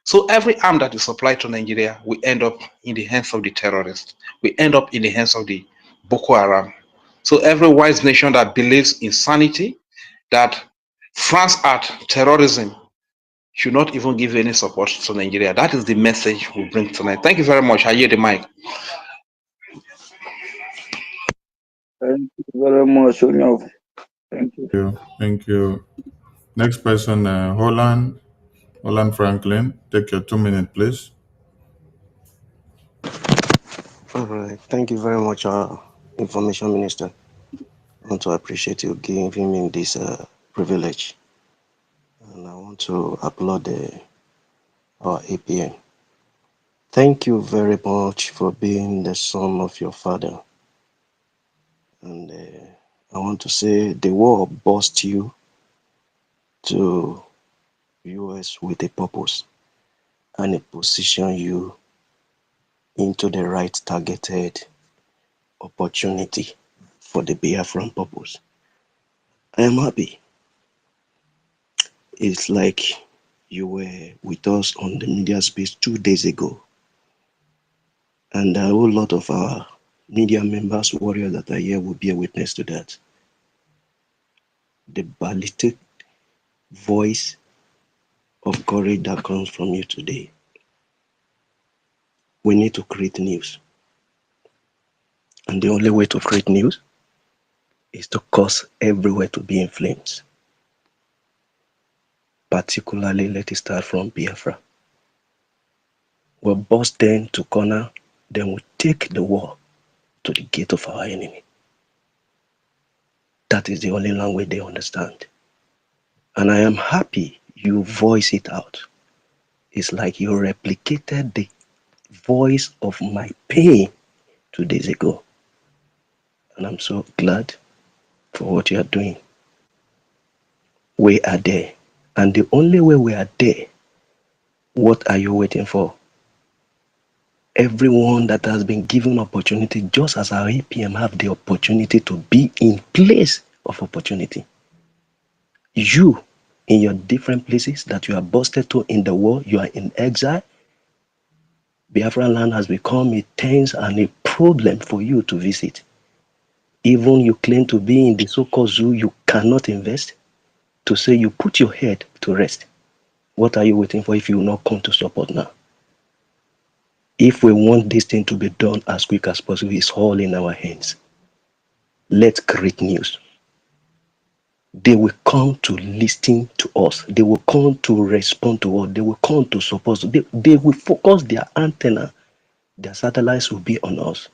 So every arm that is supplied to Nigeria will end up in the hands of the terrorists. We end up in the hands of the Boko Haram. So every wise nation that believes in sanity, that France at terrorism, should not even give any support to Nigeria. That is the message we bring tonight. Thank you very much. I yield the mic. Thank you very much, Onyo. Thank you. Thank you. Next person, Holland Franklin. Take your 2 minutes, please. All right. Thank you very much, Information Minister. I want to appreciate you giving me this privilege. And I want to applaud our APM. Thank you very much for being the son of your father. And I want to say the war bossed you to US with a purpose, and it positioned you into the right targeted opportunity for the Biafran purpose. I am happy. It's like you were with us on the media space 2 days ago, and a whole lot of our media members, warriors that are here will be a witness to that. The ballistic voice of courage that comes from you today. We need to create news. And the only way to create news is to cause everywhere to be in flames. Particularly, let it start from Biafra. We'll bust them to corner, then we'll take the war to the gate of our enemy. That is the only language they understand. And I am happy you voice it out. It's like you replicated the voice of my pain 2 days ago. And I'm so glad for what you are doing. We are there. And the only way we are there, what are you waiting for? Everyone that has been given opportunity, just as our APM have the opportunity to be in place of opportunity. You, in your different places that you are busted to in the world, you are in exile. Biafra land has become a tense and a problem for you to visit. Even you claim to be in the so-called zoo, you cannot invest. To say you put your head to rest. What are you waiting for if you will not come to support now? If we want this thing to be done as quick as possible, it's all in our hands. Let's create news. They will come to listen to us. They will come to respond to us. They will come to support us. They will focus their antenna. Their satellites will be on us.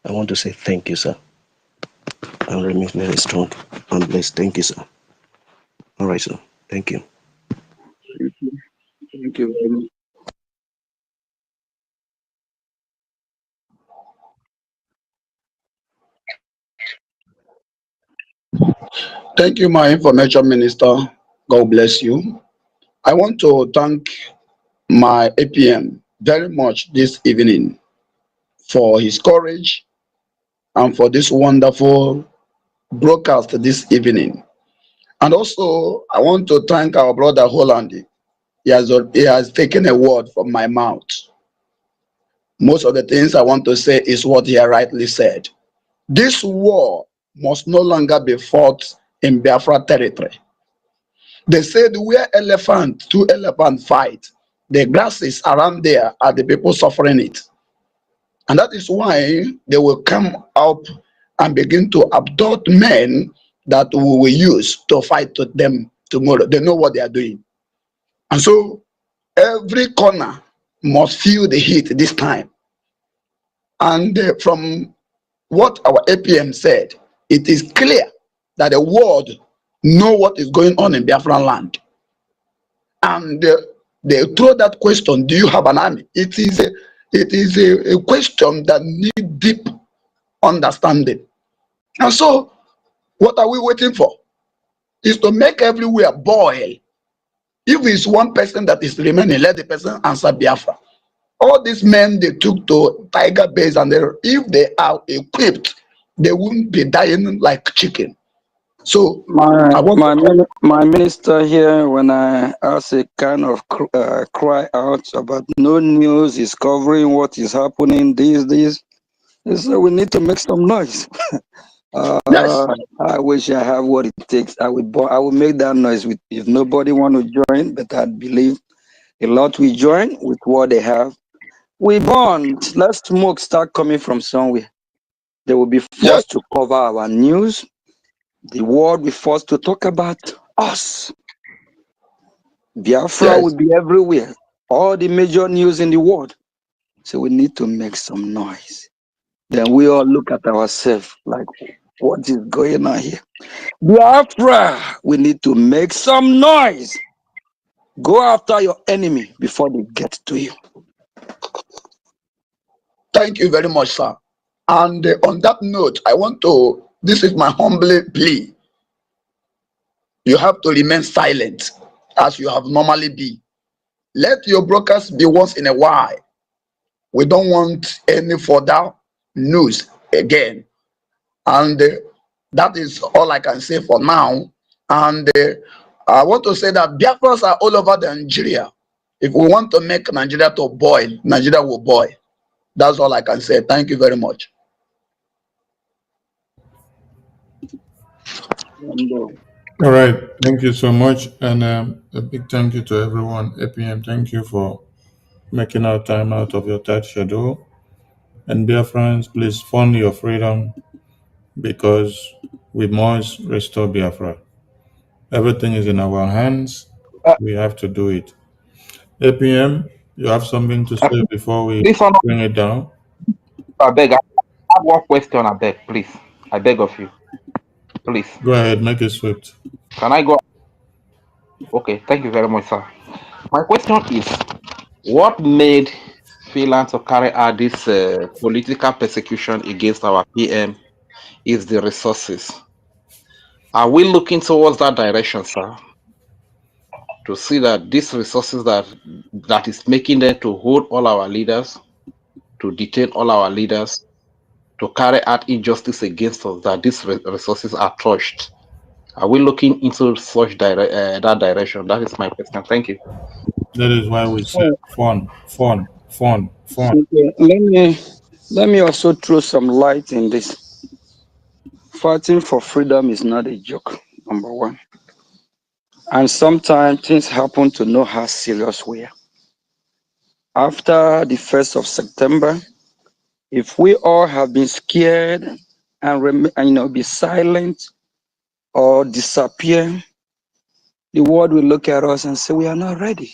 I want to say thank you, sir. And remain very strong and blessed. Thank you, sir. All right, sir. Thank you. Thank you. Thank you very much. Thank you, my Information Minister. God bless you. I want to thank my APM very much this evening for his courage and for this wonderful broadcast this evening. And also, I want to thank our brother Holland. He has taken a word from my mouth. Most of the things I want to say is what he rightly said. This war must no longer be fought in Biafra territory. They said where two elephants fight, the grasses around there are the people suffering it. And that is why they will come up and begin to abduct men that we will use to fight to them tomorrow. They know what they are doing. And so every corner must feel the heat this time. And from what our APM said, it is clear that the world know what is going on in Biafran land. And they throw that question, do you have an army? It is a question that needs deep understanding. And so what are we waiting for? Is to make everywhere boil. If it's one person that is remaining, let the person answer Biafra. All these men they took to Tiger Base, and if they are equipped, they won't be dying like chicken. So my minister here, when I ask a kind of cry out about no news is covering what is happening, this, he said we need to make some noise. Yes. I wish I have what it takes. I will make that noise if nobody want to join, but I believe a lot will join with what they have. We bond. Let smoke start coming from somewhere. They will be forced to cover our news. The world will be forced to talk about us. Biafra will be everywhere. All the major news in the world. So we need to make some noise. Then we all look at ourselves like, what is going on here? Biafra, we need to make some noise. Go after your enemy before they get to you. Thank you very much, sir. And on that note, this is my humble plea. You have to remain silent as you have normally been. Let your brokers be once in a while. We don't want any further news again. And that is all I can say for now. And I want to say that Biafras are all over Nigeria. If we want to make Nigeria to boil, Nigeria will boil. That's all I can say. Thank you very much. All right. Thank you so much. And a big thank you to everyone. APM, thank you for making our time out of your tight schedule. And dear friends, please fund your freedom because we must restore Biafra. Everything is in our hands. We have to do it. APM, you have something to say before we bring it down? I beg, I have one question, I beg, please. I beg of you. Please. Go ahead, make it swift. Can I go? Okay, thank you very much, sir. My question is, what made Finland to carry out this political persecution against our PM is the resources. Are we looking towards that direction, sir? To see that these resources that is making them to hold all our leaders, to detain all our leaders, to carry out injustice against us, that these resources are touched. Are we looking into such that direction? That is my question. Thank you. That is why we say fun. Okay, let me also throw some light in this. Fighting for freedom is not a joke, number one. And sometimes things happen to know how serious we are. After the 1st of September, if we all have been scared and be silent or disappear, the world will look at us and say we are not ready.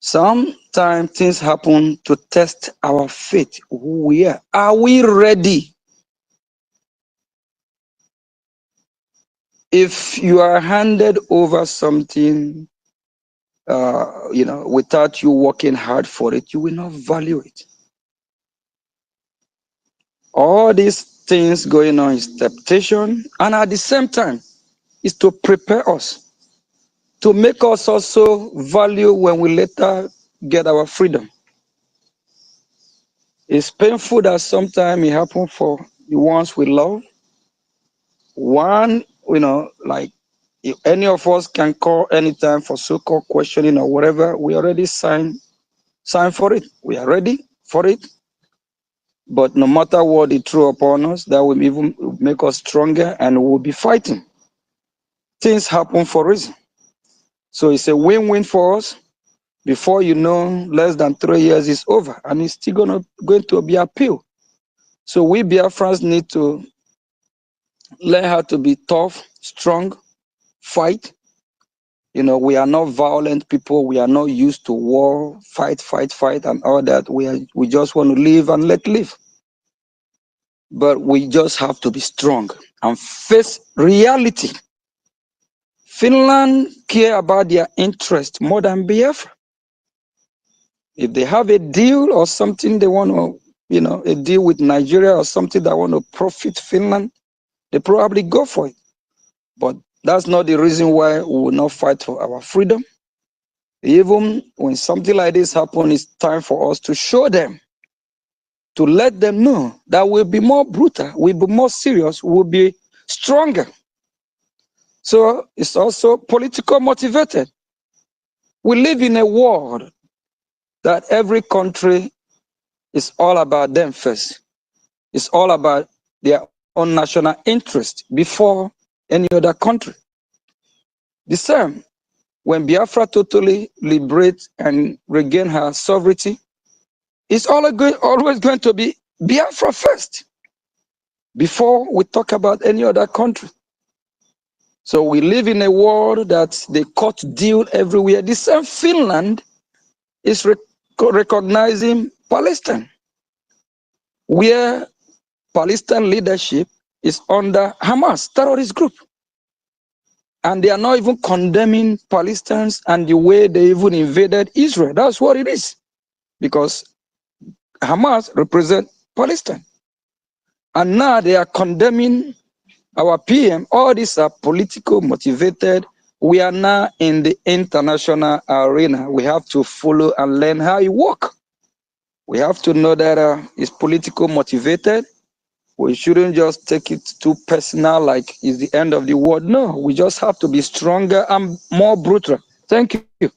Sometimes things happen to test our faith, who we are. Are we ready? If you are handed over something, without you working hard for it, you will not value it. All these things going on is temptation, and at the same time, is to prepare us, to make us also value when we later get our freedom. It's painful that sometimes it happens for the ones we love, one, like if any of us can call anytime for so-called questioning or whatever, we already signed for it. We are ready for it. But no matter what it threw upon us, that will even make us stronger and we'll be fighting. Things happen for a reason. So it's a win-win for us. Before you know, less than 3 years is over and it's still going to be appealed. So we Biafrans need to learn how to be tough, strong, fight. We are not violent people. We are not used to war, fight, and all that. We just want to live and let live. But we just have to be strong and face reality. Finland care about their interest more than Biafra. If they have a deal or something they want to, a deal with Nigeria or something that want to profit Finland, they probably go for it. But that's not the reason why we will not fight for our freedom. Even when something like this happens, it's time for us to show them, to let them know that we'll be more brutal, we'll be more serious, we'll be stronger. So it's also political motivated. We live in a world that every country is all about them first. It's all about their own national interest before any other country. The same, when Biafra totally liberates and regain her sovereignty, it's always going to be Biafra first before we talk about any other country. So we live in a world that they cut deal everywhere. The same Finland is recognizing Palestine, where Palestine leadership is under Hamas terrorist group. And they are not even condemning Palestinians and the way they even invaded Israel. That's what it is. Because Hamas represents Palestine. And now they are condemning our PM. All these are political motivated. We are now in the international arena. We have to follow and learn how it works. We have to know that it's political motivated. We shouldn't just take it too personal, like it's the end of the world. No, we just have to be stronger and more brutal. Thank you.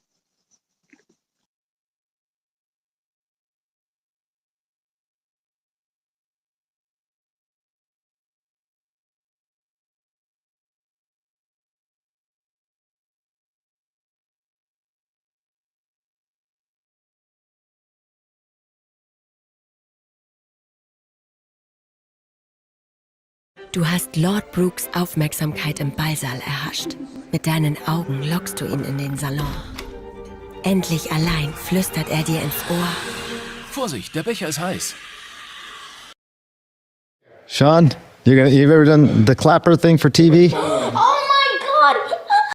Du hast Lord Brooks Aufmerksamkeit im Ballsaal erhascht. Mit deinen Augen lockst du ihn in den Salon. Endlich allein flüstert er dir ins Ohr. Vorsicht, der Becher ist heiß. Sean, you ever done the clapper thing for TV?